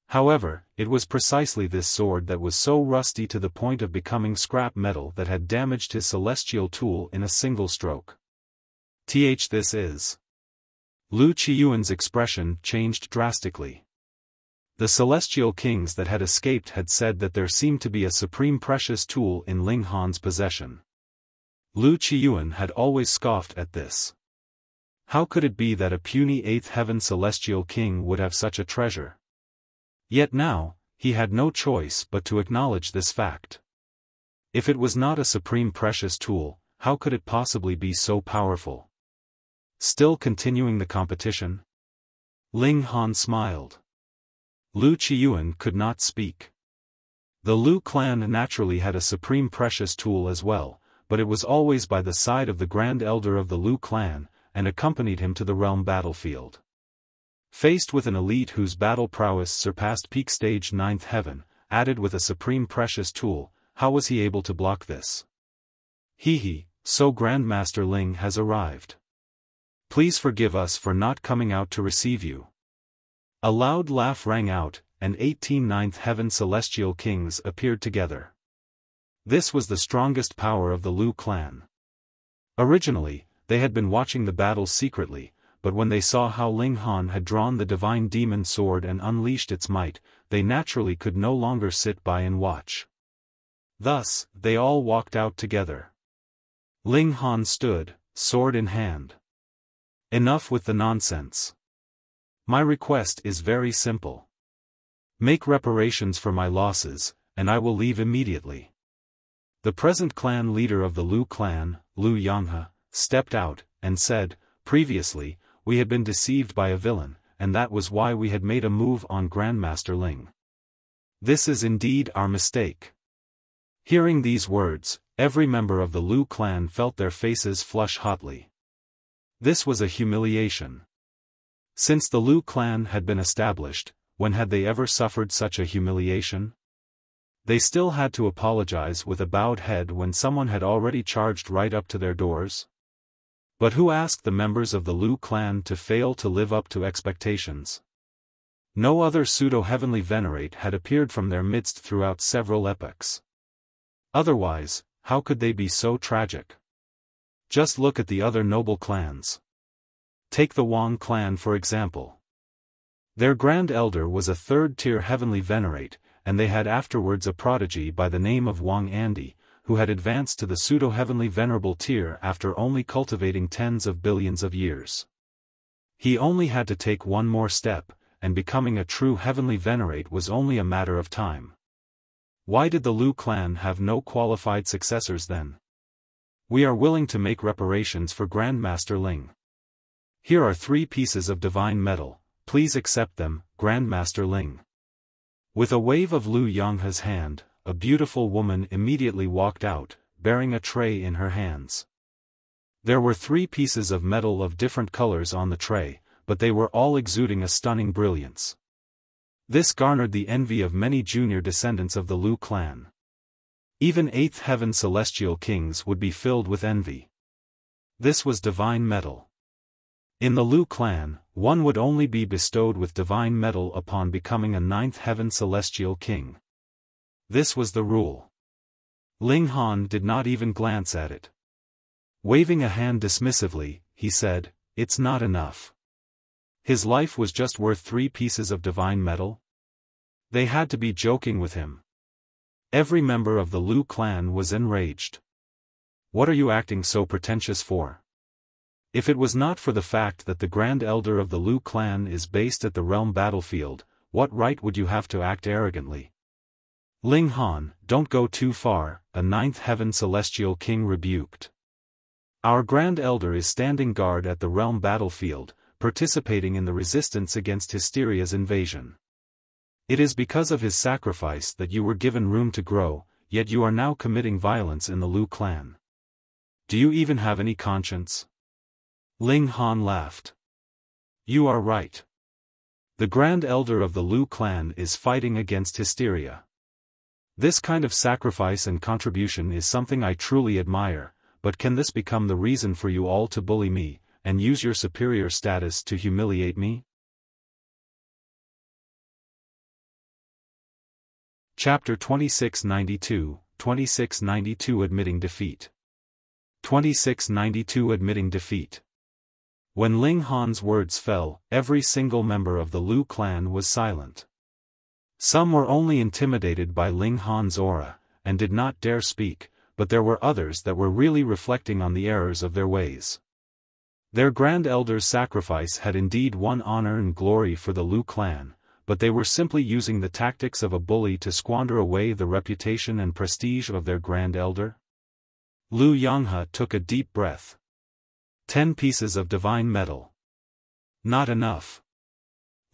However, it was precisely this sword that was so rusty to the point of becoming scrap metal that had damaged his celestial tool in a single stroke. This is. Lu Qiyuan's expression changed drastically. The celestial kings that had escaped had said that there seemed to be a supreme precious tool in Ling Han's possession. Lu Qiyuan had always scoffed at this. How could it be that a puny 8th heaven celestial king would have such a treasure? Yet now, he had no choice but to acknowledge this fact. If it was not a supreme precious tool, how could it possibly be so powerful? Still continuing the competition? Ling Han smiled. Lu Qiyuan could not speak. The Lu clan naturally had a supreme precious tool as well, but it was always by the side of the Grand Elder of the Lu clan, and accompanied him to the realm battlefield. Faced with an elite whose battle prowess surpassed peak stage 9th heaven, added with a supreme precious tool, how was he able to block this? Hehe, so Grandmaster Ling has arrived. Please forgive us for not coming out to receive you. A loud laugh rang out, and 18 9th heaven celestial kings appeared together. This was the strongest power of the Lu clan. Originally, they had been watching the battles secretly, but when they saw how Ling Han had drawn the divine demon sword and unleashed its might, they naturally could no longer sit by and watch. Thus, they all walked out together. Ling Han stood, sword in hand. Enough with the nonsense. My request is very simple. Make reparations for my losses, and I will leave immediately. The present clan leader of the Lu clan, Lu Yanghe, stepped out, and said, previously, we had been deceived by a villain, and that was why we had made a move on Grandmaster Ling. This is indeed our mistake. Hearing these words, every member of the Lu clan felt their faces flush hotly. This was a humiliation. Since the Lu clan had been established, when had they ever suffered such a humiliation? They still had to apologize with a bowed head when someone had already charged right up to their doors. But who asked the members of the Lu clan to fail to live up to expectations? No other pseudo-heavenly venerate had appeared from their midst throughout several epochs. Otherwise, how could they be so tragic? Just look at the other noble clans. Take the Wang clan for example. Their Grand Elder was a third-tier heavenly venerate, and they had afterwards a prodigy by the name of Wang Andi, who had advanced to the pseudo-heavenly venerable tier after only cultivating tens of billions of years. He only had to take one more step, and becoming a true heavenly venerate was only a matter of time. Why did the Lu clan have no qualified successors then? We are willing to make reparations for Grandmaster Ling. Here are 3 pieces of divine metal, please accept them, Grandmaster Ling. With a wave of Lu Yanghe's hand, a beautiful woman immediately walked out, bearing a tray in her hands. There were 3 pieces of metal of different colors on the tray, but they were all exuding a stunning brilliance. This garnered the envy of many junior descendants of the Lu clan. Even 8th heaven celestial kings would be filled with envy. This was divine metal. In the Lu clan, one would only be bestowed with divine metal upon becoming a 9th heaven celestial king. This was the rule. Ling Han did not even glance at it. Waving a hand dismissively, he said, "It's not enough." His life was just worth 3 pieces of divine metal? They had to be joking with him. Every member of the Lu clan was enraged. What are you acting so pretentious for? If it was not for the fact that the Grand Elder of the Lu clan is based at the realm battlefield, what right would you have to act arrogantly? Ling Han, don't go too far, a 9th heaven celestial king rebuked. Our Grand Elder is standing guard at the realm battlefield, participating in the resistance against Hysteria's invasion. It is because of his sacrifice that you were given room to grow, yet you are now committing violence in the Lu clan. Do you even have any conscience? Ling Han laughed. You are right. The Grand Elder of the Lu clan is fighting against Hysteria. This kind of sacrifice and contribution is something I truly admire, but can this become the reason for you all to bully me, and use your superior status to humiliate me? Chapter 2692, 2692 Admitting Defeat. 2692 Admitting Defeat. When Ling Han's words fell, every single member of the Lu clan was silent. Some were only intimidated by Ling Han's aura, and did not dare speak, but there were others that were really reflecting on the errors of their ways. Their Grand Elder's sacrifice had indeed won honor and glory for the Lu clan, but they were simply using the tactics of a bully to squander away the reputation and prestige of their Grand Elder. Lu Yanghe took a deep breath. 10 pieces of divine metal. Not enough.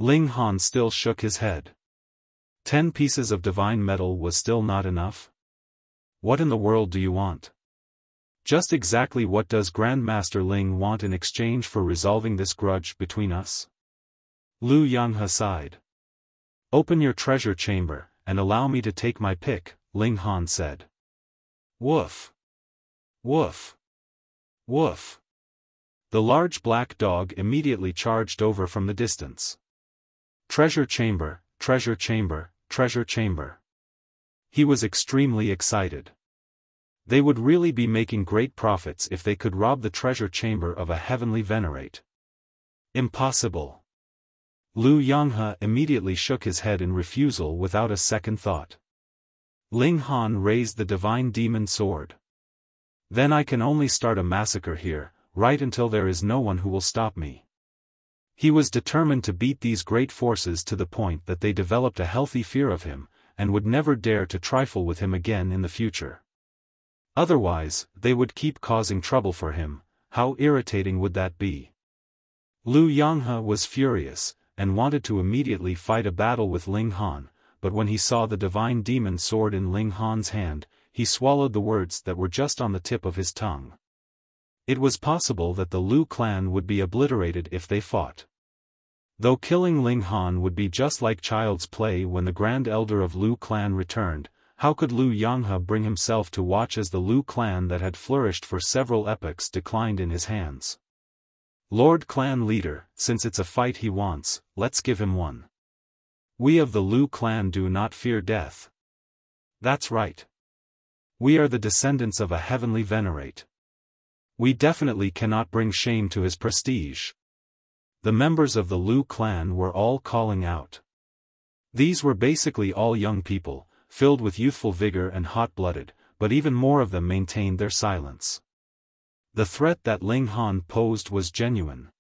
Ling Han still shook his head. 10 pieces of divine metal was still not enough? What in the world do you want? Just exactly what does Grandmaster Ling want in exchange for resolving this grudge between us? Lu Yanghe sighed. Open your treasure chamber, and allow me to take my pick, Ling Han said. Woof. Woof. Woof. The large black dog immediately charged over from the distance. Treasure chamber, treasure chamber, treasure chamber. He was extremely excited. They would really be making great profits if they could rob the treasure chamber of a heavenly Venerate. Impossible. Lu Yanghe immediately shook his head in refusal without a second thought. Ling Han raised the divine demon sword. Then I can only start a massacre here, right until there is no one who will stop me. He was determined to beat these great forces to the point that they developed a healthy fear of him, and would never dare to trifle with him again in the future. Otherwise, they would keep causing trouble for him. How irritating would that be? Lu Yanghe was furious, and wanted to immediately fight a battle with Ling Han, but when he saw the divine demon sword in Ling Han's hand, he swallowed the words that were just on the tip of his tongue. It was possible that the Lu clan would be obliterated if they fought. Though killing Ling Han would be just like child's play when the Grand Elder of Lu clan returned, how could Lu Yanghe bring himself to watch as the Lu clan that had flourished for several epochs declined in his hands? Lord Clan Leader, since it's a fight he wants, let's give him one. We of the Lu clan do not fear death. That's right. We are the descendants of a heavenly Venerate. We definitely cannot bring shame to his prestige. The members of the Lu clan were all calling out. These were basically all young people, filled with youthful vigor and hot-blooded, but even more of them maintained their silence. The threat that Ling Han posed was genuine.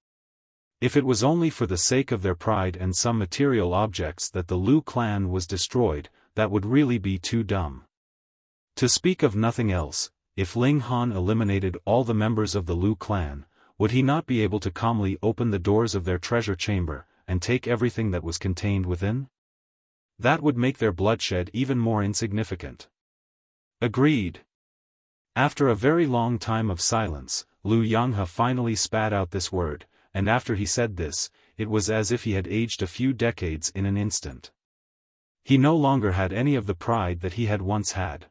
If it was only for the sake of their pride and some material objects that the Lu clan was destroyed, that would really be too dumb. To speak of nothing else, if Ling Han eliminated all the members of the Lu clan, would he not be able to calmly open the doors of their treasure chamber, and take everything that was contained within? That would make their bloodshed even more insignificant. Agreed. After a very long time of silence, Lu Yanghe finally spat out this word, and after he said this, it was as if he had aged a few decades in an instant. He no longer had any of the pride that he had once had.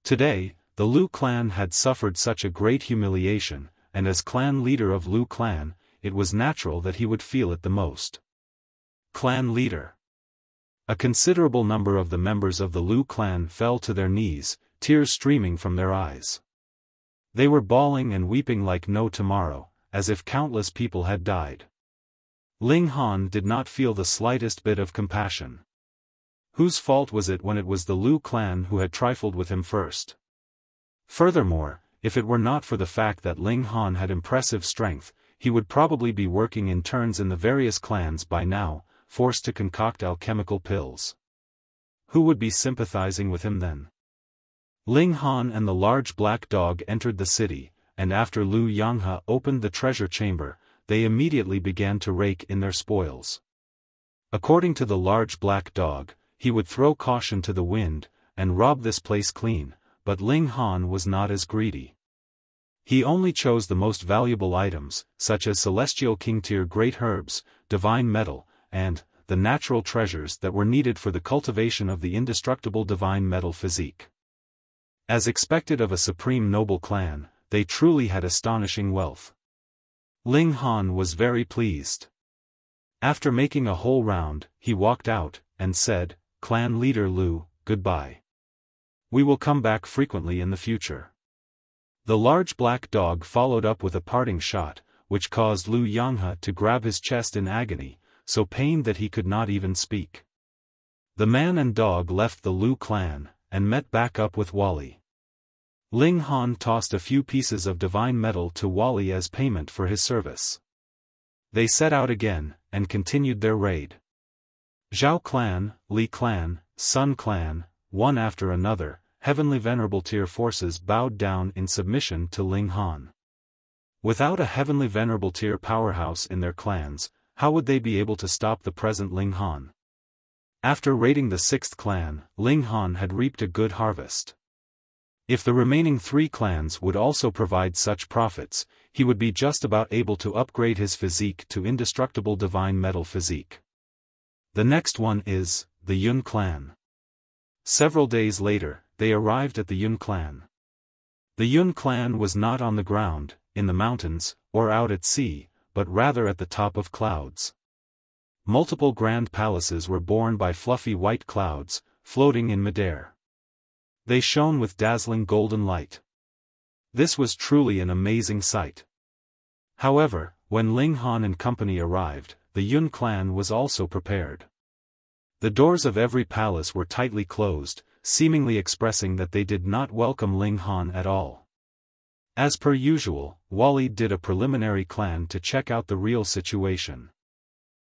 Today, the Lu clan had suffered such a great humiliation, and as clan leader of Lu clan, it was natural that he would feel it the most. Clan leader. A considerable number of the members of the Lu clan fell to their knees, tears streaming from their eyes. They were bawling and weeping like no tomorrow, as if countless people had died. Ling Han did not feel the slightest bit of compassion. Whose fault was it when it was the Lu clan who had trifled with him first? Furthermore, if it were not for the fact that Ling Han had impressive strength, he would probably be working in turns in the various clans by now, forced to concoct alchemical pills. Who would be sympathizing with him then? Ling Han and the large black dog entered the city, and after Lu Yanghe opened the treasure chamber, they immediately began to rake in their spoils. According to the large black dog, he would throw caution to the wind, and rob this place clean, but Ling Han was not as greedy. He only chose the most valuable items, such as celestial king-tier great herbs, divine metal, and the natural treasures that were needed for the cultivation of the indestructible divine metal physique. As expected of a supreme noble clan, they truly had astonishing wealth. Ling Han was very pleased. After making a whole round, he walked out, and said, "Clan leader Lu, goodbye. We will come back frequently in the future." The large black dog followed up with a parting shot, which caused Lu Yanghe to grab his chest in agony, so pained that he could not even speak. The man and dog left the Lu clan, and met back up with Wally. Ling Han tossed a few pieces of divine metal to Wally as payment for his service. They set out again, and continued their raid. Zhao clan, Li clan, Sun clan, one after another, heavenly venerable tier forces bowed down in submission to Ling Han. Without a heavenly venerable tier powerhouse in their clans, how would they be able to stop the present Ling Han? After raiding the 6th clan, Ling Han had reaped a good harvest. If the remaining 3 clans would also provide such profits, he would be just about able to upgrade his physique to indestructible divine metal physique. The next one is the Yun clan. Several days later, they arrived at the Yun clan. The Yun clan was not on the ground, in the mountains, or out at sea, but rather at the top of clouds. Multiple grand palaces were borne by fluffy white clouds, floating in midair. They shone with dazzling golden light. This was truly an amazing sight. However, when Ling Han and company arrived, the Yun clan was also prepared. The doors of every palace were tightly closed, seemingly expressing that they did not welcome Ling Han at all. As per usual, Wally did a preliminary clan to check out the real situation.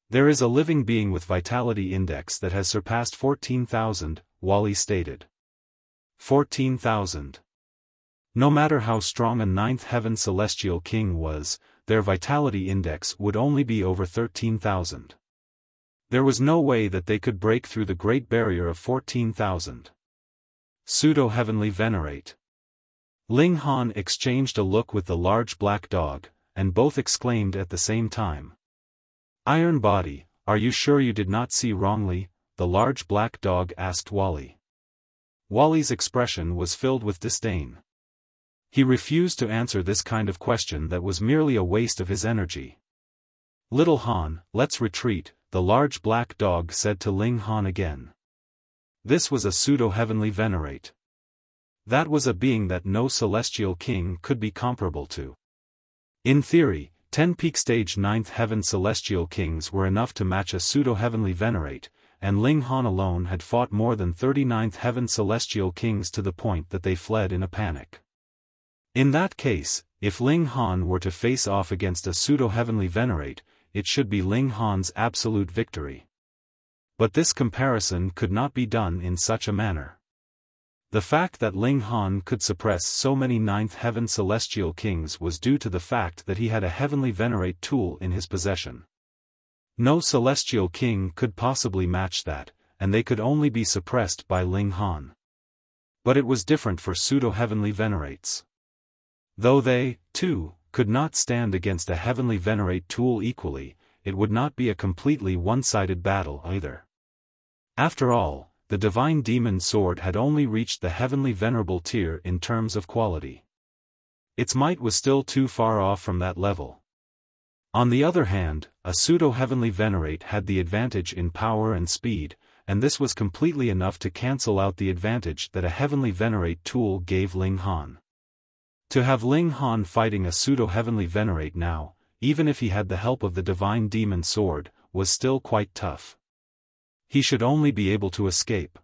There is a living being with vitality index that has surpassed 14,000, Wally stated. 14,000. No matter how strong a 9th heaven celestial king was, their vitality index would only be over 13,000. There was no way that they could break through the great barrier of 14,000. Pseudo-Heavenly Venerate. Ling Han exchanged a look with the large black dog, and both exclaimed at the same time. Iron Body, are you sure you did not see wrongly? The large black dog asked Wally. Wally's expression was filled with disdain. He refused to answer this kind of question that was merely a waste of his energy. Little Han, let's retreat, the large black dog said to Ling Han again. This was a pseudo-heavenly venerate. That was a being that no celestial king could be comparable to. In theory, 10 peak stage 9th heaven celestial kings were enough to match a pseudo-heavenly venerate, and Ling Han alone had fought more than 39th heaven celestial kings to the point that they fled in a panic. In that case, if Ling Han were to face off against a pseudo-heavenly venerate, it should be Ling Han's absolute victory. But this comparison could not be done in such a manner. The fact that Ling Han could suppress so many 9th heaven celestial kings was due to the fact that he had a heavenly venerate tool in his possession. No celestial king could possibly match that, and they could only be suppressed by Ling Han. But it was different for pseudo-heavenly venerates. Though they, too, could not stand against a heavenly venerate tool equally, it would not be a completely one-sided battle either. After all, the divine demon sword had only reached the heavenly venerable tier in terms of quality. Its might was still too far off from that level. On the other hand, a pseudo-heavenly venerate had the advantage in power and speed, and this was completely enough to cancel out the advantage that a heavenly venerate tool gave Ling Han. To have Ling Han fighting a pseudo-heavenly venerate now, even if he had the help of the divine demon sword, was still quite tough. He should only be able to escape.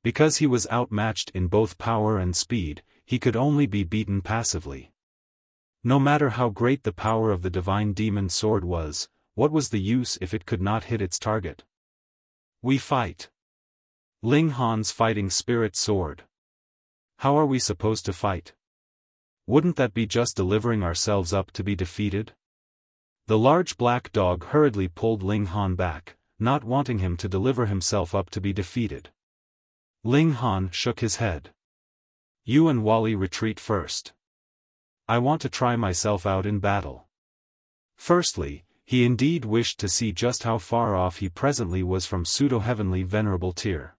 Because he was outmatched in both power and speed, he could only be beaten passively. No matter how great the power of the divine demon sword was, what was the use if it could not hit its target? We fight. Ling Han's fighting spirit sword. How are we supposed to fight? Wouldn't that be just delivering ourselves up to be defeated? The large black dog hurriedly pulled Ling Han back, not wanting him to deliver himself up to be defeated. Ling Han shook his head. You and Wally retreat first. I want to try myself out in battle. Firstly, he indeed wished to see just how far off he presently was from pseudo-heavenly venerable tier.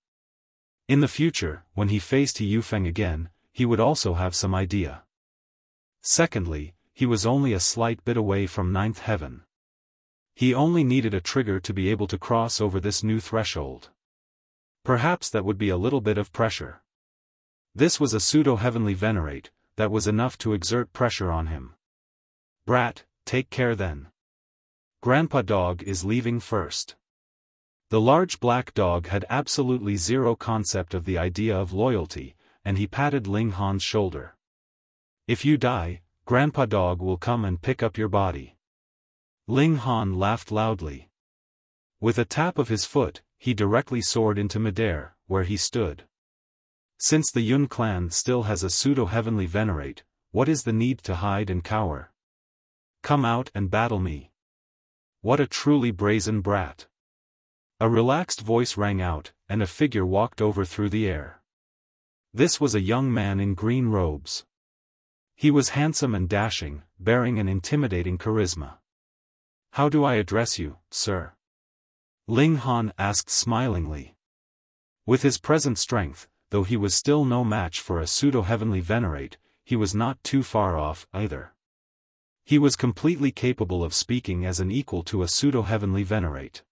In the future, when he faced Xiaofan again, he would also have some idea. Secondly, he was only a slight bit away from 9th heaven. He only needed a trigger to be able to cross over this new threshold. Perhaps that would be a little bit of pressure. This was a pseudo-heavenly venerate, that was enough to exert pressure on him. Brat, take care then. Grandpa Dog is leaving first. The large black dog had absolutely zero concept of the idea of loyalty, and he patted Ling Han's shoulder. If you die, Grandpa Dog will come and pick up your body. Ling Han laughed loudly. With a tap of his foot, he directly soared into midair, where he stood. Since the Yun clan still has a pseudo-heavenly venerate, what is the need to hide and cower? Come out and battle me. What a truly brazen brat. A relaxed voice rang out, and a figure walked over through the air. This was a young man in green robes. He was handsome and dashing, bearing an intimidating charisma. "How do I address you, sir?" Ling Han asked smilingly. With his present strength, though he was still no match for a pseudo-heavenly Venerate, he was not too far off either. He was completely capable of speaking as an equal to a pseudo-heavenly Venerate.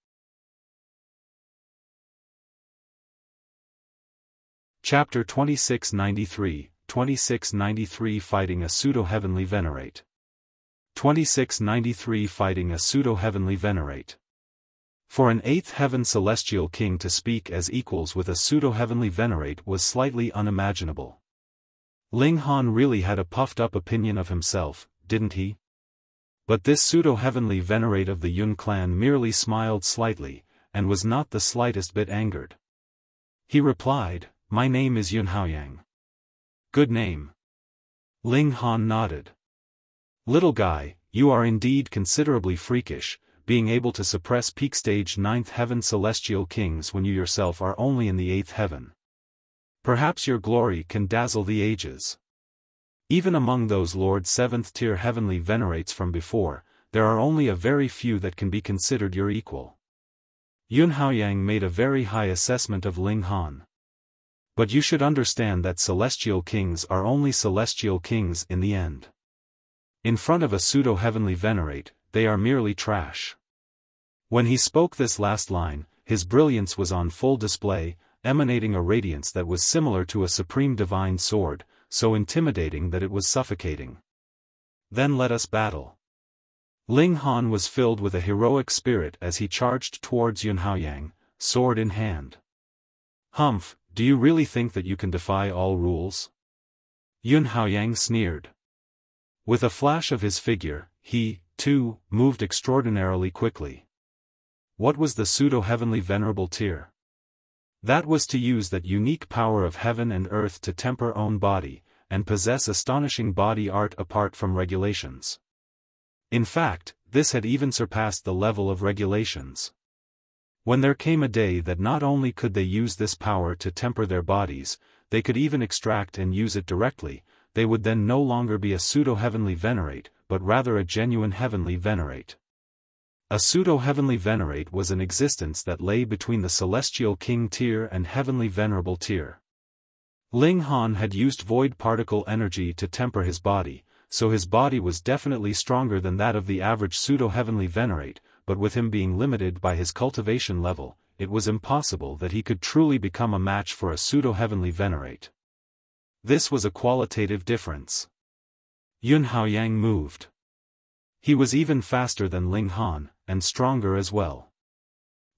Chapter 2693, 2693 Fighting a Pseudo-Heavenly Venerate. 2693 Fighting a Pseudo-Heavenly Venerate. For an 8th heaven celestial king to speak as equals with a pseudo-heavenly Venerate was slightly unimaginable. Ling Han really had a puffed-up opinion of himself, didn't he? But this pseudo-heavenly Venerate of the Yun clan merely smiled slightly, and was not the slightest bit angered. He replied, "My name is Yun Aokong." "Good name." Ling Han nodded. "Little guy, you are indeed considerably freakish, being able to suppress peak stage 9th heaven celestial kings when you yourself are only in the 8th heaven. Perhaps your glory can dazzle the ages. Even among those Lord 7th tier heavenly Venerates from before, there are only a very few that can be considered your equal." Yun Aokong made a very high assessment of Ling Han. "But you should understand that celestial kings are only celestial kings in the end. In front of a pseudo-heavenly Venerate, they are merely trash." When he spoke this last line, his brilliance was on full display, emanating a radiance that was similar to a supreme divine sword, so intimidating that it was suffocating. "Then let us battle." Ling Han was filled with a heroic spirit as he charged towards Yun Aokong, sword in hand. "Humph, do you really think that you can defy all rules?" Yun Aokong sneered. With a flash of his figure, he, too, moved extraordinarily quickly. What was the pseudo-heavenly venerable tier? That was to use that unique power of heaven and earth to temper own body, and possess astonishing body art apart from regulations. In fact, this had even surpassed the level of regulations. When there came a day that not only could they use this power to temper their bodies, they could even extract and use it directly, they would then no longer be a pseudo-heavenly Venerate, but rather a genuine heavenly Venerate. A pseudo-heavenly Venerate was an existence that lay between the celestial king tier and heavenly venerable tier. Ling Han had used void particle energy to temper his body, so his body was definitely stronger than that of the average pseudo-heavenly Venerate, but with him being limited by his cultivation level, it was impossible that he could truly become a match for a pseudo-heavenly Venerate. This was a qualitative difference. Yun Aokong moved. He was even faster than Ling Han, and stronger as well.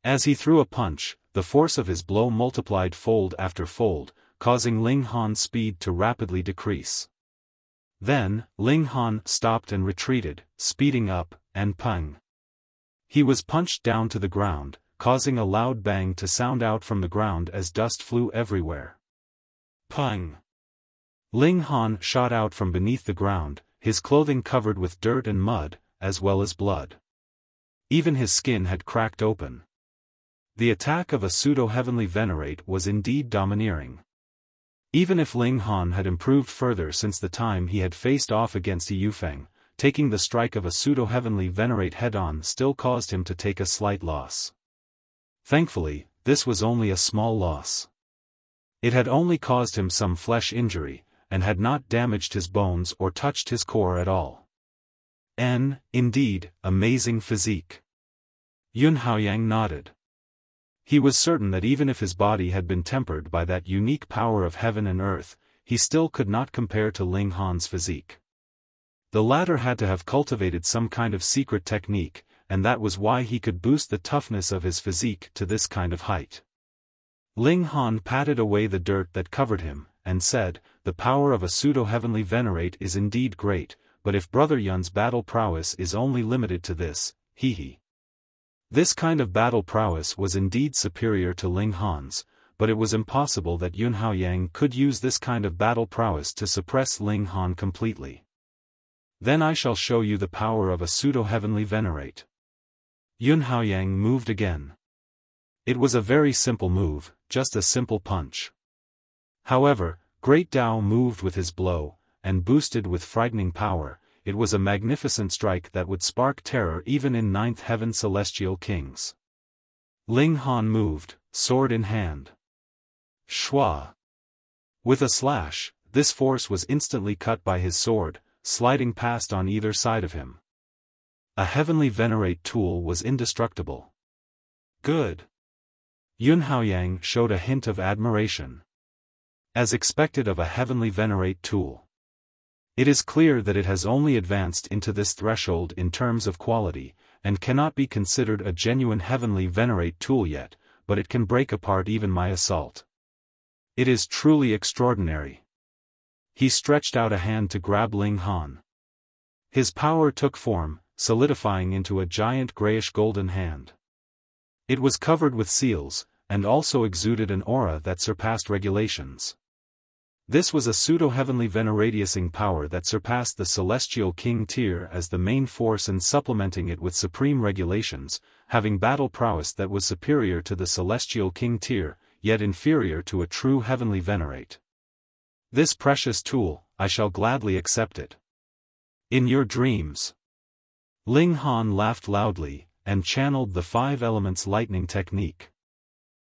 As he threw a punch, the force of his blow multiplied fold after fold, causing Ling Han's speed to rapidly decrease. Then, Ling Han stopped and retreated, speeding up, and pang. He was punched down to the ground, causing a loud bang to sound out from the ground as dust flew everywhere. Pang! Ling Han shot out from beneath the ground, his clothing covered with dirt and mud, as well as blood. Even his skin had cracked open. The attack of a pseudo-heavenly Venerate was indeed domineering. Even if Ling Han had improved further since the time he had faced off against Yufeng, taking the strike of a pseudo-heavenly Venerate head-on still caused him to take a slight loss. Thankfully, this was only a small loss. It had only caused him some flesh injury, and had not damaged his bones or touched his core at all. Indeed, amazing physique. Yun Aokong nodded. He was certain that even if his body had been tempered by that unique power of heaven and earth, he still could not compare to Ling Han's physique. The latter had to have cultivated some kind of secret technique, and that was why he could boost the toughness of his physique to this kind of height. Ling Han patted away the dirt that covered him, and said, "The power of a pseudo-heavenly Venerate is indeed great, but if Brother Yun's battle prowess is only limited to this, hee. This kind of battle prowess was indeed superior to Ling Han's, but it was impossible that Yun Aokong could use this kind of battle prowess to suppress Ling Han completely. Then I shall show you the power of a pseudo-heavenly Venerate." Yun Aokong moved again. It was a very simple move, just a simple punch. However, Great Tao moved with his blow, and boosted with frightening power. It was a magnificent strike that would spark terror even in ninth heaven celestial kings. Ling Han moved, sword in hand. Shua. With a slash, this force was instantly cut by his sword, sliding past on either side of him. A heavenly Venerate tool was indestructible. Good. Yun Aokong showed a hint of admiration. As expected of a heavenly Venerate tool. It is clear that it has only advanced into this threshold in terms of quality, and cannot be considered a genuine heavenly Venerate tool yet, but it can break apart even my assault. It is truly extraordinary. He stretched out a hand to grab Ling Han. His power took form, solidifying into a giant grayish-golden hand. It was covered with seals, and also exuded an aura that surpassed regulations. This was a pseudo-heavenly veneratiusing power that surpassed the celestial king tier as the main force and supplementing it with supreme regulations, having battle prowess that was superior to the celestial king tier, yet inferior to a true heavenly venerate. This precious tool, I shall gladly accept it. In your dreams. Ling Han laughed loudly, and channeled the 5 elements lightning technique.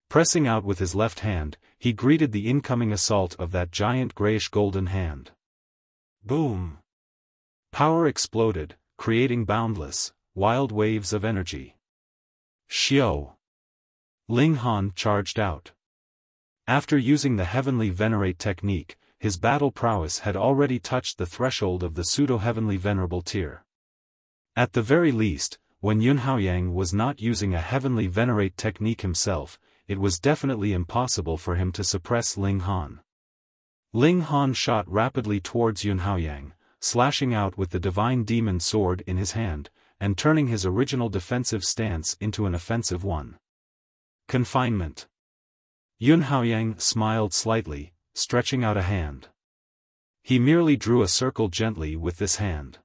Pressing out with his left hand, he greeted the incoming assault of that giant grayish-golden hand. Boom! Power exploded, creating boundless, wild waves of energy. Xiao! Ling Han charged out. After using the heavenly Venerate technique, his battle prowess had already touched the threshold of the pseudo-heavenly venerable tier. At the very least, when Yun Aokong was not using a heavenly Venerate technique himself, it was definitely impossible for him to suppress Ling Han. Ling Han shot rapidly towards Yun Aokong, slashing out with the divine demon sword in his hand, and turning his original defensive stance into an offensive one. Confinement. Yun Aokong smiled slightly, stretching out a hand. He merely drew a circle gently with this hand.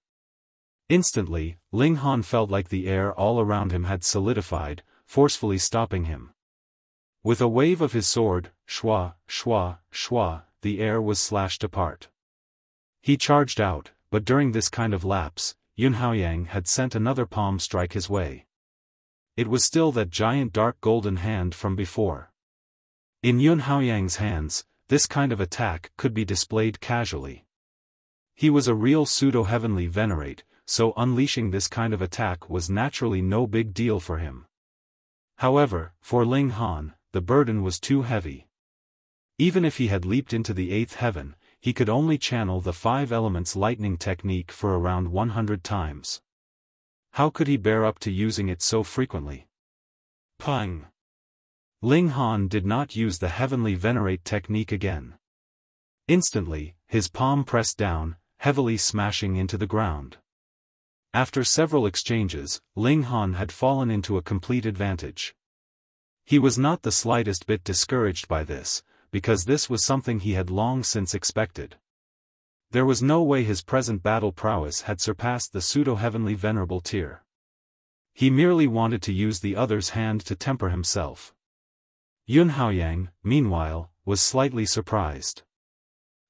Instantly, Ling Han felt like the air all around him had solidified, forcefully stopping him. With a wave of his sword, shwa, shwa, shwa, the air was slashed apart. He charged out, but during this kind of lapse, Yun Aokong had sent another palm strike his way. It was still that giant dark golden hand from before. In Yun Aokong's hands, this kind of attack could be displayed casually. He was a real pseudo-heavenly venerate, so unleashing this kind of attack was naturally no big deal for him. However, for Ling Han, the burden was too heavy. Even if he had leaped into the 8th heaven, he could only channel the 5 elements lightning technique for around 100 times. How could he bear up to using it so frequently? Pung! Ling Han did not use the heavenly venerate technique again. Instantly, his palm pressed down, heavily smashing into the ground. After several exchanges, Ling Han had fallen into a complete advantage. He was not the slightest bit discouraged by this, because this was something he had long since expected. There was no way his present battle prowess had surpassed the pseudo-heavenly venerable tier. He merely wanted to use the other's hand to temper himself. Yun Aokong, meanwhile, was slightly surprised.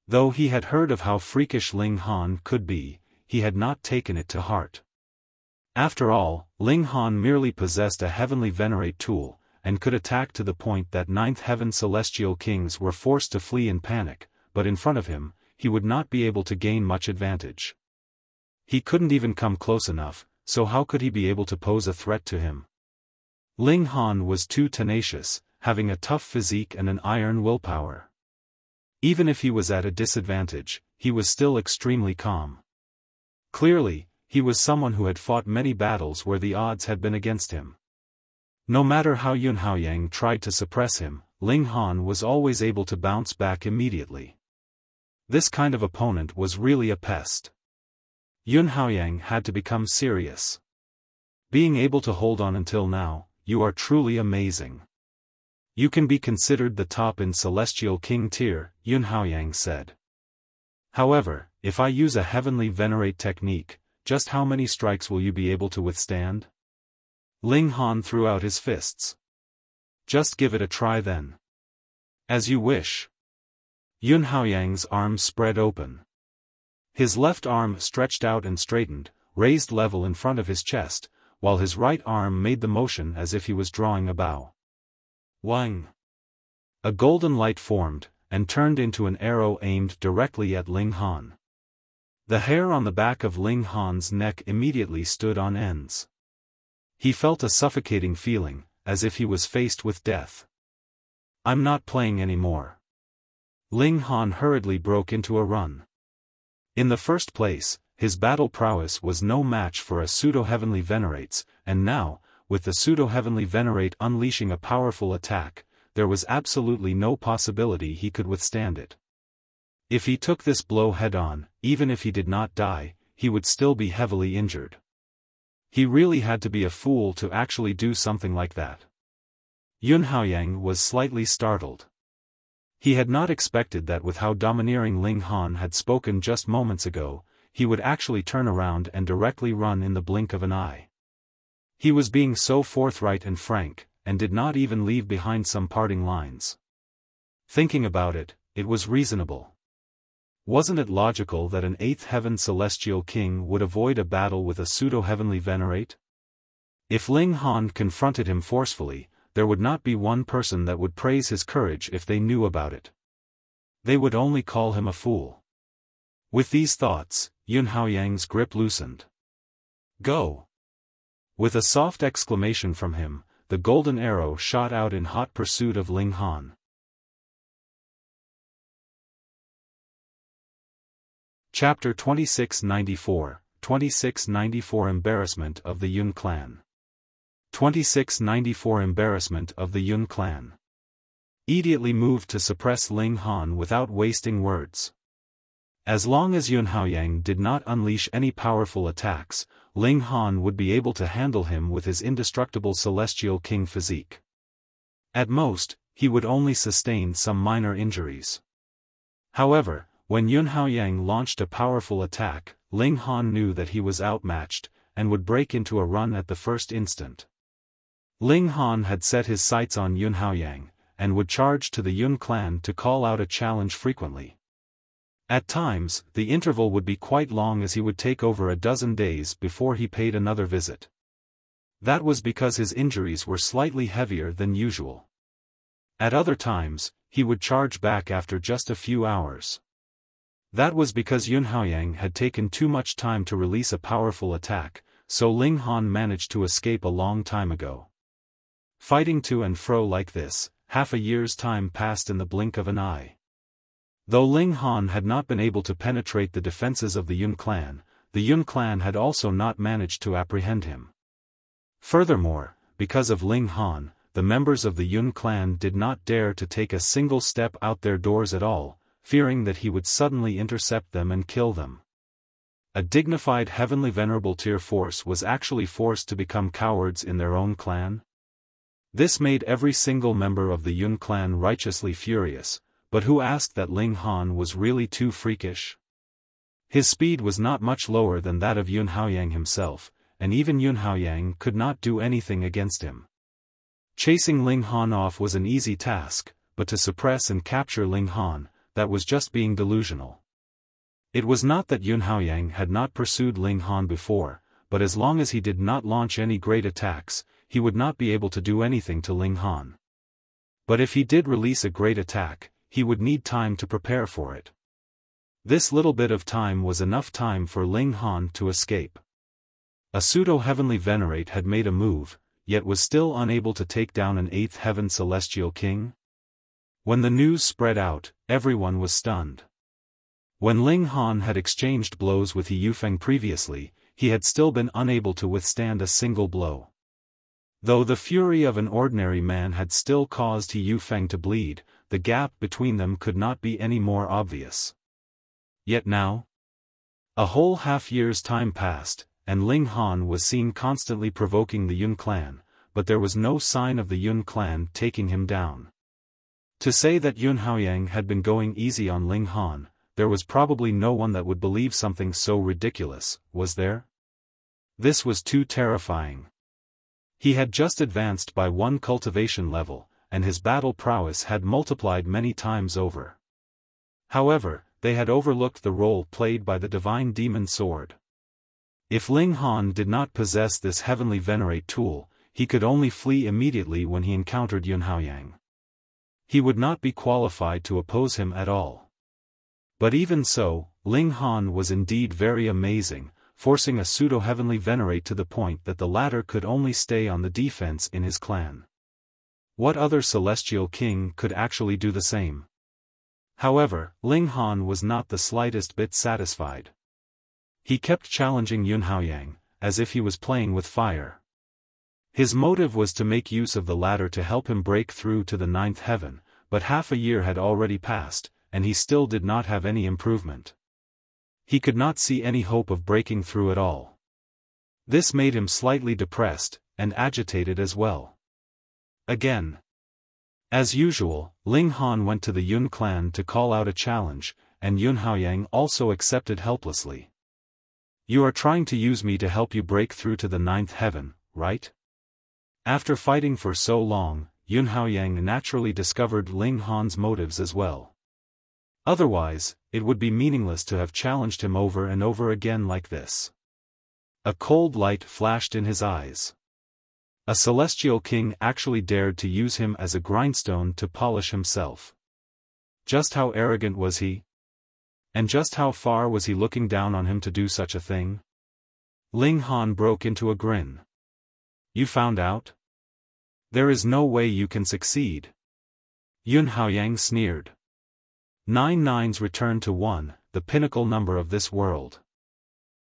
Though he had heard of how freakish Ling Han could be, he had not taken it to heart. After all, Ling Han merely possessed a heavenly venerate tool, and could attack to the point that 9th heaven celestial kings were forced to flee in panic, but in front of him, he would not be able to gain much advantage. He couldn't even come close enough, so how could he be able to pose a threat to him? Ling Han was too tenacious, having a tough physique and an iron willpower. Even if he was at a disadvantage, he was still extremely calm. Clearly, he was someone who had fought many battles where the odds had been against him. No matter how Yun Aokong tried to suppress him, Ling Han was always able to bounce back immediately. This kind of opponent was really a pest. Yun Aokong had to become serious. Being able to hold on until now, you are truly amazing. You can be considered the top in Celestial King tier, Yun Aokong said. However, if I use a heavenly venerate technique, just how many strikes will you be able to withstand? Ling Han threw out his fists. Just give it a try then. As you wish. Yun Aokong's arms spread open. His left arm stretched out and straightened, raised level in front of his chest, while his right arm made the motion as if he was drawing a bow. Wang! A golden light formed, and turned into an arrow aimed directly at Ling Han. The hair on the back of Ling Han's neck immediately stood on ends. He felt a suffocating feeling, as if he was faced with death. "I'm not playing anymore." Ling Han hurriedly broke into a run. In the first place, his battle prowess was no match for a Pseudo-Heavenly Venerate's, and now, with the Pseudo-Heavenly Venerate unleashing a powerful attack, there was absolutely no possibility he could withstand it. If he took this blow head-on, even if he did not die, he would still be heavily injured. He really had to be a fool to actually do something like that. Yun Aokong was slightly startled. He had not expected that with how domineering Ling Han had spoken just moments ago, he would actually turn around and directly run in the blink of an eye. He was being so forthright and frank, and did not even leave behind some parting lines. Thinking about it, it was reasonable. Wasn't it logical that an 8th heaven celestial king would avoid a battle with a pseudo-heavenly venerate? If Ling Han confronted him forcefully, there would not be one person that would praise his courage if they knew about it. They would only call him a fool. With these thoughts, Yun Aokong's grip loosened. "Go!" With a soft exclamation from him, the golden arrow shot out in hot pursuit of Ling Han. Chapter 2694, 2694 Embarrassment of the Yun Clan. 2694 Embarrassment of the Yun Clan. Immediately moved to suppress Ling Han without wasting words. As long as Yun Aokong did not unleash any powerful attacks, Ling Han would be able to handle him with his indestructible celestial king physique. At most, he would only sustain some minor injuries. However, when Yun Aokong launched a powerful attack, Ling Han knew that he was outmatched, and would break into a run at the first instant. Ling Han had set his sights on Yun Aokong, and would charge to the Yun clan to call out a challenge frequently. At times, the interval would be quite long as he would take over a dozen days before he paid another visit. That was because his injuries were slightly heavier than usual. At other times, he would charge back after just a few hours. That was because Yun Aokong had taken too much time to release a powerful attack, so Ling Han managed to escape a long time ago. Fighting to and fro like this, half a year's time passed in the blink of an eye. Though Ling Han had not been able to penetrate the defenses of the Yun clan had also not managed to apprehend him. Furthermore, because of Ling Han, the members of the Yun clan did not dare to take a single step out their doors at all, fearing that he would suddenly intercept them and kill them. A dignified heavenly venerable tier force was actually forced to become cowards in their own clan? This made every single member of the Yun clan righteously furious, but who asked that Ling Han was really too freakish? His speed was not much lower than that of Yun Aokong himself, and even Yun Aokong could not do anything against him. Chasing Ling Han off was an easy task, but to suppress and capture Ling Han, that was just being delusional. It was not that Yun Aokong had not pursued Ling Han before, but as long as he did not launch any great attacks, he would not be able to do anything to Ling Han. But if he did release a great attack, he would need time to prepare for it. This little bit of time was enough time for Ling Han to escape. A pseudo-heavenly venerate had made a move, yet was still unable to take down an 8th heaven celestial king? When the news spread out, everyone was stunned. When Ling Han had exchanged blows with He Yufeng previously, he had still been unable to withstand a single blow. Though the fury of an ordinary man had still caused He Yufeng to bleed, the gap between them could not be any more obvious. Yet now? A whole half-year's time passed, and Ling Han was seen constantly provoking the Yun clan, but there was no sign of the Yun clan taking him down. To say that Yun Aokong had been going easy on Ling Han, there was probably no one that would believe something so ridiculous, was there? This was too terrifying. He had just advanced by one cultivation level, and his battle prowess had multiplied many times over. However, they had overlooked the role played by the divine demon sword. If Ling Han did not possess this heavenly Venerate tool, he could only flee immediately when he encountered Yun Aokong. He would not be qualified to oppose him at all. But even so, Ling Han was indeed very amazing, forcing a pseudo-heavenly Venerate to the point that the latter could only stay on the defense in his clan. What other celestial king could actually do the same? However, Ling Han was not the slightest bit satisfied. He kept challenging Yun Aokong, as if he was playing with fire. His motive was to make use of the latter to help him break through to the 9th heaven, but half a year had already passed, and he still did not have any improvement. He could not see any hope of breaking through at all. This made him slightly depressed, and agitated as well. Again. As usual, Ling Han went to the Yun clan to call out a challenge, and Yun Aokong also accepted helplessly. You are trying to use me to help you break through to the 9th heaven, right? After fighting for so long, Yun Aokong naturally discovered Ling Han's motives as well. Otherwise, it would be meaningless to have challenged him over and over again like this. A cold light flashed in his eyes. A celestial king actually dared to use him as a grindstone to polish himself. Just how arrogant was he? And just how far was he looking down on him to do such a thing? Ling Han broke into a grin. You found out? There is no way you can succeed. Yun Aokong sneered. 9 nines return to 1, the pinnacle number of this world.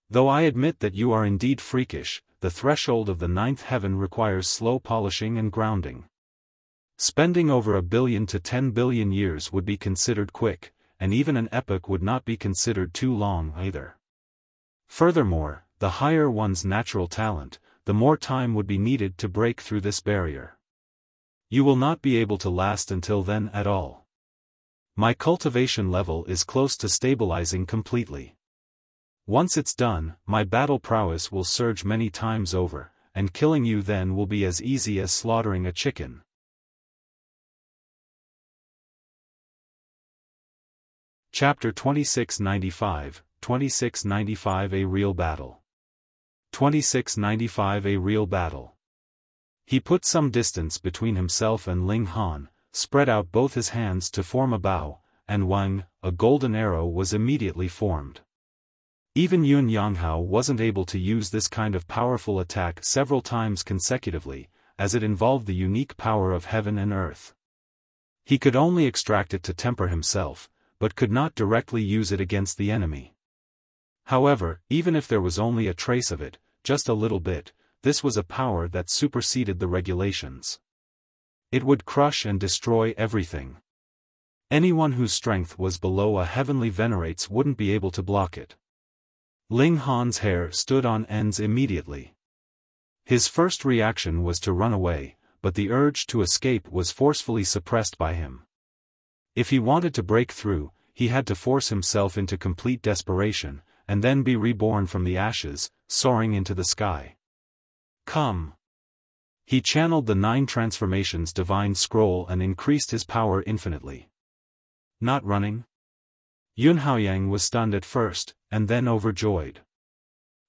Though I admit that you are indeed freakish, the threshold of the 9th heaven requires slow polishing and grounding. Spending over 1 billion to 10 billion years would be considered quick, and even an epoch would not be considered too long either. Furthermore, the higher one's natural talent, the more time would be needed to break through this barrier. You will not be able to last until then at all. My cultivation level is close to stabilizing completely. Once it's done, my battle prowess will surge many times over, and killing you then will be as easy as slaughtering a chicken. Chapter 2695, 2695 A Real Battle. 2695 A Real Battle. He put some distance between himself and Ling Han, spread out both his hands to form a bow, and wang, a golden arrow was immediately formed. Even Yun Aokong wasn't able to use this kind of powerful attack several times consecutively, as it involved the unique power of heaven and earth. He could only extract it to temper himself, but could not directly use it against the enemy. However, even if there was only a trace of it, just a little bit, this was a power that superseded the regulations. It would crush and destroy everything. Anyone whose strength was below a heavenly Venerate's wouldn't be able to block it. Ling Han's hair stood on ends immediately. His first reaction was to run away, but the urge to escape was forcefully suppressed by him. If he wanted to break through, he had to force himself into complete desperation, and then be reborn from the ashes, soaring into the sky. Come! He channeled the 9 transformations divine scroll and increased his power infinitely. Not running? Yun Aokong was stunned at first, and then overjoyed.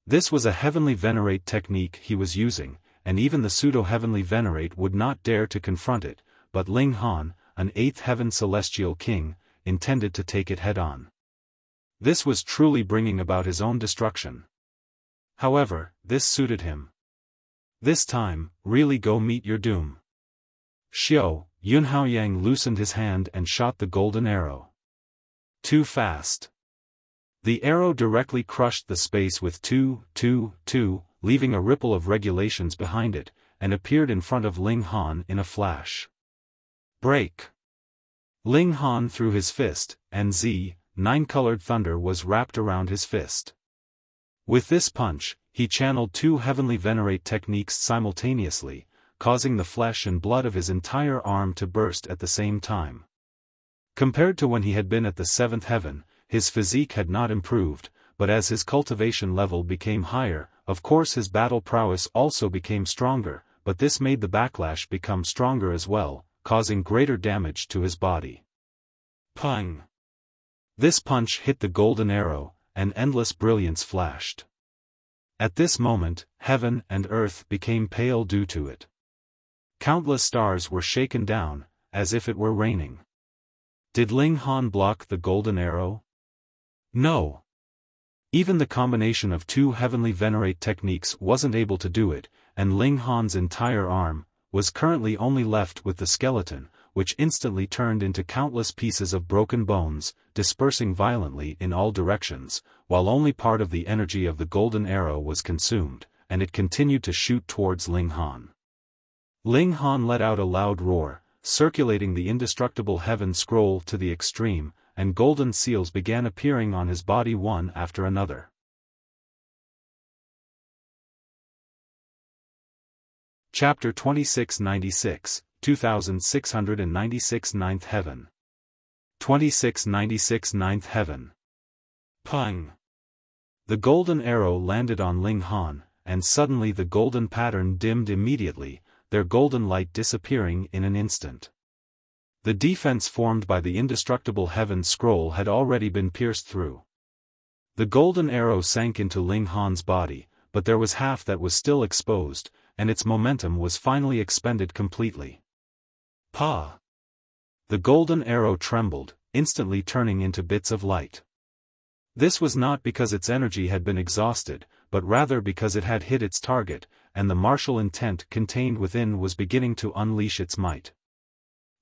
This was a heavenly Venerate technique he was using, and even the pseudo-heavenly Venerate would not dare to confront it, but Ling Han, an 8th heaven celestial king, intended to take it head-on. This was truly bringing about his own destruction. However, this suited him. This time, really go meet your doom. Shio, Yun Aokong loosened his hand and shot the golden arrow. Too fast. The arrow directly crushed the space with 2, leaving a ripple of regulations behind it, and appeared in front of Ling Han in a flash. Break! Ling Han threw his fist, and 9-colored thunder was wrapped around his fist. With this punch, he channeled 2 heavenly Venerate techniques simultaneously, causing the flesh and blood of his entire arm to burst at the same time. Compared to when he had been at the 7th heaven, his physique had not improved, but as his cultivation level became higher, of course his battle prowess also became stronger, but this made the backlash become stronger as well, causing greater damage to his body. Pung! This punch hit the golden arrow, and endless brilliance flashed. At this moment, heaven and earth became pale due to it. Countless stars were shaken down, as if it were raining. Did Ling Han block the golden arrow? No. Even the combination of two heavenly Venerate techniques wasn't able to do it, and Ling Han's entire arm was currently only left with the skeleton, which instantly turned into countless pieces of broken bones, dispersing violently in all directions, while only part of the energy of the golden arrow was consumed, and it continued to shoot towards Ling Han. Ling Han let out a loud roar, circulating the indestructible heaven scroll to the extreme, and golden seals began appearing on his body one after another. Chapter 2696, 2696 Ninth Heaven. 2696 Ninth Heaven. Pung! The golden arrow landed on Ling Han, and suddenly the golden pattern dimmed immediately, their golden light disappearing in an instant. The defense formed by the indestructible heaven scroll had already been pierced through. The golden arrow sank into Ling Han's body, but there was half that was still exposed, and its momentum was finally expended completely. Pa! The golden arrow trembled, instantly turning into bits of light. This was not because its energy had been exhausted, but rather because it had hit its target, and the martial intent contained within was beginning to unleash its might.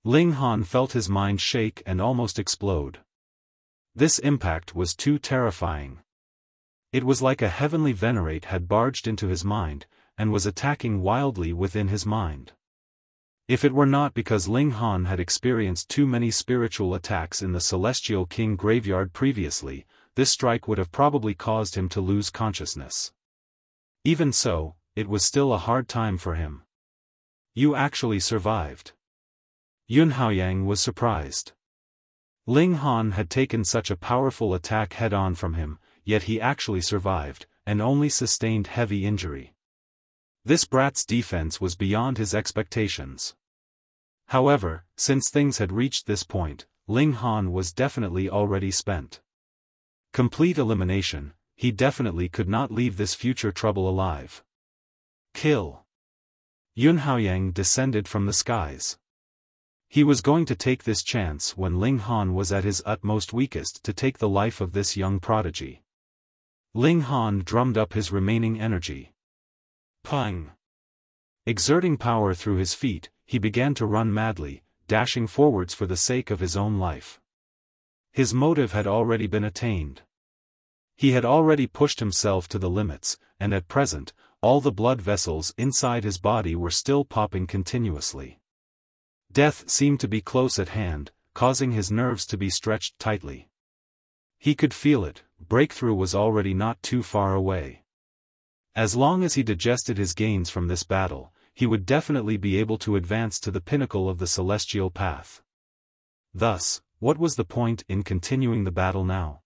Ling Han felt his mind shake and almost explode. This impact was too terrifying. It was like a heavenly Venerate had barged into his mind, and was attacking wildly within his mind. If it were not because Ling Han had experienced too many spiritual attacks in the Celestial King graveyard previously, this strike would have probably caused him to lose consciousness. Even so, it was still a hard time for him. You actually survived. Yun Aokong was surprised. Ling Han had taken such a powerful attack head-on from him, yet he actually survived, and only sustained heavy injury. This brat's defense was beyond his expectations. However, since things had reached this point, Ling Han was definitely already spent. Complete elimination, he definitely could not leave this future trouble alive. Kill! Yun Aokong descended from the skies. He was going to take this chance when Ling Han was at his utmost weakest to take the life of this young prodigy. Ling Han drummed up his remaining energy. Pung! Exerting power through his feet, he began to run madly, dashing forwards for the sake of his own life. His motive had already been attained. He had already pushed himself to the limits, and at present, all the blood vessels inside his body were still popping continuously. Death seemed to be close at hand, causing his nerves to be stretched tightly. He could feel it, breakthrough was already not too far away. As long as he digested his gains from this battle, he would definitely be able to advance to the pinnacle of the celestial path. Thus, what was the point in continuing the battle now?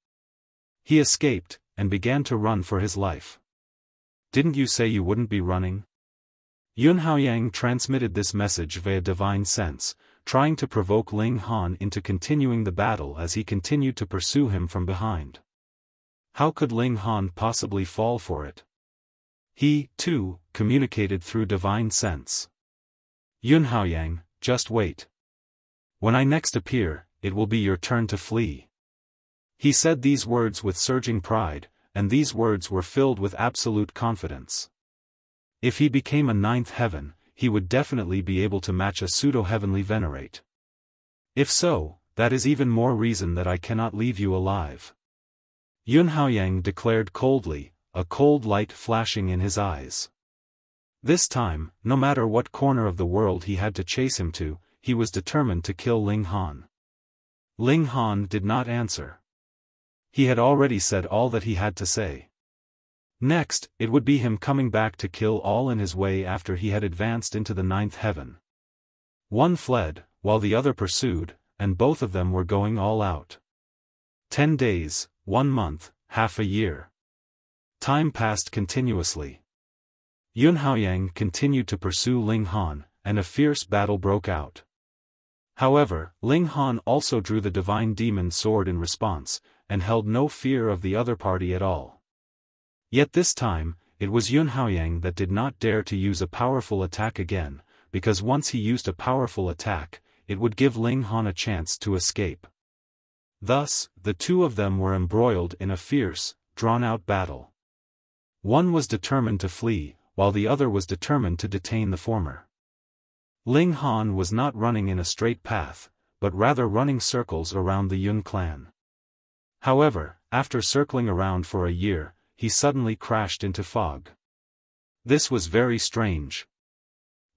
He escaped, and began to run for his life. Didn't you say you wouldn't be running? Yun Aokong transmitted this message via divine sense, trying to provoke Ling Han into continuing the battle as he continued to pursue him from behind. How could Ling Han possibly fall for it? He, too, communicated through divine sense. Yun Aokong, just wait. When I next appear, it will be your turn to flee. He said these words with surging pride, and these words were filled with absolute confidence. If he became a ninth heaven, he would definitely be able to match a pseudo-heavenly Venerate. If so, that is even more reason that I cannot leave you alive. Yun Aokong declared coldly, a cold light flashing in his eyes. This time, no matter what corner of the world he had to chase him to, he was determined to kill Ling Han. Ling Han did not answer. He had already said all that he had to say. Next, it would be him coming back to kill all in his way after he had advanced into the ninth heaven. One fled, while the other pursued, and both of them were going all out. 10 days, 1 month, half a year. Time passed continuously. Yun Aokong continued to pursue Ling Han, and a fierce battle broke out. However, Ling Han also drew the divine demon sword in response, and held no fear of the other party at all. Yet this time, it was Yun Aokong that did not dare to use a powerful attack again, because once he used a powerful attack, it would give Ling Han a chance to escape. Thus, the two of them were embroiled in a fierce, drawn-out battle. One was determined to flee, while the other was determined to detain the former. Ling Han was not running in a straight path, but rather running circles around the Yun clan. However, after circling around for a year, he suddenly crashed into fog. This was very strange.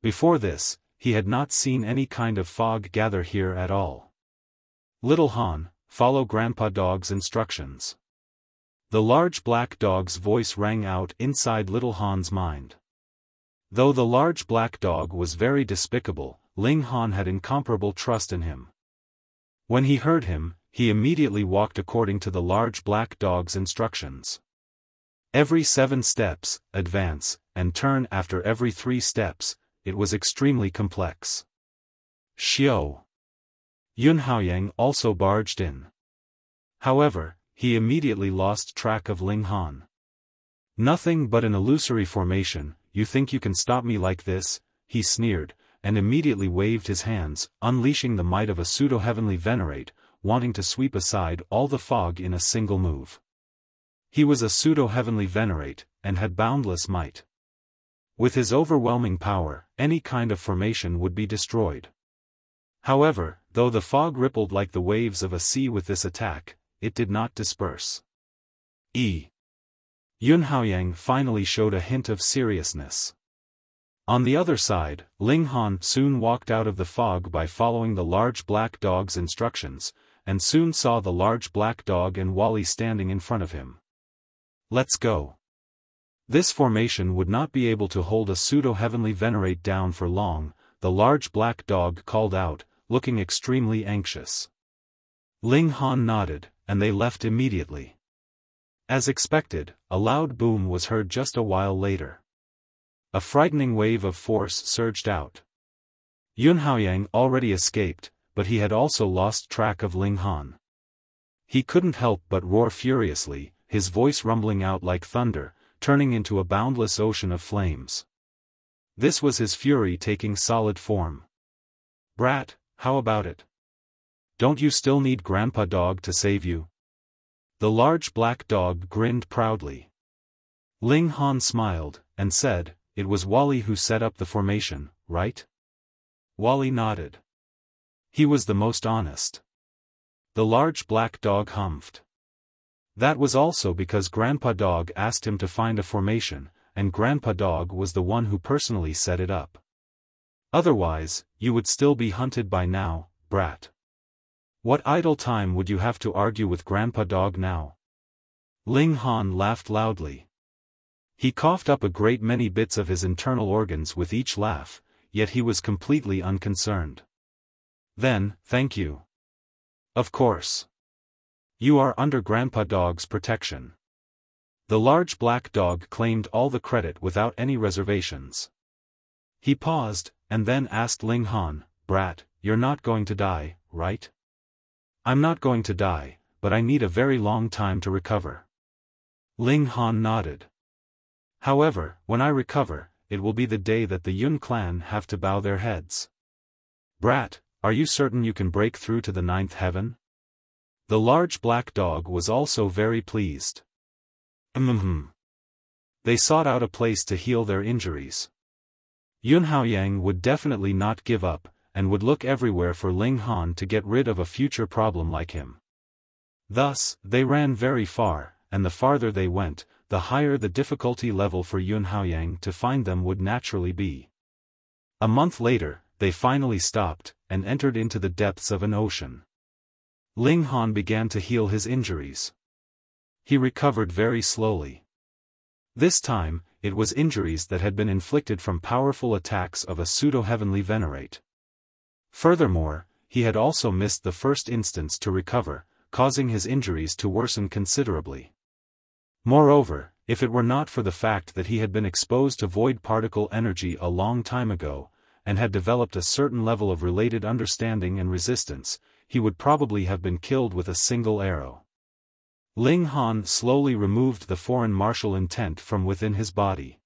Before this, he had not seen any kind of fog gather here at all. Little Han, follow Grandpa Dog's instructions. The large black dog's voice rang out inside Little Han's mind. Though the large black dog was very despicable, Ling Han had incomparable trust in him. When he heard him, he immediately walked according to the large black dog's instructions. Every 7 steps, advance, and turn after every 3 steps. It was extremely complex. Xiao. Yun Aokong also barged in. However, he immediately lost track of Ling Han. Nothing but an illusory formation, you think you can stop me like this, he sneered, and immediately waved his hands, unleashing the might of a pseudo-heavenly Venerate, wanting to sweep aside all the fog in a single move. He was a pseudo-heavenly Venerate, and had boundless might. With his overwhelming power, any kind of formation would be destroyed. However, though the fog rippled like the waves of a sea with this attack, it did not disperse. Yun Aokong finally showed a hint of seriousness. On the other side, Ling Han soon walked out of the fog by following the large black dog's instructions, and soon saw the large black dog and Wally standing in front of him. Let's go. This formation would not be able to hold a pseudo-heavenly Venerate down for long, the large black dog called out, looking extremely anxious. Ling Han nodded, and they left immediately. As expected, a loud boom was heard just a while later. A frightening wave of force surged out. Yun Aokong already escaped, but he had also lost track of Ling Han. He couldn't help but roar furiously, his voice rumbling out like thunder, turning into a boundless ocean of flames. This was his fury taking solid form. Brat, how about it? Don't you still need Grandpa Dog to save you? The large black dog grinned proudly. Ling Han smiled, and said, it was Wally who set up the formation, right? Wally nodded. He was the most honest. The large black dog humphed. That was also because Grandpa Dog asked him to find a formation, and Grandpa Dog was the one who personally set it up. Otherwise, you would still be hunted by now, brat. What idle time would you have to argue with Grandpa Dog now? Ling Han laughed loudly. He coughed up a great many bits of his internal organs with each laugh, yet he was completely unconcerned. Then, thank you. Of course. You are under Grandpa Dog's protection. The large black dog claimed all the credit without any reservations. He paused, and then asked Ling Han, brat, you're not going to die, right? I'm not going to die, but I need a very long time to recover. Ling Han nodded. However, when I recover, it will be the day that the Yun clan have to bow their heads. Brat, are you certain you can break through to the 9th heaven? The large black dog was also very pleased. They sought out a place to heal their injuries. Yun Aokong would definitely not give up, and would look everywhere for Ling Han to get rid of a future problem like him. Thus, they ran very far, and the farther they went, the higher the difficulty level for Yun Aokong to find them would naturally be. A month later, they finally stopped, and entered into the depths of an ocean. Ling Han began to heal his injuries. He recovered very slowly. This time, it was injuries that had been inflicted from powerful attacks of a pseudo-heavenly Venerate. Furthermore, he had also missed the first instance to recover, causing his injuries to worsen considerably. Moreover, if it were not for the fact that he had been exposed to void particle energy a long time ago, and had developed a certain level of related understanding and resistance, he would probably have been killed with a single arrow. Ling Han slowly removed the foreign martial intent from within his body.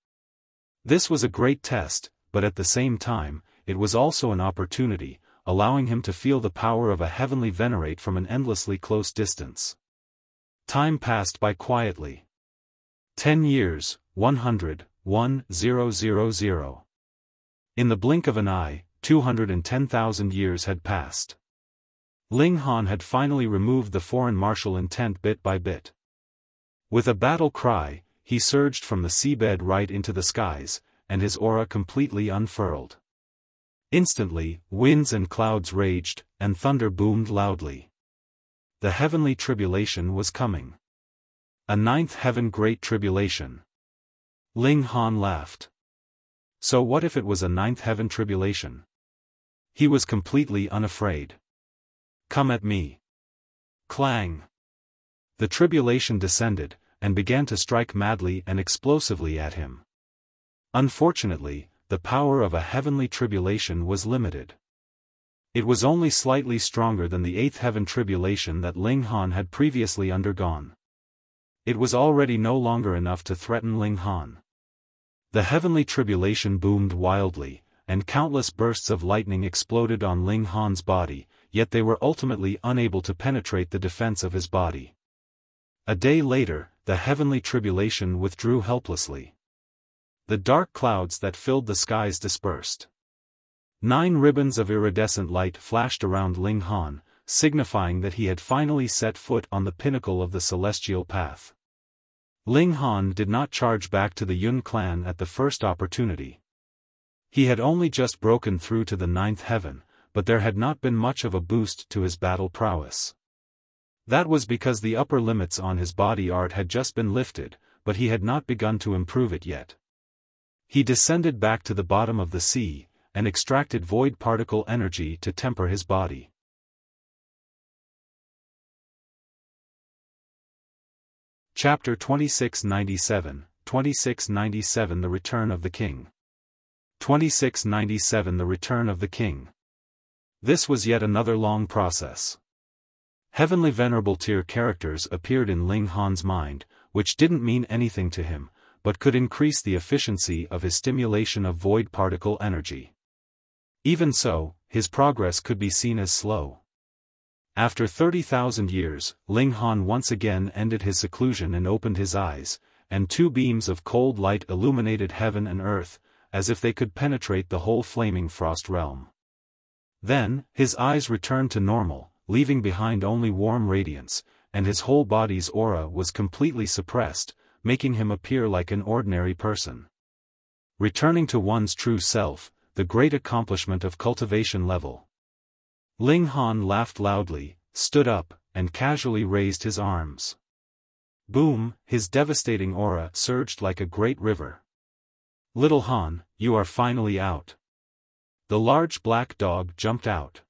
This was a great test, but at the same time, it was also an opportunity, allowing him to feel the power of a heavenly Venerate from an endlessly close distance. Time passed by quietly. 10 years, 100, 1000. In the blink of an eye, 210,000 years had passed. Ling Han had finally removed the foreign martial intent bit by bit. With a battle cry, he surged from the seabed right into the skies, and his aura completely unfurled. Instantly, winds and clouds raged, and thunder boomed loudly. The heavenly tribulation was coming. A ninth heaven great tribulation. Ling Han laughed. So what if it was a ninth heaven tribulation? He was completely unafraid. Come at me. Clang. The tribulation descended, and began to strike madly and explosively at him. Unfortunately, the power of a heavenly tribulation was limited. It was only slightly stronger than the eighth heaven tribulation that Ling Han had previously undergone. It was already no longer enough to threaten Ling Han. The heavenly tribulation boomed wildly, and countless bursts of lightning exploded on Ling Han's body, yet they were ultimately unable to penetrate the defense of his body. A day later, the heavenly tribulation withdrew helplessly. The dark clouds that filled the skies dispersed. 9 ribbons of iridescent light flashed around Ling Han, signifying that he had finally set foot on the pinnacle of the celestial path. Ling Han did not charge back to the Yun clan at the first opportunity. He had only just broken through to the ninth heaven, but there had not been much of a boost to his battle prowess. That was because the upper limits on his body art had just been lifted, but he had not begun to improve it yet. He descended back to the bottom of the sea, and extracted void particle energy to temper his body. Chapter 2697, 2697 The Return of the King. 2697 The Return of the King. This was yet another long process. Heavenly Venerable tier characters appeared in Ling Han's mind, which didn't mean anything to him, but could increase the efficiency of his stimulation of void particle energy. Even so, his progress could be seen as slow. After 30,000 years, Ling Han once again ended his seclusion and opened his eyes, and 2 beams of cold light illuminated heaven and earth, as if they could penetrate the whole flaming frost realm. Then, his eyes returned to normal, leaving behind only warm radiance, and his whole body's aura was completely suppressed, making him appear like an ordinary person. Returning to one's true self, the great accomplishment of cultivation level. Ling Han laughed loudly, stood up, and casually raised his arms. Boom, his devastating aura surged like a great river. Little Han, you are finally out. The large black dog jumped out.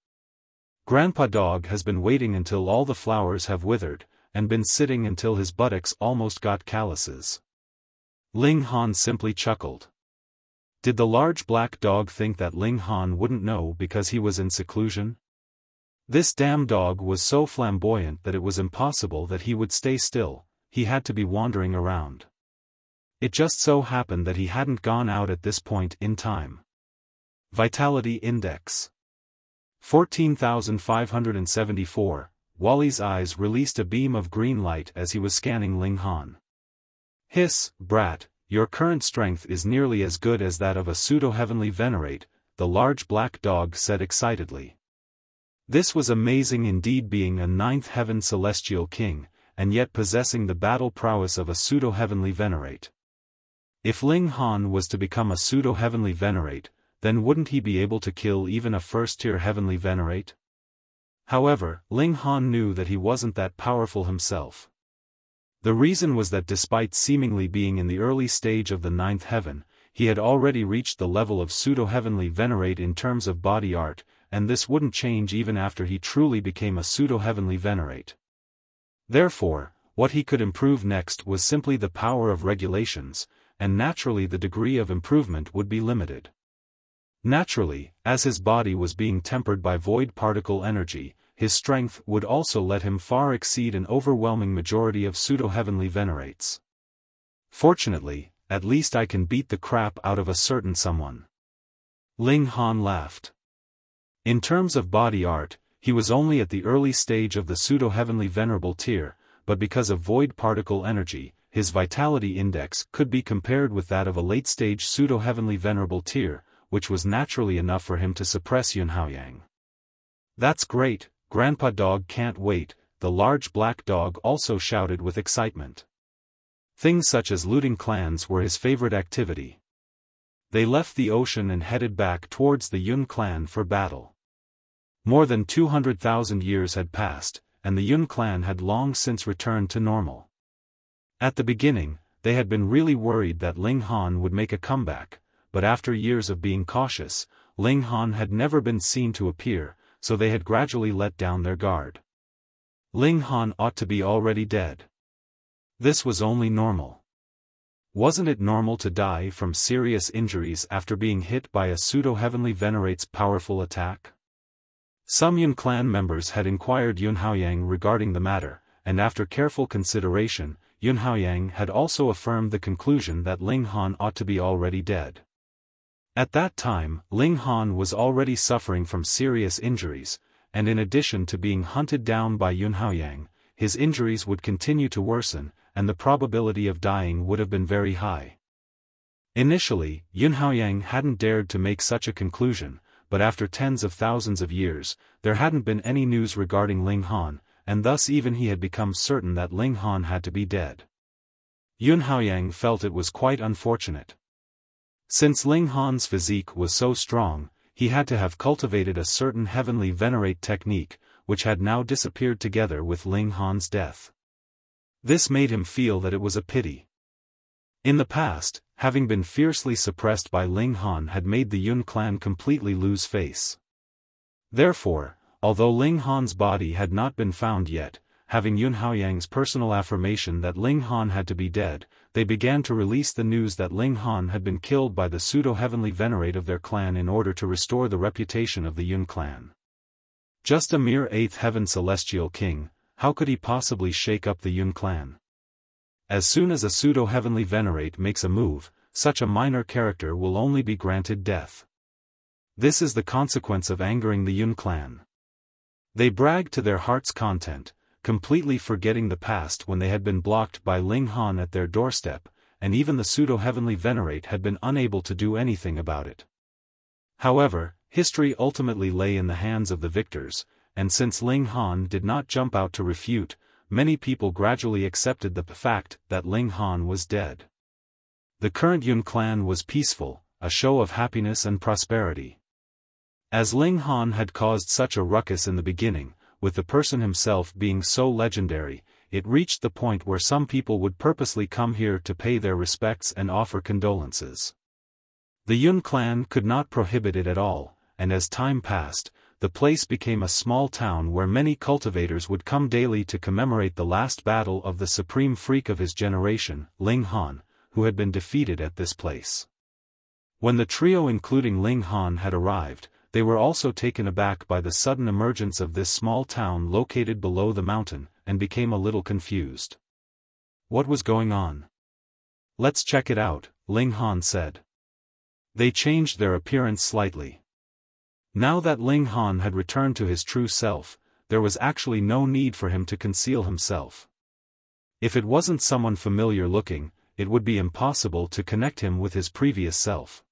Grandpa Dog has been waiting until all the flowers have withered, and been sitting until his buttocks almost got calluses. Ling Han simply chuckled. Did the large black dog think that Ling Han wouldn't know because he was in seclusion? This damn dog was so flamboyant that it was impossible that he would stay still, he had to be wandering around. It just so happened that he hadn't gone out at this point in time. Vitality Index 14,574. Wally's eyes released a beam of green light as he was scanning Ling Han. Hiss, brat, your current strength is nearly as good as that of a pseudo-heavenly Venerate, the large black dog said excitedly. This was amazing indeed, being a ninth heaven celestial king, and yet possessing the battle prowess of a pseudo-heavenly Venerate. If Ling Han was to become a pseudo-heavenly Venerate, then wouldn't he be able to kill even a first-tier heavenly Venerate? However, Ling Han knew that he wasn't that powerful himself. The reason was that despite seemingly being in the early stage of the ninth heaven, he had already reached the level of pseudo-heavenly Venerate in terms of body art, and this wouldn't change even after he truly became a pseudo-heavenly Venerate. Therefore, what he could improve next was simply the power of regulations, and naturally the degree of improvement would be limited. Naturally, as his body was being tempered by void particle energy, his strength would also let him far exceed an overwhelming majority of pseudo-heavenly venerates. Fortunately, at least I can beat the crap out of a certain someone. Ling Han laughed. In terms of body art, he was only at the early stage of the pseudo-heavenly venerable tier, but because of void particle energy, his vitality index could be compared with that of a late-stage pseudo-heavenly venerable tier, which was naturally enough for him to suppress Yun Aokong. That's great, Grandpa Dog can't wait, the large black dog also shouted with excitement. Things such as looting clans were his favorite activity. They left the ocean and headed back towards the Yun clan for battle. More than 200,000 years had passed, and the Yun clan had long since returned to normal. At the beginning, they had been really worried that Ling Han would make a comeback, but after years of being cautious, Ling Han had never been seen to appear, so they had gradually let down their guard. Ling Han ought to be already dead. This was only normal. Wasn't it normal to die from serious injuries after being hit by a pseudo-heavenly venerate's powerful attack? Some Yun clan members had inquired Yun Aokong regarding the matter, and after careful consideration, Yun Aokong had also affirmed the conclusion that Ling Han ought to be already dead. At that time, Ling Han was already suffering from serious injuries, and in addition to being hunted down by Yun Aokong, his injuries would continue to worsen, and the probability of dying would have been very high. Initially, Yun Aokong hadn't dared to make such a conclusion, but after tens of thousands of years, there hadn't been any news regarding Ling Han, and thus even he had become certain that Ling Han had to be dead. Yun Aokong felt it was quite unfortunate. Since Ling Han's physique was so strong, he had to have cultivated a certain heavenly venerate technique, which had now disappeared together with Ling Han's death. This made him feel that it was a pity. In the past, having been fiercely suppressed by Ling Han had made the Yun clan completely lose face. Therefore, although Ling Han's body had not been found yet, having Yun Aokong's personal affirmation that Ling Han had to be dead, they began to release the news that Ling Han had been killed by the pseudo-heavenly venerate of their clan in order to restore the reputation of the Yun clan. Just a mere 8th heaven celestial king, how could he possibly shake up the Yun clan? As soon as a pseudo-heavenly venerate makes a move, such a minor character will only be granted death. This is the consequence of angering the Yun clan. They bragged to their heart's content, completely forgetting the past when they had been blocked by Ling Han at their doorstep, and even the pseudo-heavenly venerate had been unable to do anything about it. However, history ultimately lay in the hands of the victors, and since Ling Han did not jump out to refute, many people gradually accepted the fact that Ling Han was dead. The current Yun clan was peaceful, a show of happiness and prosperity. As Ling Han had caused such a ruckus in the beginning, with the person himself being so legendary, it reached the point where some people would purposely come here to pay their respects and offer condolences. The Yun clan could not prohibit it at all, and as time passed, the place became a small town where many cultivators would come daily to commemorate the last battle of the supreme freak of his generation, Ling Han, who had been defeated at this place. When the trio including Ling Han had arrived, they were also taken aback by the sudden emergence of this small town located below the mountain, and became a little confused. What was going on? Let's check it out, Ling Han said. They changed their appearance slightly. Now that Ling Han had returned to his true self, there was actually no need for him to conceal himself. If it wasn't someone familiar looking, it would be impossible to connect him with his previous self.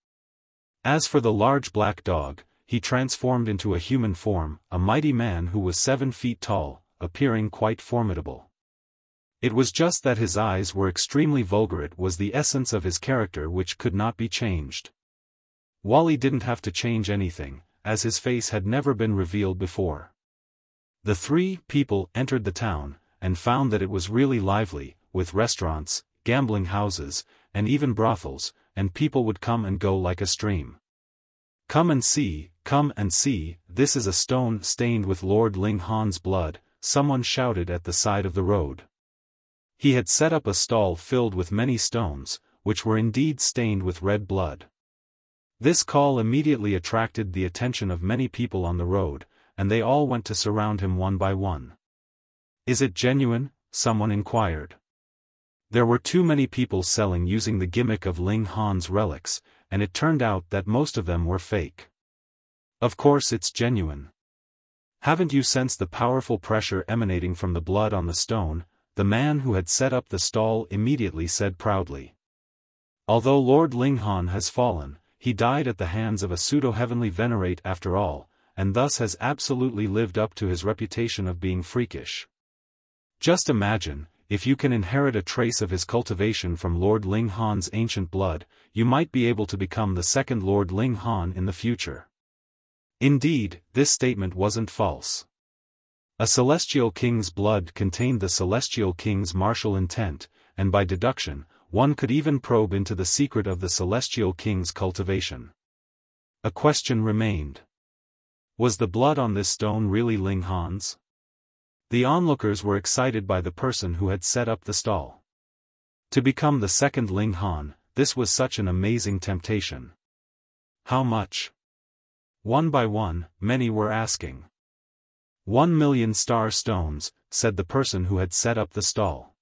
As for the large black dog, he transformed into a human form, a mighty man who was 7 feet tall, appearing quite formidable. It was just that his eyes were extremely vulgar. It was the essence of his character which could not be changed. Wally didn't have to change anything, as his face had never been revealed before. The 3 people entered the town, and found that it was really lively, with restaurants, gambling houses, and even brothels, and people would come and go like a stream. Come and see, this is a stone stained with Lord Ling Han's blood, someone shouted at the side of the road. He had set up a stall filled with many stones, which were indeed stained with red blood. This call immediately attracted the attention of many people on the road, and they all went to surround him one by one. "Is it genuine?" someone inquired. There were too many people selling using the gimmick of Ling Han's relics, and it turned out that most of them were fake. "Of course it's genuine. Haven't you sensed the powerful pressure emanating from the blood on the stone?" the man who had set up the stall immediately said proudly. "Although Lord Ling Han has fallen, he died at the hands of a pseudo-heavenly Venerate after all, and thus has absolutely lived up to his reputation of being freakish. Just imagine, if you can inherit a trace of his cultivation from Lord Ling Han's ancient blood, you might be able to become the second Lord Ling Han in the future." Indeed, this statement wasn't false. A celestial king's blood contained the celestial king's martial intent, and by deduction, one could even probe into the secret of the celestial king's cultivation. A question remained. Was the blood on this stone really Ling Han's? The onlookers were excited by the person who had set up the stall. To become the second Ling Han, this was such an amazing temptation. How much? One by one, many were asking. 1,000,000 star stones, said the person who had set up the stall.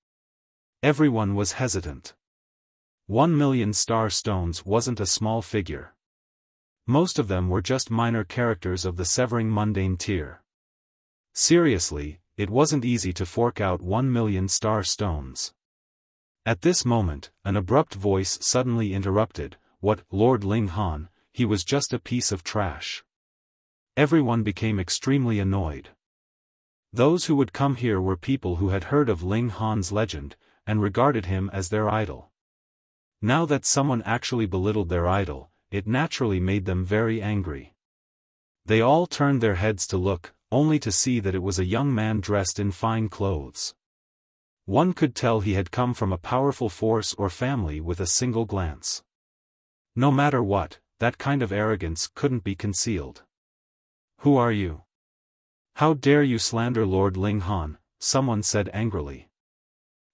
Everyone was hesitant. 1,000,000 star stones wasn't a small figure. Most of them were just minor characters of the severing mundane tier. Seriously, it wasn't easy to fork out 1,000,000 star stones. At this moment, an abrupt voice suddenly interrupted, "What, Lord Ling Han, he was just a piece of trash." Everyone became extremely annoyed. Those who would come here were people who had heard of Ling Han's legend, and regarded him as their idol. Now that someone actually belittled their idol, it naturally made them very angry. They all turned their heads to look, only to see that it was a young man dressed in fine clothes. One could tell he had come from a powerful force or family with a single glance. No matter what, that kind of arrogance couldn't be concealed. "Who are you? How dare you slander Lord Ling Han?" someone said angrily.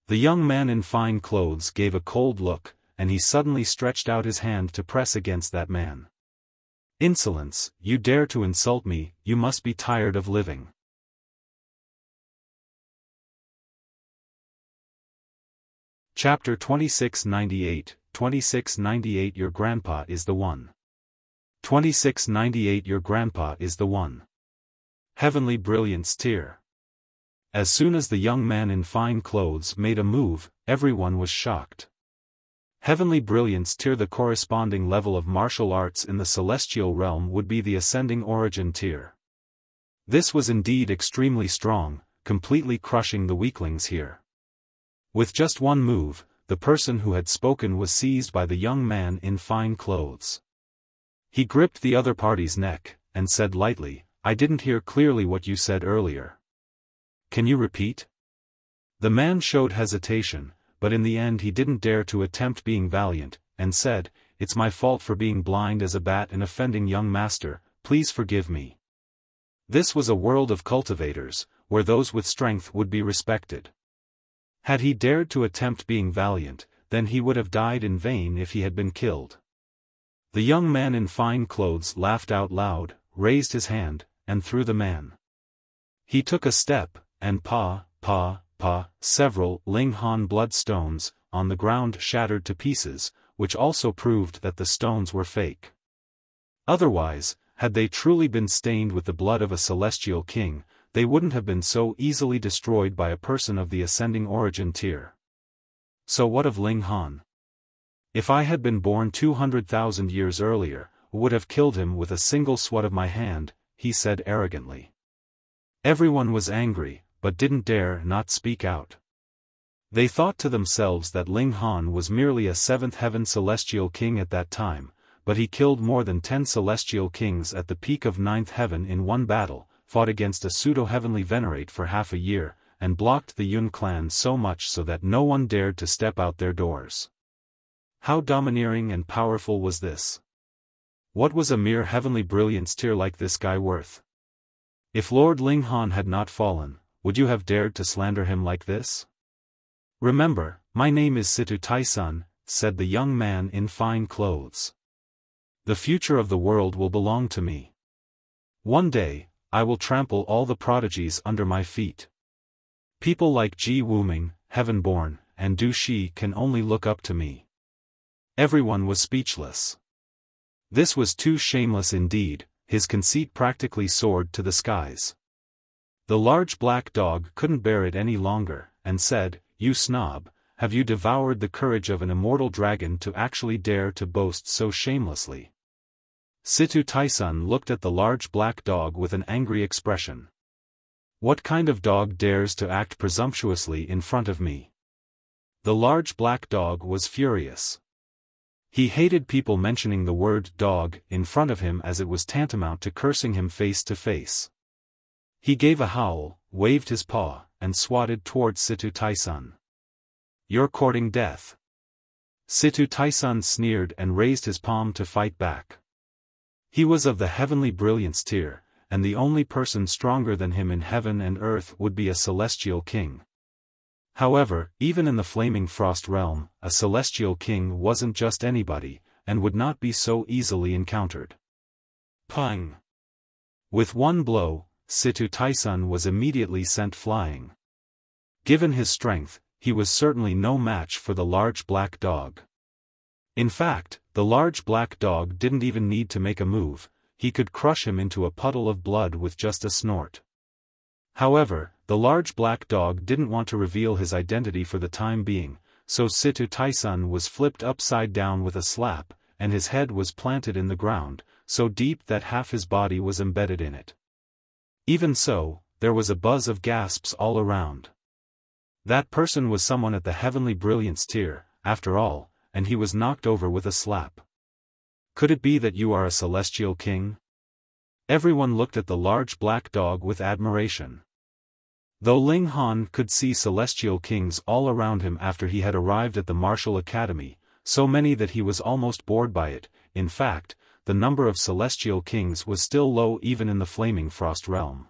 The young man in fine clothes gave a cold look, and he suddenly stretched out his hand to press against that man. "Insolence, you dare to insult me, you must be tired of living." Chapter 2698, 2698 Your grandpa is the one. 2698 Your grandpa is the one. Heavenly Brilliance Tier. As soon as the young man in fine clothes made a move, everyone was shocked. Heavenly Brilliance Tier. The corresponding level of martial arts in the celestial realm would be the Ascending Origin Tier. This was indeed extremely strong, completely crushing the weaklings here. With just one move, the person who had spoken was seized by the young man in fine clothes. He gripped the other party's neck, and said lightly, "I didn't hear clearly what you said earlier. Can you repeat?" The man showed hesitation, but in the end he didn't dare to attempt being valiant, and said, "It's my fault for being blind as a bat and offending young master, please forgive me." This was a world of cultivators, where those with strength would be respected. Had he dared to attempt being valiant, then he would have died in vain if he had been killed. The young man in fine clothes laughed out loud, raised his hand, and threw the man. He took a step, and several Ling Han bloodstones, on the ground shattered to pieces, which also proved that the stones were fake. Otherwise, had they truly been stained with the blood of a celestial king, they wouldn't have been so easily destroyed by a person of the Ascending Origin Tier. So what of Ling Han? If I had been born 200,000 years earlier, would have killed him with a single swat of my hand, he said arrogantly. Everyone was angry, but didn't dare not speak out. They thought to themselves that Ling Han was merely a seventh heaven celestial king at that time, but he killed more than 10 celestial kings at the peak of ninth heaven in one battle, fought against a pseudo-heavenly Venerate for half a year, and blocked the Yun clan so much so that no one dared to step out their doors. How domineering and powerful was this? What was a mere Heavenly Brilliance Tier like this guy worth? If Lord Ling Han had not fallen, would you have dared to slander him like this? "Remember, my name is Situ Tai-sun," said the young man in fine clothes. The future of the world will belong to me. One day, I will trample all the prodigies under my feet. People like Ji Wuming, Heavenborn, and Du Shi can only look up to me. Everyone was speechless. This was too shameless indeed, his conceit practically soared to the skies. The large black dog couldn't bear it any longer, and said, "You snob, have you devoured the courage of an immortal dragon to actually dare to boast so shamelessly?" Situ Taisun looked at the large black dog with an angry expression. "What kind of dog dares to act presumptuously in front of me?" The large black dog was furious. He hated people mentioning the word dog in front of him, as it was tantamount to cursing him face to face. He gave a howl, waved his paw, and swatted towards Situ Taisun. "You're courting death." Situ Taisun sneered and raised his palm to fight back. He was of the heavenly brilliance tier, and the only person stronger than him in heaven and earth would be a celestial king. However, even in the flaming frost realm, a celestial king wasn't just anybody, and would not be so easily encountered. Pang! With one blow, Situ Taisun was immediately sent flying. Given his strength, he was certainly no match for the large black dog. In fact, the large black dog didn't even need to make a move, he could crush him into a puddle of blood with just a snort. However, the large black dog didn't want to reveal his identity for the time being, so Situ Taisun was flipped upside down with a slap, and his head was planted in the ground, so deep that half his body was embedded in it. Even so, there was a buzz of gasps all around. That person was someone at the heavenly brilliance tier, after all, and he was knocked over with a slap. Could it be that you are a celestial king? Everyone looked at the large black dog with admiration. Though Ling Han could see celestial kings all around him after he had arrived at the martial academy, so many that he was almost bored by it. In fact, the number of celestial kings was still low even in the flaming frost realm.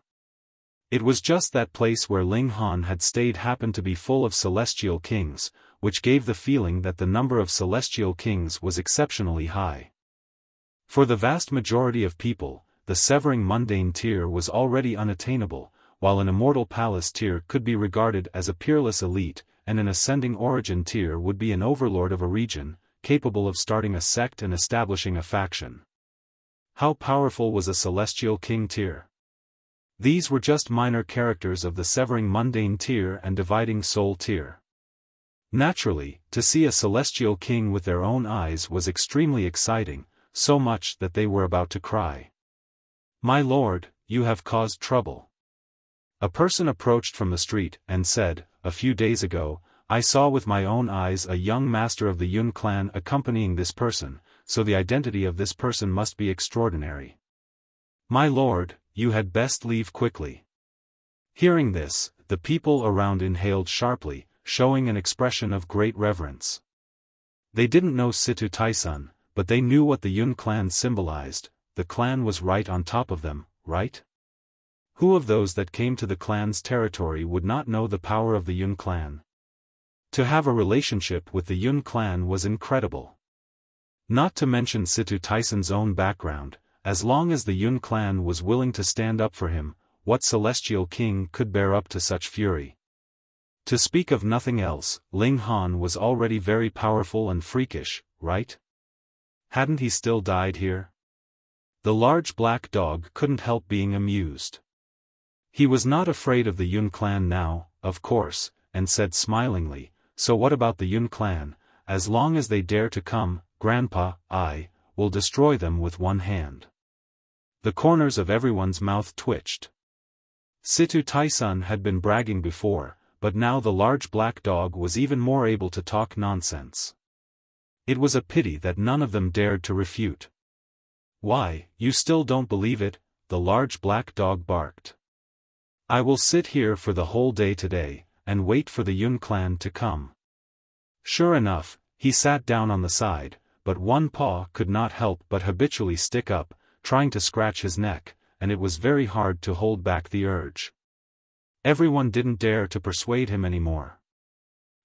It was just that place where Ling Han had stayed happened to be full of celestial kings, which gave the feeling that the number of celestial kings was exceptionally high. For the vast majority of people, the severing mundane tier was already unattainable, while an immortal palace tier could be regarded as a peerless elite, and an ascending origin tier would be an overlord of a region, capable of starting a sect and establishing a faction. How powerful was a celestial king tier? These were just minor characters of the severing mundane tier and dividing soul tier. Naturally, to see a celestial king with their own eyes was extremely exciting, so much that they were about to cry. "My lord, you have caused trouble." A person approached from the street and said, "A few days ago, I saw with my own eyes a young master of the Yun clan accompanying this person, so the identity of this person must be extraordinary. My lord, you had best leave quickly." Hearing this, the people around inhaled sharply, showing an expression of great reverence. They didn't know Situ Taisun, but they knew what the Yun clan symbolized. The clan was right on top of them, right? Who of those that came to the clan's territory would not know the power of the Yun clan? To have a relationship with the Yun clan was incredible. Not to mention Situ Taisun's own background, as long as the Yun clan was willing to stand up for him, what celestial king could bear up to such fury? To speak of nothing else, Ling Han was already very powerful and freakish, right? Hadn't he still died here? The large black dog couldn't help being amused. He was not afraid of the Yun clan now, of course, and said smilingly, "So what about the Yun clan? As long as they dare to come, Grandpa, I will destroy them with one hand." The corners of everyone's mouth twitched. Situ Taisun had been bragging before, but now the large black dog was even more able to talk nonsense. It was a pity that none of them dared to refute. "Why, you still don't believe it?" the large black dog barked. "I will sit here for the whole day today, and wait for the Yun clan to come." Sure enough, he sat down on the side, but one paw could not help but habitually stick up, trying to scratch his neck, and it was very hard to hold back the urge. Everyone didn't dare to persuade him anymore.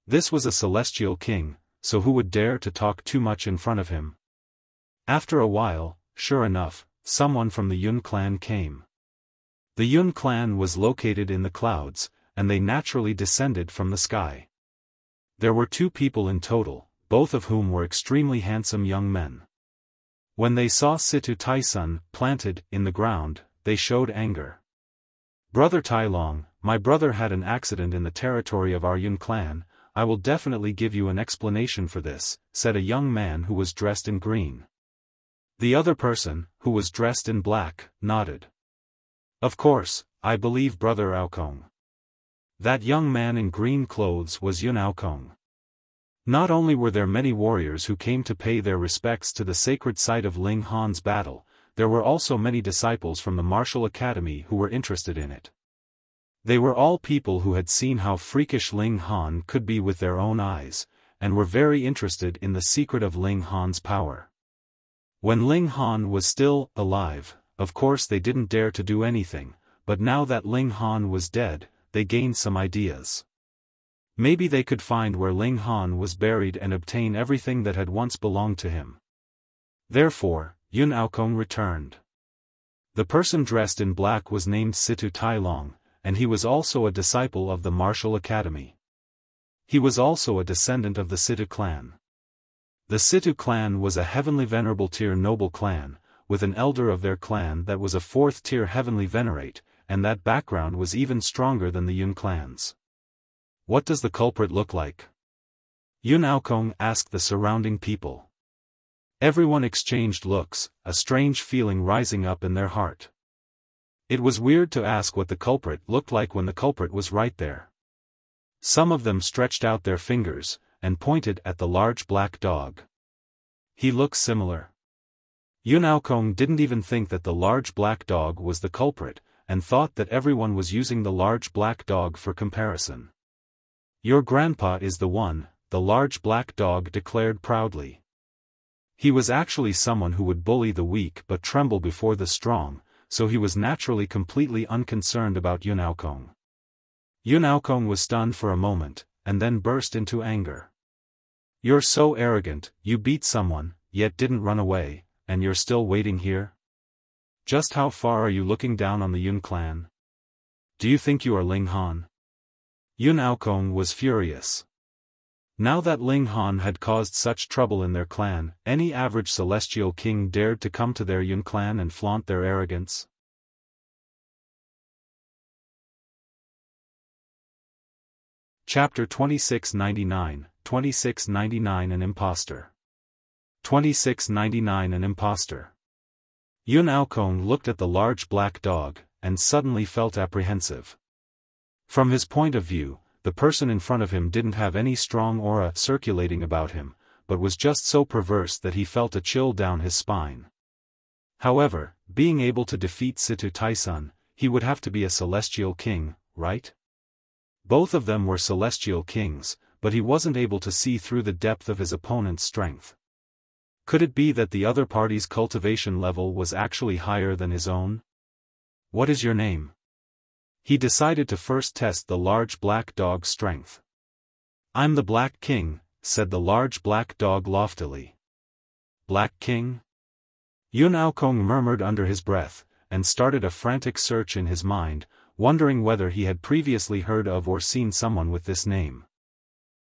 This was a celestial king, so who would dare to talk too much in front of him? After a while, sure enough, someone from the Yun clan came. The Yun clan was located in the clouds, and they naturally descended from the sky. There were 2 people in total, both of whom were extremely handsome young men. When they saw Situ Tai-sun planted in the ground, they showed anger. "Brother Tai Long, my brother had an accident in the territory of our Yun clan. I will definitely give you an explanation for this," said a young man who was dressed in green. The other person, who was dressed in black, nodded. "Of course, I believe Brother Aokong." That young man in green clothes was Yun Aokong. Not only were there many warriors who came to pay their respects to the sacred site of Ling Han's battle, there were also many disciples from the martial academy who were interested in it. They were all people who had seen how freakish Ling Han could be with their own eyes, and were very interested in the secret of Ling Han's power. When Ling Han was still alive, of course they didn't dare to do anything, but now that Ling Han was dead, they gained some ideas. Maybe they could find where Ling Han was buried and obtain everything that had once belonged to him. Therefore, Yun Aokong returned. The person dressed in black was named Situ Tai Long, and he was also a disciple of the martial academy. He was also a descendant of the Situ clan. The Situ clan was a heavenly venerable tier noble clan, with an elder of their clan that was a 4th tier heavenly venerate, and that background was even stronger than the Yun clans. "What does the culprit look like?" Yun Aokong asked the surrounding people. Everyone exchanged looks, a strange feeling rising up in their heart. It was weird to ask what the culprit looked like when the culprit was right there. Some of them stretched out their fingers, and pointed at the large black dog. "He looks similar." Yun Aokong didn't even think that the large black dog was the culprit, and thought that everyone was using the large black dog for comparison. "Your grandpa is the one," the large black dog declared proudly. He was actually someone who would bully the weak but tremble before the strong, so he was naturally completely unconcerned about Yun Aokong. Yun Aokong was stunned for a moment, and then burst into anger. "You're so arrogant, you beat someone, yet didn't run away, and you're still waiting here? Just how far are you looking down on the Yun clan? Do you think you are Ling Han?" Yun Aokong was furious. Now that Ling Han had caused such trouble in their clan, any average celestial king dared to come to their Yun clan and flaunt their arrogance. Chapter 2699, 2699 An Impostor. 2699 An Impostor. Yun Aokong looked at the large black dog, and suddenly felt apprehensive. From his point of view, the person in front of him didn't have any strong aura circulating about him, but was just so perverse that he felt a chill down his spine. However, being able to defeat Situ Tai-sun, he would have to be a celestial king, right? Both of them were celestial kings, but he wasn't able to see through the depth of his opponent's strength. Could it be that the other party's cultivation level was actually higher than his own? "What is your name?" He decided to first test the large black dog's strength. "I'm the Black King," said the large black dog loftily. "Black King?" Yun Aokong murmured under his breath, and started a frantic search in his mind, wondering whether he had previously heard of or seen someone with this name.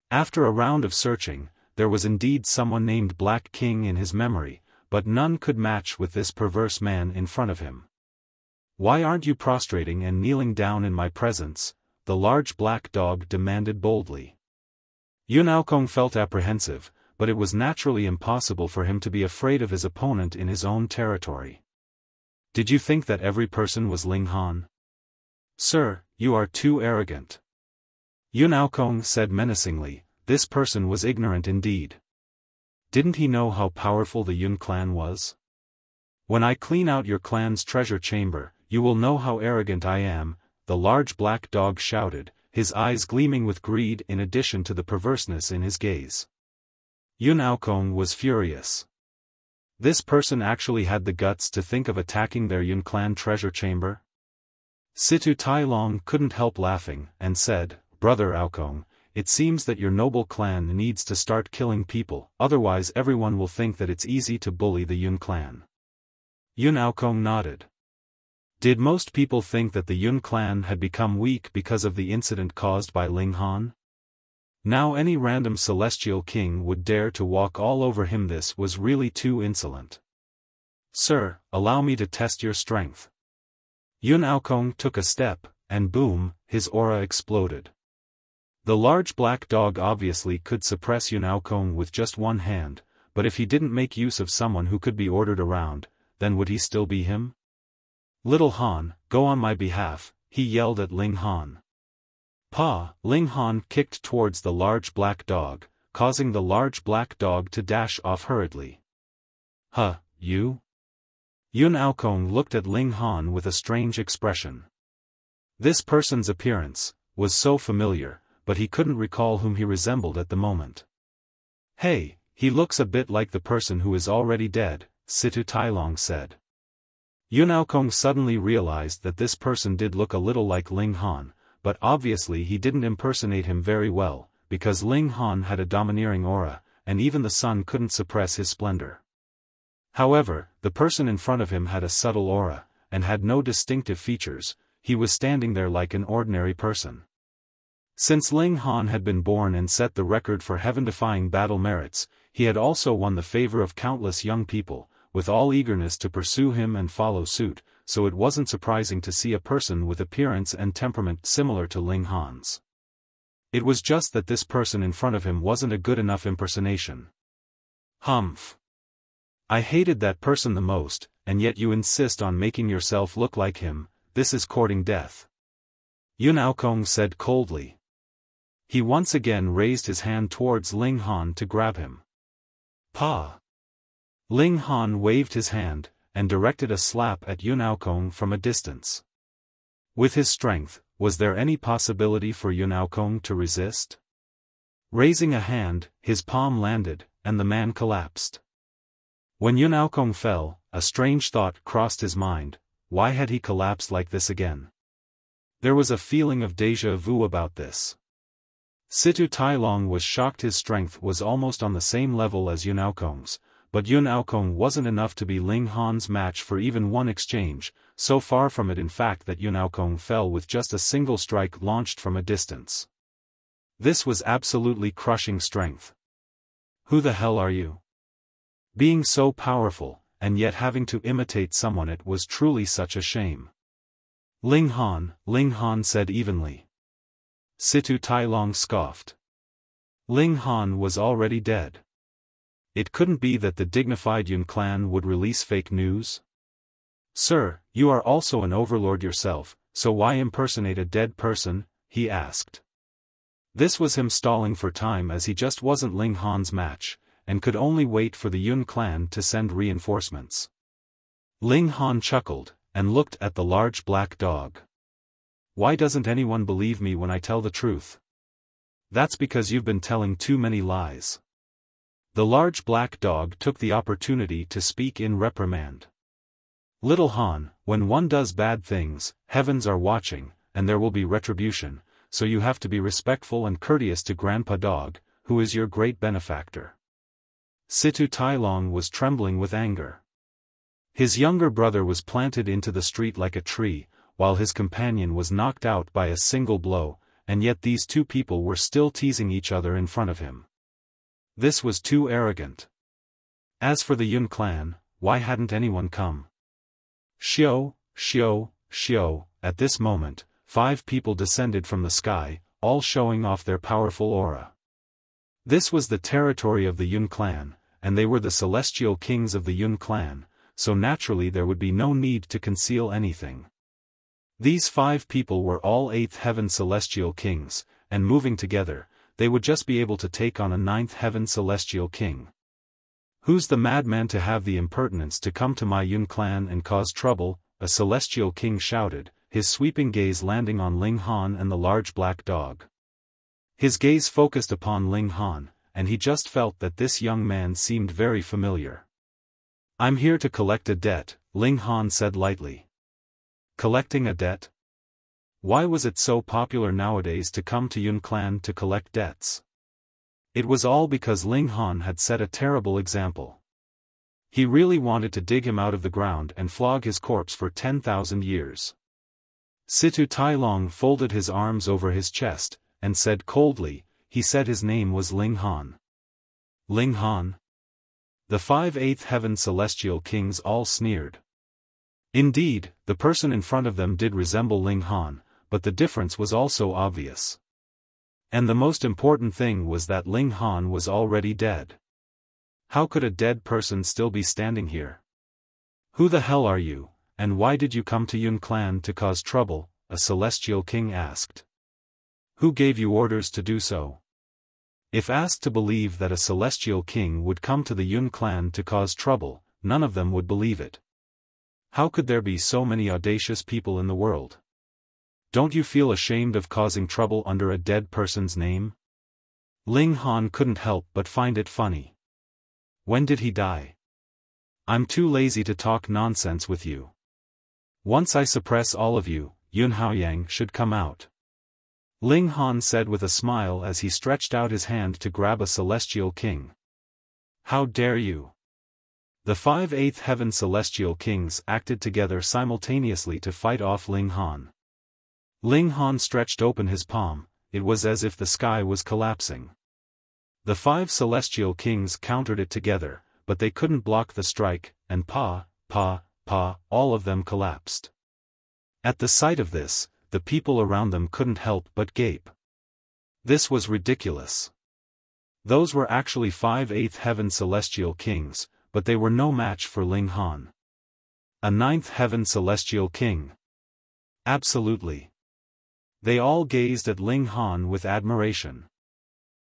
After a round of searching, there was indeed someone named Black King in his memory, but none could match with this perverse man in front of him. "Why aren't you prostrating and kneeling down in my presence?" the large black dog demanded boldly. Yun Aokong felt apprehensive, but it was naturally impossible for him to be afraid of his opponent in his own territory. "Did you think that every person was Ling Han?" "Sir, you are too arrogant." Yun Aokong said menacingly. This person was ignorant indeed. Didn't he know how powerful the Yun clan was? "When I clean out your clan's treasure chamber, you will know how arrogant I am," the large black dog shouted, his eyes gleaming with greed in addition to the perverseness in his gaze. Yun Aokong was furious. This person actually had the guts to think of attacking their Yun clan treasure chamber? Situ Tai Long couldn't help laughing, and said, "Brother Aokong, it seems that your noble clan needs to start killing people, otherwise everyone will think that it's easy to bully the Yun clan. Yun Aokong nodded. Did most people think that the Yun clan had become weak because of the incident caused by Ling Han? Now any random celestial king would dare to walk all over him. This was really too insolent. Sir, allow me to test your strength. Yun Aokong took a step, and boom, his aura exploded. The large black dog obviously could suppress Yun Aokong with just one hand, but if he didn't make use of someone who could be ordered around, then would he still be him? Little Han, go on my behalf, he yelled at Ling Han. Pa! Ling Han kicked towards the large black dog, causing the large black dog to dash off hurriedly. Huh, you? Yun Aokong looked at Ling Han with a strange expression. This person's appearance was so familiar, but he couldn't recall whom he resembled at the moment. Hey, he looks a bit like the person who is already dead, Situ Tailong said. Yun Aokong suddenly realized that this person did look a little like Ling Han, but obviously he didn't impersonate him very well, because Ling Han had a domineering aura, and even the sun couldn't suppress his splendor. However, the person in front of him had a subtle aura, and had no distinctive features. He was standing there like an ordinary person. Since Ling Han had been born and set the record for heaven-defying battle merits, he had also won the favor of countless young people, with all eagerness to pursue him and follow suit, so it wasn't surprising to see a person with appearance and temperament similar to Ling Han's. It was just that this person in front of him wasn't a good enough impersonation. Humph. I hated that person the most, and yet you insist on making yourself look like him. This is courting death. Yun Aokong said coldly. He once again raised his hand towards Ling Han to grab him. Pa! Ling Han waved his hand, and directed a slap at Yun Aokong from a distance. With his strength, was there any possibility for Yun Aokong to resist? Raising a hand, his palm landed, and the man collapsed. When Yun Aokong fell, a strange thought crossed his mind. Why had he collapsed like this again? There was a feeling of déjà vu about this. Situ Tailong was shocked. His strength was almost on the same level as Yun Aokong's, but Yun Aokong wasn't enough to be Ling Han's match for even one exchange, so far from it in fact that Yun Aokong fell with just a single strike launched from a distance. This was absolutely crushing strength. Who the hell are you? Being so powerful, and yet having to imitate someone, it was truly such a shame. Ling Han said evenly. Situ Tailong scoffed. Ling Han was already dead. It couldn't be that the dignified Yun clan would release fake news? Sir, you are also an overlord yourself, so why impersonate a dead person? He asked. This was him stalling for time as he just wasn't Ling Han's match, and could only wait for the Yun clan to send reinforcements. Ling Han chuckled, and looked at the large black dog. Why doesn't anyone believe me when I tell the truth? That's because you've been telling too many lies. The large black dog took the opportunity to speak in reprimand. Little Han, when one does bad things, heavens are watching, and there will be retribution, so you have to be respectful and courteous to Grandpa Dog, who is your great benefactor. Situ Tailong was trembling with anger. His younger brother was planted into the street like a tree, while his companion was knocked out by a single blow, and yet these two people were still teasing each other in front of him. This was too arrogant. As for the Yun clan, why hadn't anyone come? Xiao. At this moment, 5 people descended from the sky, all showing off their powerful aura. This was the territory of the Yun clan, and they were the celestial kings of the Yun clan, so naturally there would be no need to conceal anything. These 5 people were all 8th heaven celestial kings, and moving together, they would just be able to take on a 9th heaven celestial king. Who's the madman to have the impertinence to come to my Yun clan and cause trouble? A celestial king shouted, his sweeping gaze landing on Ling Han and the large black dog. His gaze focused upon Ling Han, and he just felt that this young man seemed very familiar. I'm here to collect a debt, Ling Han said lightly. Collecting a debt? Why was it so popular nowadays to come to Yun clan to collect debts? It was all because Ling Han had set a terrible example. He really wanted to dig him out of the ground and flog his corpse for 10,000 years. Situ Tailong folded his arms over his chest, and said coldly, he said his name was Ling Han. Ling Han? The 5/8 heaven celestial kings all sneered. Indeed, the person in front of them did resemble Ling Han, but the difference was also obvious. And the most important thing was that Ling Han was already dead. How could a dead person still be standing here? Who the hell are you, and why did you come to Yun clan to cause trouble? A celestial king asked. Who gave you orders to do so? If asked to believe that a celestial king would come to the Yun clan to cause trouble, none of them would believe it. How could there be so many audacious people in the world? Don't you feel ashamed of causing trouble under a dead person's name? Ling Han couldn't help but find it funny. When did he die? I'm too lazy to talk nonsense with you. Once I suppress all of you, Yun Haoyang should come out. Ling Han said with a smile as he stretched out his hand to grab a celestial king. How dare you? The 5/8 heaven celestial kings acted together simultaneously to fight off Ling Han. Ling Han stretched open his palm, it was as if the sky was collapsing. The 5 celestial kings countered it together, but they couldn't block the strike, and all of them collapsed. At the sight of this, the people around them couldn't help but gape. This was ridiculous. Those were actually 5/8 heaven celestial kings, but they were no match for Ling Han. A 9th heaven celestial king. Absolutely. They all gazed at Ling Han with admiration.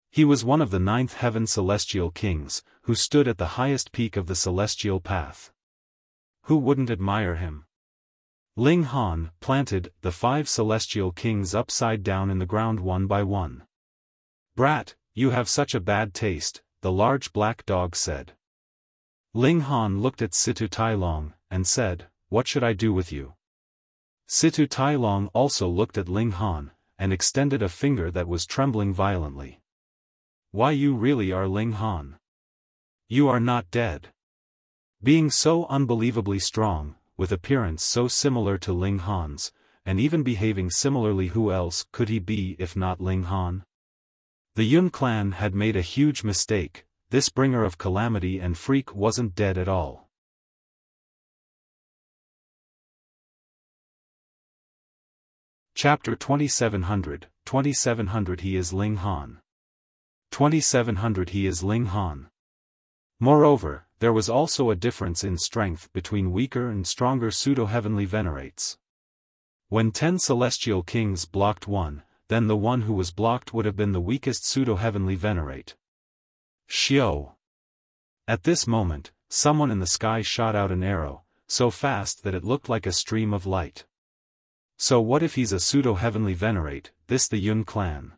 He was one of the 9th heaven celestial kings, who stood at the highest peak of the celestial path. Who wouldn't admire him? Ling Han planted the 5 celestial kings upside down in the ground one by one. Brat, you have such a bad taste, the large black dog said. Ling Han looked at Situ Tailong, and said, what should I do with you? Situ Tailong also looked at Ling Han, and extended a finger that was trembling violently. Why you really are Ling Han. You are not dead. Being so unbelievably strong, with appearance so similar to Ling Han's, and even behaving similarly, who else could he be if not Ling Han? The Yun clan had made a huge mistake, this bringer of calamity and freak wasn't dead at all. Chapter 2700, 2700 He is Ling Han. 2700 He is Ling Han. Moreover, there was also a difference in strength between weaker and stronger pseudo-heavenly venerates. When 10 celestial kings blocked one, then the one who was blocked would have been the weakest pseudo-heavenly venerate. Shio. At this moment, someone in the sky shot out an arrow, so fast that it looked like a stream of light. So what if he's a pseudo-heavenly venerate, this the Yun clan?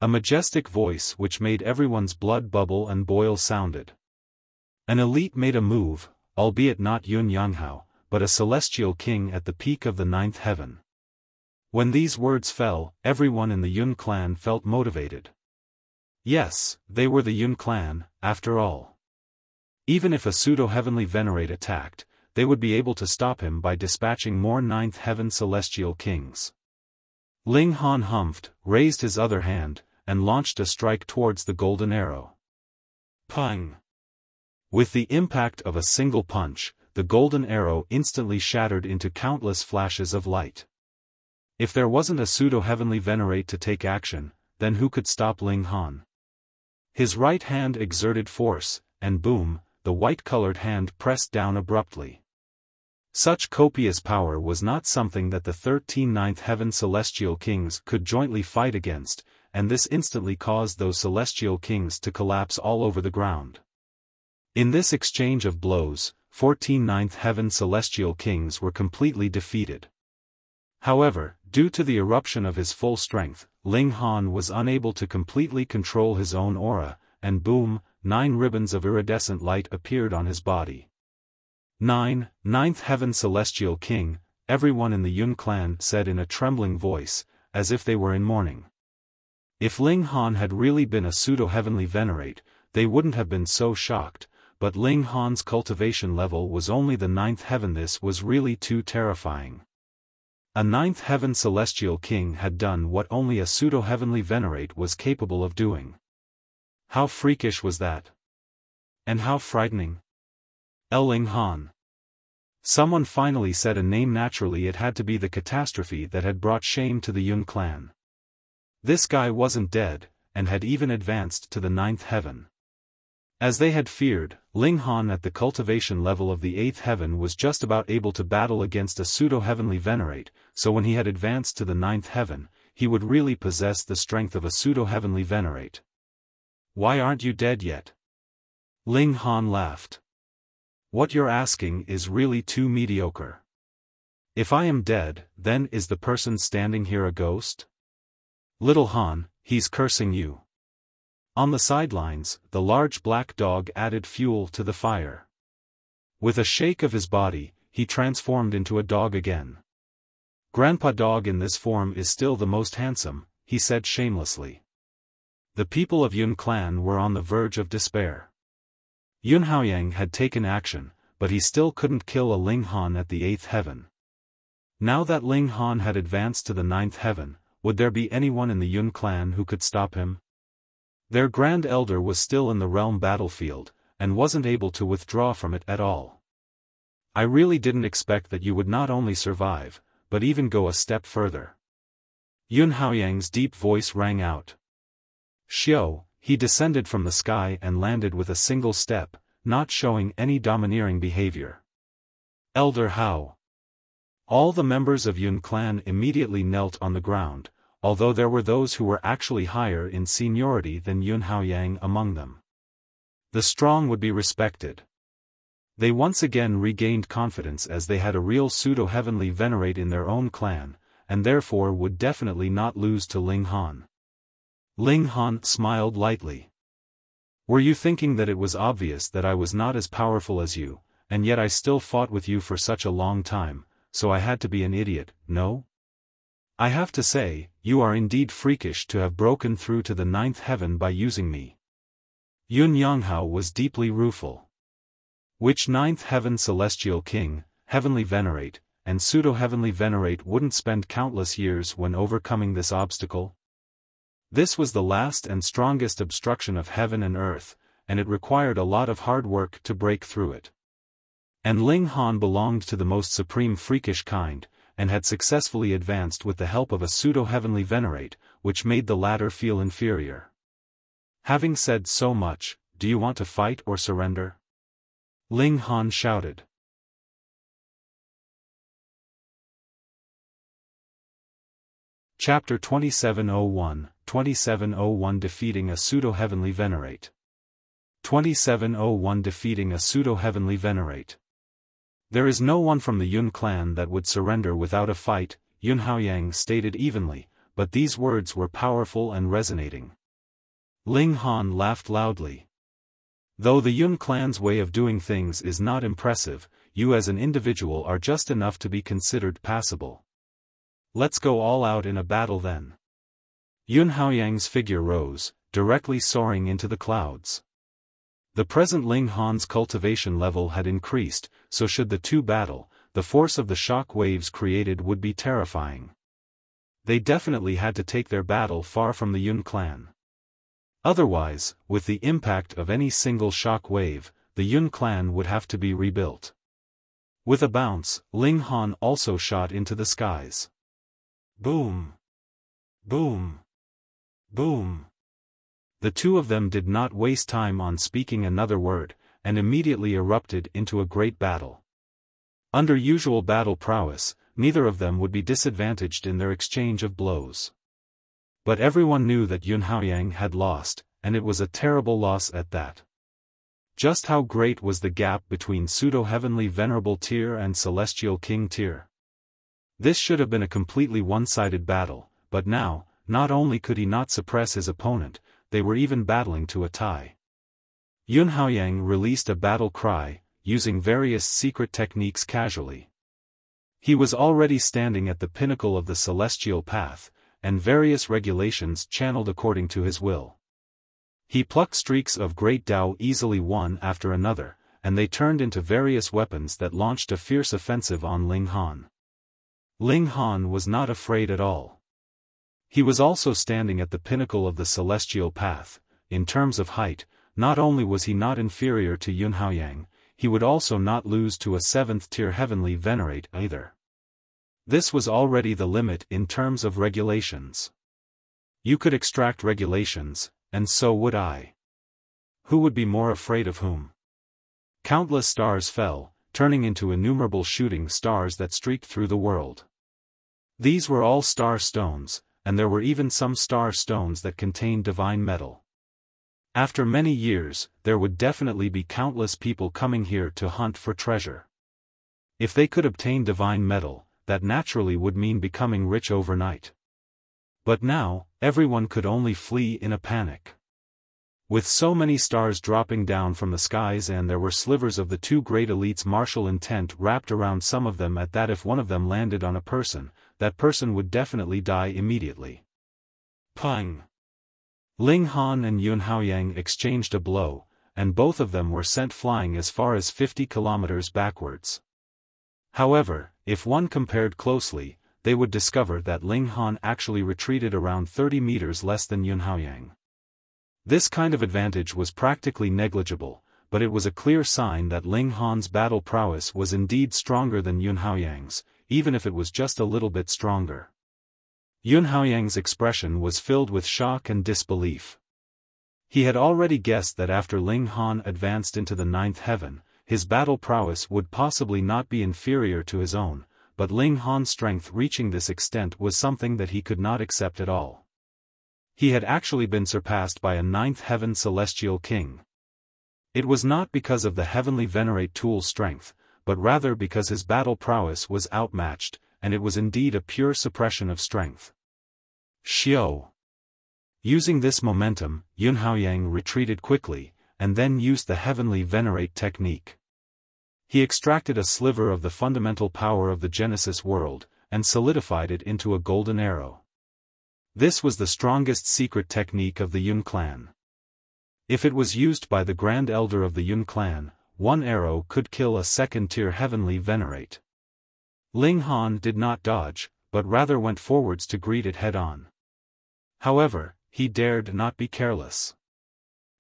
A majestic voice which made everyone's blood bubble and boil sounded. An elite made a move, albeit not Yun Yanghao, but a celestial king at the peak of the 9th heaven. When these words fell, everyone in the Yun clan felt motivated. Yes, they were the Yun clan, after all. Even if a pseudo-heavenly venerate attacked, they would be able to stop him by dispatching more 9th heaven celestial kings. Ling Han humphed, raised his other hand, and launched a strike towards the golden arrow. Pang! With the impact of a single punch, the golden arrow instantly shattered into countless flashes of light. If there wasn't a pseudo-heavenly venerate to take action, then who could stop Ling Han? His right hand exerted force, and boom, the white-colored hand pressed down abruptly. Such copious power was not something that the 13 9th heaven celestial kings could jointly fight against, and this instantly caused those celestial kings to collapse all over the ground. In this exchange of blows, 14 9th heaven celestial kings were completely defeated. However, due to the eruption of his full strength, Ling Han was unable to completely control his own aura, and boom, 9 ribbons of iridescent light appeared on his body. 9th heaven celestial king, everyone in the Yun clan said in a trembling voice, as if they were in mourning. If Ling Han had really been a pseudo-heavenly Venerate, they wouldn't have been so shocked, but Ling Han's cultivation level was only the 9th heaven. This was really too terrifying. A 9th heaven celestial king had done what only a pseudo-heavenly Venerate was capable of doing. How freakish was that? And how frightening? Ling Han. Someone finally said a name. Naturally it had to be the catastrophe that had brought shame to the Yun clan. This guy wasn't dead, and had even advanced to the 9th heaven. As they had feared, Ling Han at the cultivation level of the 8th heaven was just about able to battle against a pseudo-heavenly Venerate, so when he had advanced to the 9th heaven, he would really possess the strength of a pseudo-heavenly Venerate. Why aren't you dead yet? Ling Han laughed. What you're asking is really too mediocre. If I am dead, then is the person standing here a ghost? Little Han, he's cursing you. On the sidelines, the large black dog added fuel to the fire. With a shake of his body, he transformed into a dog again. Grandpa Dog in this form is still the most handsome, he said shamelessly. The people of Yun clan were on the verge of despair. Yun Aokong had taken action, but he still couldn't kill a Ling Han at the 8th heaven. Now that Ling Han had advanced to the 9th heaven, would there be anyone in the Yun clan who could stop him? Their Grand Elder was still in the realm battlefield, and wasn't able to withdraw from it at all. I really didn't expect that you would not only survive, but even go a step further. Yun Aokong's deep voice rang out. Xiao, he descended from the sky and landed with a single step, not showing any domineering behavior. Elder Hao. All the members of Yun clan immediately knelt on the ground, although there were those who were actually higher in seniority than Yun Aokong among them. The strong would be respected. They once again regained confidence as they had a real pseudo-heavenly Venerate in their own clan, and therefore would definitely not lose to Ling Han. Ling Han smiled lightly. Were you thinking that it was obvious that I was not as powerful as you, and yet I still fought with you for such a long time, so I had to be an idiot, no? I have to say, you are indeed freakish to have broken through to the 9th heaven by using me. Yun Aokong was deeply rueful. Which 9th heaven celestial king, heavenly Venerate, and pseudo-heavenly Venerate wouldn't spend countless years when overcoming this obstacle? This was the last and strongest obstruction of heaven and earth, and it required a lot of hard work to break through it. And Ling Han belonged to the most supreme freakish kind, and had successfully advanced with the help of a pseudo-heavenly Venerate, which made the latter feel inferior. Having said so much, do you want to fight or surrender? Ling Han shouted. Chapter 2701, 2701 Defeating a Pseudo-Heavenly Venerate. 2701 Defeating a Pseudo-Heavenly Venerate. There is no one from the Yun clan that would surrender without a fight, Yun Aokong stated evenly, but these words were powerful and resonating. Ling Han laughed loudly. Though the Yun clan's way of doing things is not impressive, you as an individual are just enough to be considered passable. Let's go all out in a battle then. Yun Aokong's figure rose, directly soaring into the clouds. The present Ling Han's cultivation level had increased, so should the two battle, the force of the shock waves created would be terrifying. They definitely had to take their battle far from the Yun clan. Otherwise, with the impact of any single shock wave, the Yun clan would have to be rebuilt. With a bounce, Ling Han also shot into the skies. Boom! Boom! Boom! The two of them did not waste time on speaking another word, and immediately erupted into a great battle. Under usual battle prowess, neither of them would be disadvantaged in their exchange of blows. But everyone knew that Yun Aokong had lost, and it was a terrible loss at that. Just how great was the gap between pseudo-heavenly Venerable tier and Celestial King tier? This should have been a completely one-sided battle, but now, not only could he not suppress his opponent, they were even battling to a tie. Yun Aokong released a battle cry, using various secret techniques casually. He was already standing at the pinnacle of the celestial path, and various regulations channeled according to his will. He plucked streaks of great Tao easily one after another, and they turned into various weapons that launched a fierce offensive on Ling Han. Ling Han was not afraid at all. He was also standing at the pinnacle of the celestial path. In terms of height, not only was he not inferior to Yun Aokong, he would also not lose to a 7th-tier heavenly Venerate either. This was already the limit in terms of regulations. You could extract regulations, and so would I. Who would be more afraid of whom? Countless stars fell, turning into innumerable shooting stars that streaked through the world. These were all star stones, and there were even some star stones that contained divine metal. After many years, there would definitely be countless people coming here to hunt for treasure. If they could obtain divine metal, that naturally would mean becoming rich overnight. But now, everyone could only flee in a panic. With so many stars dropping down from the skies, and there were slivers of the two great elites' martial intent wrapped around some of them, at that if one of them landed on a person, that person would definitely die immediately. Pang! Ling Han and Yun Aokong exchanged a blow, and both of them were sent flying as far as 50 kilometers backwards. However, if one compared closely, they would discover that Ling Han actually retreated around 30 meters less than Yun Aokong. This kind of advantage was practically negligible, but it was a clear sign that Ling Han's battle prowess was indeed stronger than Yun Aokong's, even if it was just a little bit stronger. Yun Aokong's expression was filled with shock and disbelief. He had already guessed that after Ling Han advanced into the 9th heaven, his battle prowess would possibly not be inferior to his own, but Ling Han's strength reaching this extent was something that he could not accept at all. He had actually been surpassed by a 9th heaven celestial king. It was not because of the heavenly Venerate tool's strength, but rather because his battle prowess was outmatched, and it was indeed a pure suppression of strength. Xiao. Using this momentum, Yun Aokong retreated quickly, and then used the heavenly Venerate technique. He extracted a sliver of the fundamental power of the Genesis world, and solidified it into a golden arrow. This was the strongest secret technique of the Yun clan. If it was used by the Grand Elder of the Yun clan, one arrow could kill a 2nd-tier heavenly Venerate. Ling Han did not dodge, but rather went forwards to greet it head-on. However, he dared not be careless.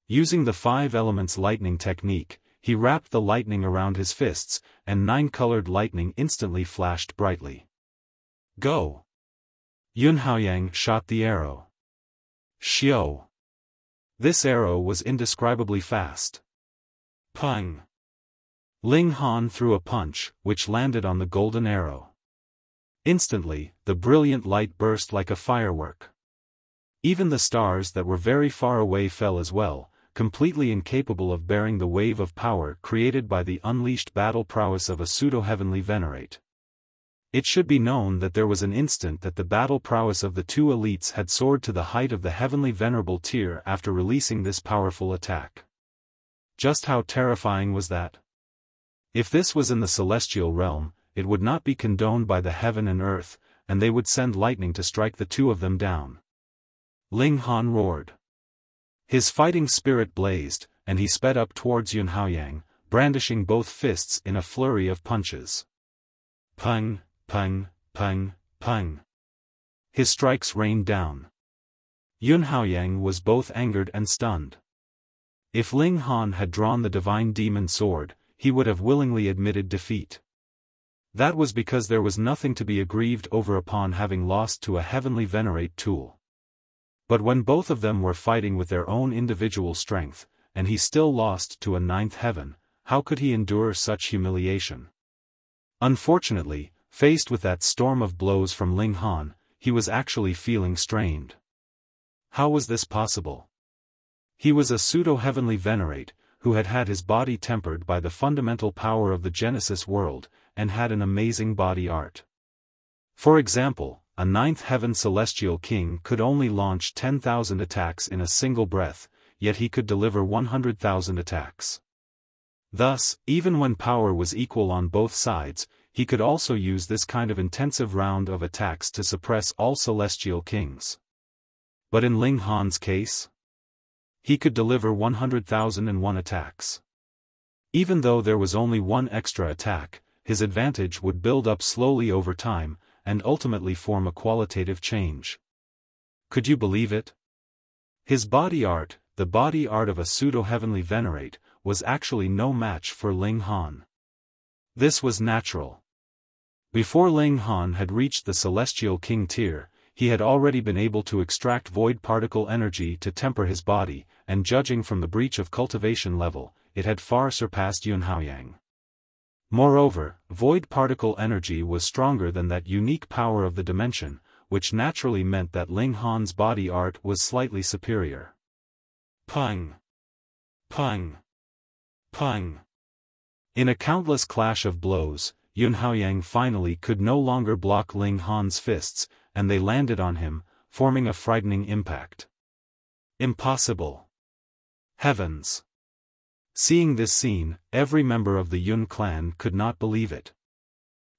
Using the 5 elements lightning technique, he wrapped the lightning around his fists, and 9-colored lightning instantly flashed brightly. Go! Yun Aokong shot the arrow. Xiao! This arrow was indescribably fast. Pang! Ling Han threw a punch, which landed on the golden arrow. Instantly, the brilliant light burst like a firework. Even the stars that were very far away fell as well, completely incapable of bearing the wave of power created by the unleashed battle prowess of a pseudo-heavenly Venerate. It should be known that there was an instant that the battle prowess of the two elites had soared to the height of the heavenly venerable tier after releasing this powerful attack. Just how terrifying was that? If this was in the celestial realm, it would not be condoned by the heaven and earth, and they would send lightning to strike the two of them down. Ling Han roared. His fighting spirit blazed, and he sped up towards Yun Aokong, brandishing both fists in a flurry of punches. Pang, pang, pang, pang. His strikes rained down. Yun Aokong was both angered and stunned. If Ling Han had drawn the divine demon sword, he would have willingly admitted defeat. That was because there was nothing to be aggrieved over upon having lost to a heavenly Venerate tool. But when both of them were fighting with their own individual strength, and he still lost to a 9th heaven, how could he endure such humiliation? Unfortunately, faced with that storm of blows from Ling Han, he was actually feeling strained. How was this possible? He was a pseudo-heavenly Venerate, who had had his body tempered by the fundamental power of the Genesis world, and had an amazing body art. For example, a 9th heaven celestial king could only launch 10,000 attacks in a single breath, yet he could deliver 100,000 attacks. Thus, even when power was equal on both sides, he could also use this kind of intensive round of attacks to suppress all celestial kings. But in Ling Han's case, he could deliver 100,001 attacks. Even though there was only one extra attack, his advantage would build up slowly over time, and ultimately form a qualitative change. Could you believe it? His body art, the body art of a pseudo-heavenly Venerate, was actually no match for Ling Han. This was natural. Before Ling Han had reached the Celestial King tier, he had already been able to extract void particle energy to temper his body, and judging from the breach of cultivation level, it had far surpassed Yun Aokong. Moreover, void particle energy was stronger than that unique power of the dimension, which naturally meant that Ling Han's body art was slightly superior. Pung! Pung! Pung! In a countless clash of blows, Yun Aokong finally could no longer block Ling Han's fists, and they landed on him, forming a frightening impact. Impossible! Heavens! Seeing this scene, every member of the Yun clan could not believe it.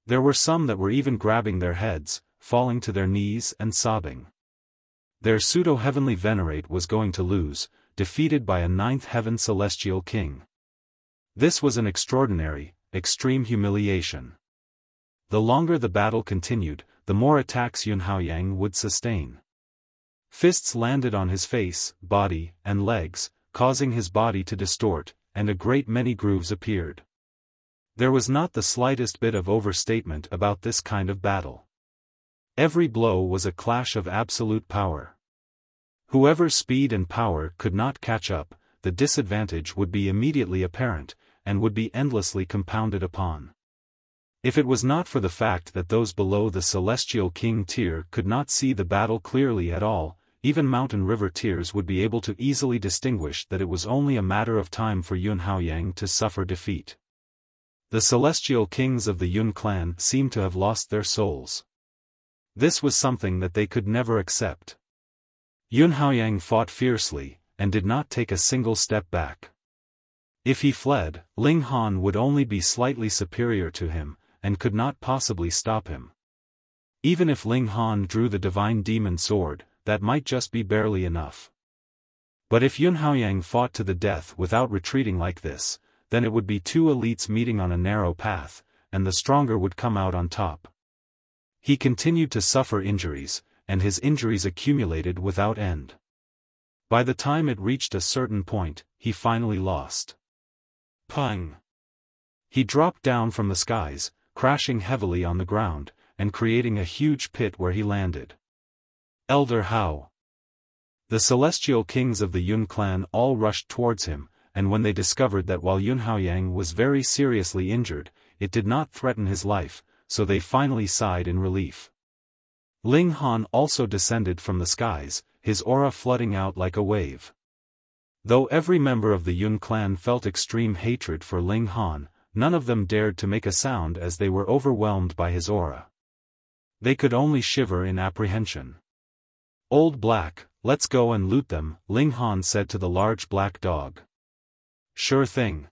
There were some that were even grabbing their heads, falling to their knees and sobbing. Their pseudo-heavenly Venerate was going to lose, defeated by a ninth heaven celestial king. This was an extraordinary, extreme humiliation. The longer the battle continued, the more attacks Yun Aokong would sustain. Fists landed on his face, body, and legs, causing his body to distort, and a great many grooves appeared. There was not the slightest bit of overstatement about this kind of battle. Every blow was a clash of absolute power. Whoever's speed and power could not catch up, the disadvantage would be immediately apparent, and would be endlessly compounded upon. If it was not for the fact that those below the Celestial King tier could not see the battle clearly at all, even Mountain River tiers would be able to easily distinguish that it was only a matter of time for Yun Aokong to suffer defeat. The Celestial Kings of the Yun clan seemed to have lost their souls. This was something that they could never accept. Yun Aokong fought fiercely, and did not take a single step back. If he fled, Ling Han would only be slightly superior to him, and could not possibly stop him. Even if Ling Han drew the divine demon sword, that might just be barely enough. But if Yun Aokong fought to the death without retreating like this, then it would be two elites meeting on a narrow path, and the stronger would come out on top. He continued to suffer injuries, and his injuries accumulated without end. By the time it reached a certain point, he finally lost. Pung! He dropped down from the skies, crashing heavily on the ground, and creating a huge pit where he landed. Elder Hao! The Celestial Kings of the Yun clan all rushed towards him, and when they discovered that while Yun Aokong was very seriously injured, it did not threaten his life, so they finally sighed in relief. Ling Han also descended from the skies, his aura flooding out like a wave. Though every member of the Yun clan felt extreme hatred for Ling Han, none of them dared to make a sound as they were overwhelmed by his aura. They could only shiver in apprehension. Old Black, let's go and loot them, Ling Han said to the large black dog. Sure thing.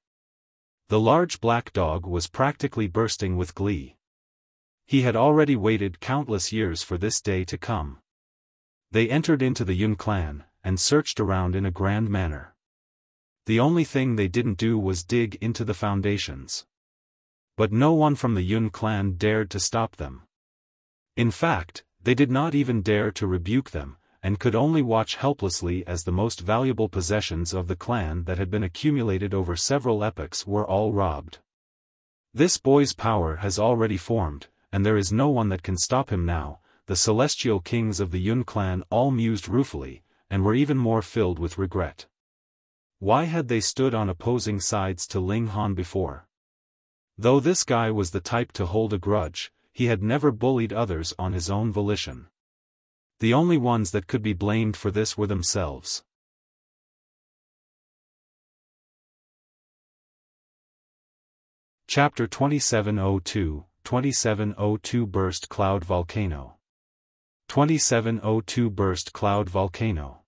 The large black dog was practically bursting with glee. He had already waited countless years for this day to come. They entered into the Yun clan, and searched around in a grand manner. The only thing they didn't do was dig into the foundations. But no one from the Yun clan dared to stop them. In fact, they did not even dare to rebuke them, and could only watch helplessly as the most valuable possessions of the clan that had been accumulated over several epochs were all robbed. This boy's power has already formed, and there is no one that can stop him now, the Celestial Kings of the Yun clan all mused ruefully, and were even more filled with regret. Why had they stood on opposing sides to Ling Han before? Though this guy was the type to hold a grudge, he had never bullied others on his own volition. The only ones that could be blamed for this were themselves. Chapter 2702, 2702 Burst Cloud Volcano. 2702 Burst Cloud Volcano.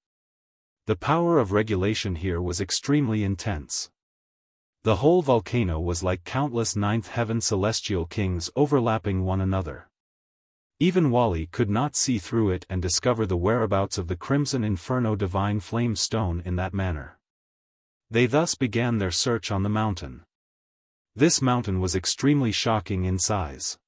The power of regulation here was extremely intense. The whole volcano was like countless ninth heaven celestial kings overlapping one another. Even Wally could not see through it and discover the whereabouts of the Crimson Inferno Divine Flame Stone in that manner. They thus began their search on the mountain. This mountain was extremely shocking in size.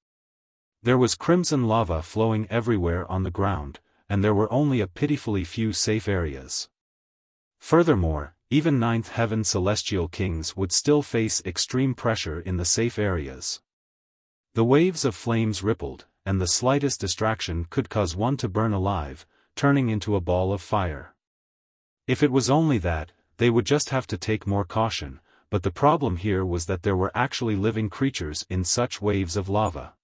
There was crimson lava flowing everywhere on the ground, and there were only a pitifully few safe areas. Furthermore, even ninth heaven celestial kings would still face extreme pressure in the safe areas. The waves of flames rippled, and the slightest distraction could cause one to burn alive, turning into a ball of fire. If it was only that, they would just have to take more caution, but the problem here was that there were actually living creatures in such waves of lava.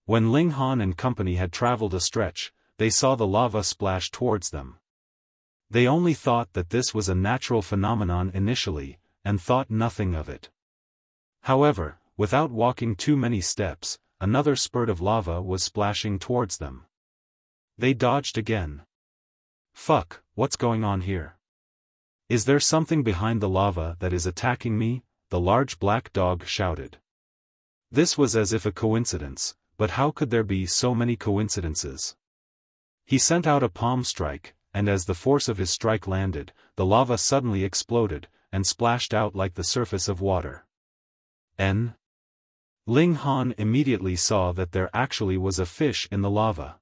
When Ling Han and company had traveled a stretch, they saw the lava splash towards them. They only thought that this was a natural phenomenon initially, and thought nothing of it. However, without walking too many steps, another spurt of lava was splashing towards them. They dodged again. Fuck, what's going on here? Is there something behind the lava that is attacking me? The large black dog shouted. This was as if a coincidence, but how could there be so many coincidences? He sent out a palm strike, and as the force of his strike landed, the lava suddenly exploded, and splashed out like the surface of water. Ling Han immediately saw that there actually was a fish in the lava.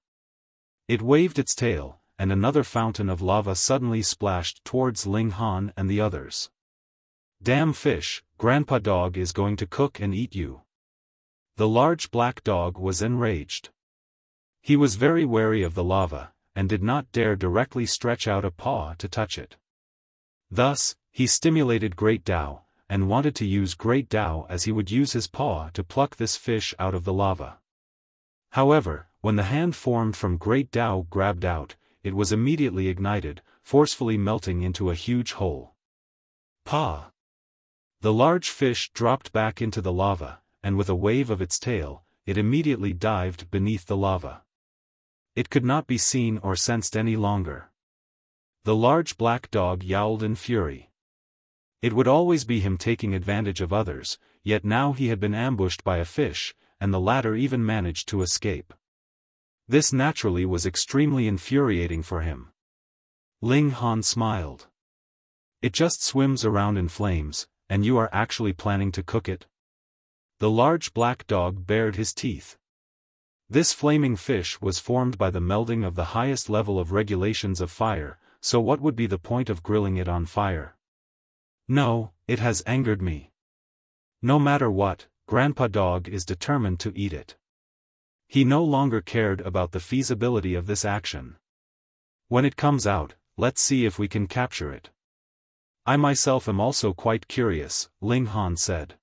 It waved its tail, and another fountain of lava suddenly splashed towards Ling Han and the others. Damn fish, Grandpa Dog is going to cook and eat you. The large black dog was enraged. He was very wary of the lava, and did not dare directly stretch out a paw to touch it. Thus, he stimulated Great Tao, and wanted to use Great Tao as he would use his paw to pluck this fish out of the lava. However, when the hand formed from Great Tao grabbed out, it was immediately ignited, forcefully melting into a huge hole. Pa! The large fish dropped back into the lava, and with a wave of its tail, it immediately dived beneath the lava. It could not be seen or sensed any longer. The large black dog yowled in fury. It would always be him taking advantage of others, yet now he had been ambushed by a fish, and the latter even managed to escape. This naturally was extremely infuriating for him. Ling Han smiled. It just swims around in flames, and you are actually planning to cook it? The large black dog bared his teeth. This flaming fish was formed by the melding of the highest level of regulations of fire, so what would be the point of grilling it on fire? No, it has angered me. No matter what, Grandpa Dog is determined to eat it. He no longer cared about the feasibility of this action. When it comes out, let's see if we can capture it. I myself am also quite curious, Ling Han said.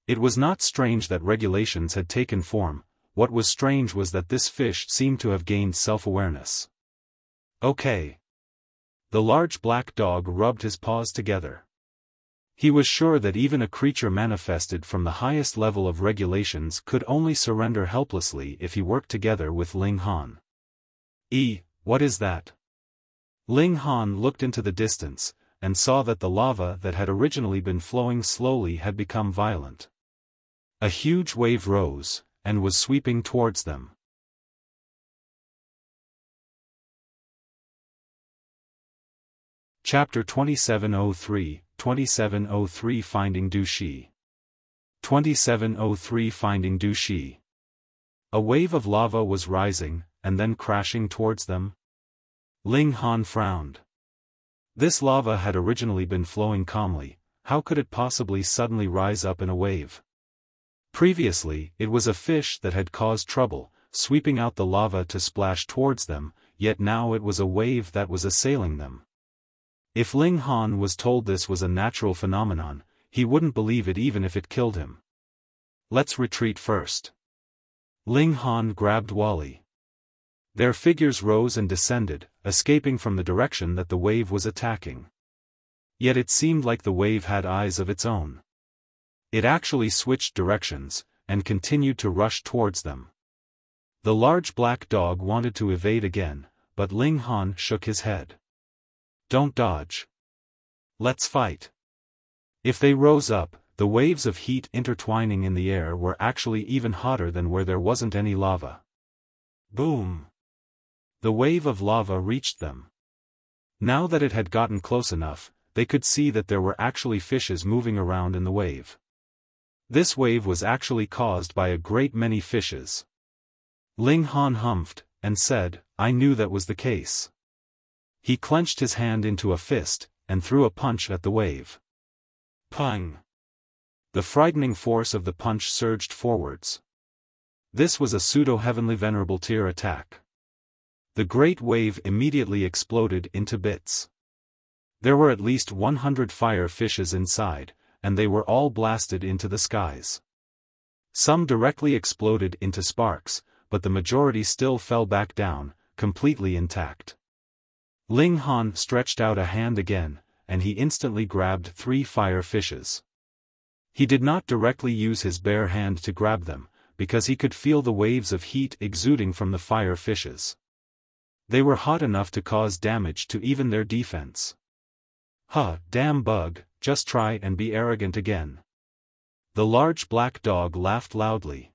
It was not strange that regulations had taken form, what was strange was that this fish seemed to have gained self-awareness. Okay. The large black dog rubbed his paws together. He was sure that even a creature manifested from the highest level of regulations could only surrender helplessly if he worked together with Ling Han. What is that? Ling Han looked into the distance, and saw that the lava that had originally been flowing slowly had become violent. A huge wave rose, and was sweeping towards them. Chapter 2703, 2703 Finding Du Shi. 2703 Finding Du Shi. A wave of lava was rising, and then crashing towards them. Ling Han frowned. This lava had originally been flowing calmly, how could it possibly suddenly rise up in a wave? Previously, it was a fish that had caused trouble, sweeping out the lava to splash towards them, yet now it was a wave that was assailing them. If Ling Han was told this was a natural phenomenon, he wouldn't believe it even if it killed him. Let's retreat first. Ling Han grabbed Wally. Their figures rose and descended, escaping from the direction that the wave was attacking. Yet it seemed like the wave had eyes of its own. It actually switched directions, and continued to rush towards them. The large black dog wanted to evade again, but Ling Han shook his head. Don't dodge. Let's fight. If they rose up, the waves of heat intertwining in the air were actually even hotter than where there wasn't any lava. Boom! The wave of lava reached them. Now that it had gotten close enough, they could see that there were actually fishes moving around in the wave. This wave was actually caused by a great many fishes. Ling Han humphed, and said, "I knew that was the case." He clenched his hand into a fist, and threw a punch at the wave. Pang! The frightening force of the punch surged forwards. This was a pseudo-heavenly venerable tier attack. The great wave immediately exploded into bits. There were at least 100 fire fishes inside, and they were all blasted into the skies. Some directly exploded into sparks, but the majority still fell back down, completely intact. Ling Han stretched out a hand again, and he instantly grabbed 3 fire fishes. He did not directly use his bare hand to grab them, because he could feel the waves of heat exuding from the fire fishes. They were hot enough to cause damage to even their defense. "Huh, damn bug, just try and be arrogant again." The large black dog laughed loudly.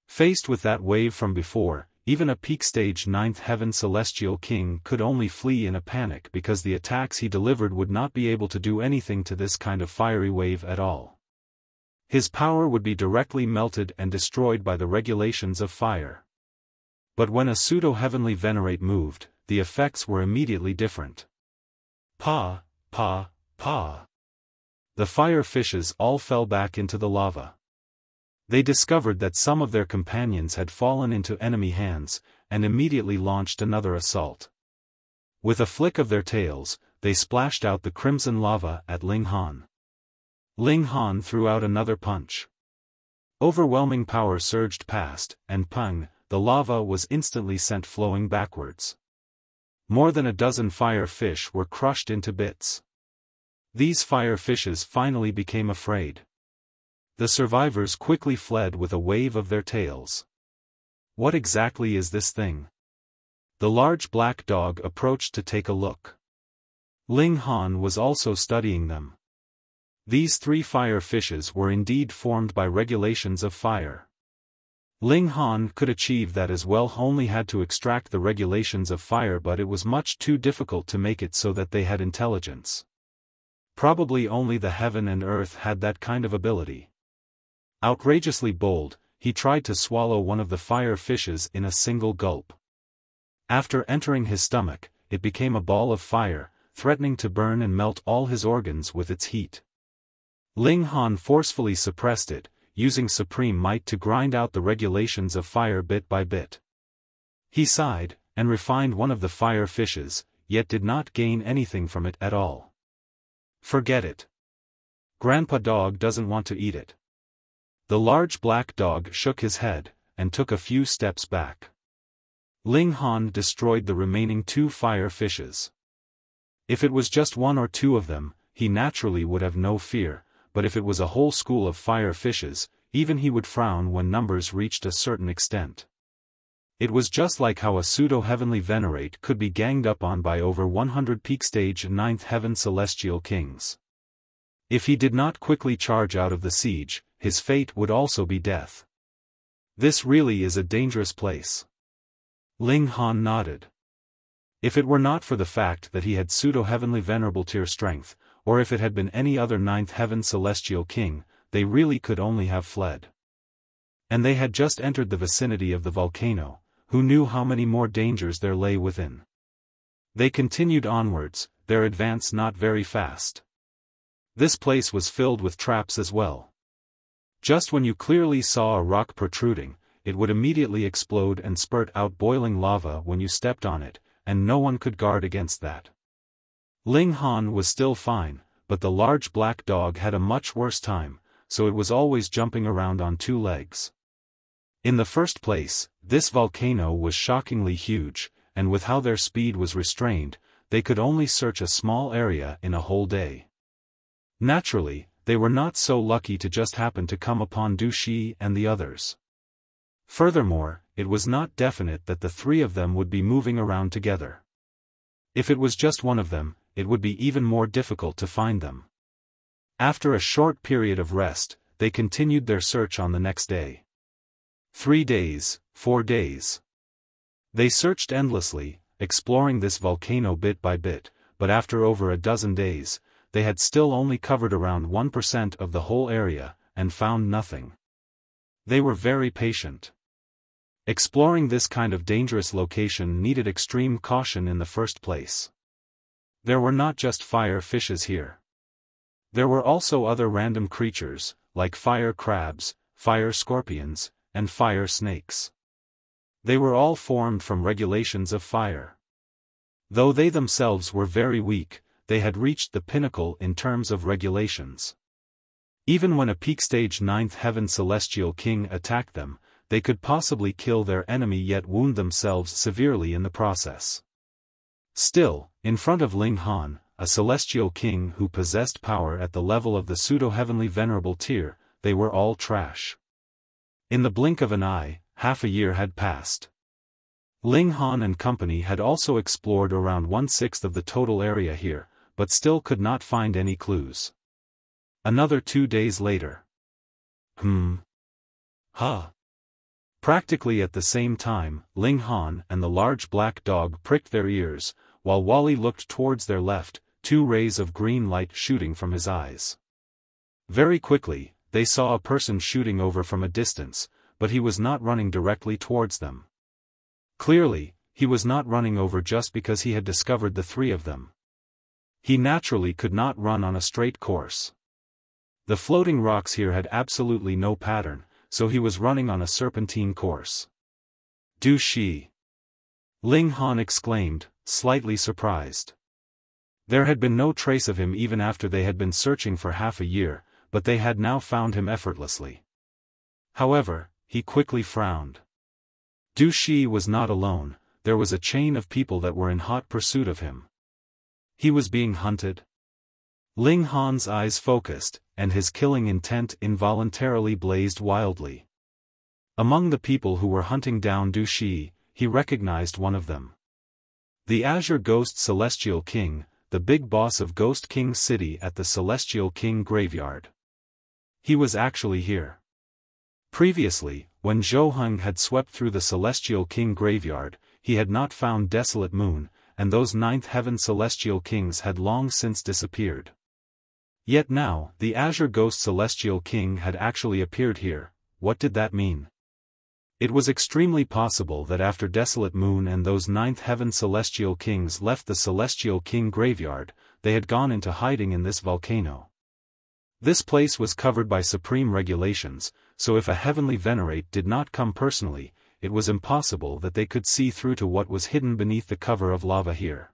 Faced with that wave from before, even a peak stage 9th heaven celestial king could only flee in a panic because the attacks he delivered would not be able to do anything to this kind of fiery wave at all. His power would be directly melted and destroyed by the regulations of fire. But when a pseudo-heavenly Venerate moved, the effects were immediately different. Pa, pa, pa. The fire fishes all fell back into the lava. They discovered that some of their companions had fallen into enemy hands, and immediately launched another assault. With a flick of their tails, they splashed out the crimson lava at Ling Han. Ling Han threw out another punch. Overwhelming power surged past, and pang, the lava was instantly sent flowing backwards. More than a dozen fire fish were crushed into bits. These fire fishes finally became afraid. The survivors quickly fled with a wave of their tails. "What exactly is this thing?" The large black dog approached to take a look. Ling Han was also studying them. These 3 fire fishes were indeed formed by regulations of fire. Ling Han could achieve that as well, only had to extract the regulations of fire, but it was much too difficult to make it so that they had intelligence. Probably only the heaven and earth had that kind of ability. Outrageously bold, he tried to swallow one of the fire fishes in a single gulp. After entering his stomach, it became a ball of fire, threatening to burn and melt all his organs with its heat. Ling Han forcefully suppressed it, using supreme might to grind out the regulations of fire bit by bit. He sighed, and refined one of the fire fishes, yet did not gain anything from it at all. "Forget it. Grandpa Dog doesn't want to eat it." The large black dog shook his head, and took a few steps back. Ling Han destroyed the remaining 2 fire fishes. If it was just 1 or 2 of them, he naturally would have no fear, but if it was a whole school of fire fishes, even he would frown when numbers reached a certain extent. It was just like how a pseudo-heavenly Venerate could be ganged up on by over 100 peak stage 9th heaven celestial kings. If he did not quickly charge out of the siege, his fate would also be death. This really is a dangerous place. Ling Han nodded. If it were not for the fact that he had pseudo-heavenly venerable tier strength, or if it had been any other 9th heaven celestial king, they really could only have fled. And they had just entered the vicinity of the volcano, who knew how many more dangers there lay within. They continued onwards, their advance not very fast. This place was filled with traps as well. Just when you clearly saw a rock protruding, it would immediately explode and spurt out boiling lava when you stepped on it, and no one could guard against that. Ling Han was still fine, but the large black dog had a much worse time, so it was always jumping around on 2 legs. In the first place, this volcano was shockingly huge, and with how their speed was restrained, they could only search a small area in a whole day. Naturally, they were not so lucky to just happen to come upon Shiyi and the others. Furthermore, it was not definite that the 3 of them would be moving around together. If it was just one of them, it would be even more difficult to find them. After a short period of rest, they continued their search on the next day. 3 days, 4 days. They searched endlessly, exploring this volcano bit by bit, but after over a dozen days, they had still only covered around 1% of the whole area, and found nothing. They were very patient. Exploring this kind of dangerous location needed extreme caution in the first place. There were not just fire fishes here. There were also other random creatures, like fire crabs, fire scorpions, and fire snakes. They were all formed from regulations of fire. Though they themselves were very weak, they had reached the pinnacle in terms of regulations. Even when a peak stage 9th heaven celestial king attacked them, they could possibly kill their enemy yet wound themselves severely in the process. Still, in front of Ling Han, a celestial king who possessed power at the level of the pseudo-heavenly venerable tier, they were all trash. In the blink of an eye, half a year had passed. Ling Han and company had also explored around 1/6 of the total area here, but still could not find any clues. Another 2 days later. Practically at the same time, Ling Han and the large black dog pricked their ears, while Wally looked towards their left, 2 rays of green light shooting from his eyes. Very quickly, they saw a person shooting over from a distance, but he was not running directly towards them. Clearly, he was not running over just because he had discovered the 3 of them. He naturally could not run on a straight course. The floating rocks here had absolutely no pattern, so he was running on a serpentine course. Du Shi! Ling Han exclaimed, slightly surprised. There had been no trace of him even after they had been searching for half a year, but they had now found him effortlessly. However, he quickly frowned. Du Shi was not alone, there was a chain of people that were in hot pursuit of him. He was being hunted? Ling Han's eyes focused, and his killing intent involuntarily blazed wildly. Among the people who were hunting down Du Shi, he recognized one of them. The Azure Ghost Celestial King, the big boss of Ghost King City at the Celestial King Graveyard. He was actually here. Previously, when Zhou Heng had swept through the Celestial King Graveyard, he had not found Desolate Moon, and those 9th heaven Celestial Kings had long since disappeared. Yet now, the Azure Ghost Celestial King had actually appeared here. What did that mean? It was extremely possible that after Desolate Moon and those 9th heaven Celestial Kings left the Celestial King Graveyard, they had gone into hiding in this volcano. This place was covered by supreme regulations, so if a heavenly Venerate did not come personally, it was impossible that they could see through to what was hidden beneath the cover of lava here.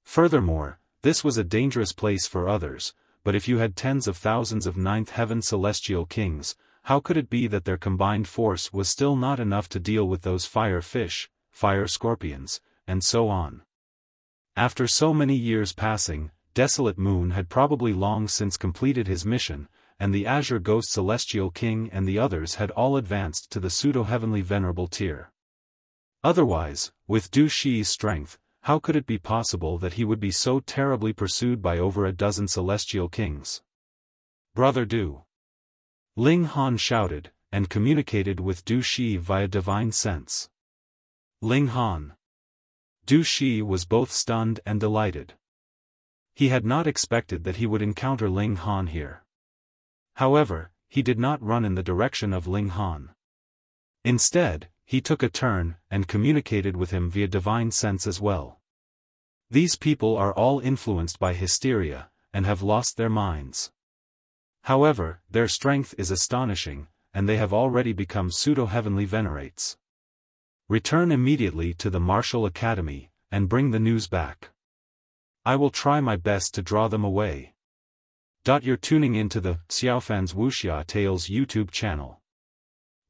Furthermore, this was a dangerous place for others, but if you had tens of thousands of 9th heaven Celestial Kings, how could it be that their combined force was still not enough to deal with those fire fish, fire scorpions, and so on? After so many years passing, Desolate Moon had probably long since completed his mission, and the Azure Ghost Celestial King and the others had all advanced to the Pseudo-Heavenly Venerable tier. Otherwise, with Du Shi's strength, how could it be possible that he would be so terribly pursued by over a dozen Celestial Kings? Brother Du! Ling Han shouted, and communicated with Du Shi via divine sense. Ling Han! Du Shi was both stunned and delighted. He had not expected that he would encounter Ling Han here. However, he did not run in the direction of Ling Han. Instead, he took a turn, and communicated with him via divine sense as well. These people are all influenced by hysteria, and have lost their minds. However, their strength is astonishing, and they have already become pseudo-heavenly venerates. Return immediately to the Martial Academy, and bring the news back. I will try my best to draw them away. You're tuning into the Xiaofan's Wuxia Tales YouTube channel.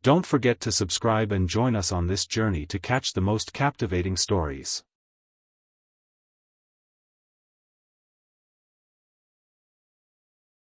Don't forget to subscribe and join us on this journey to catch the most captivating stories.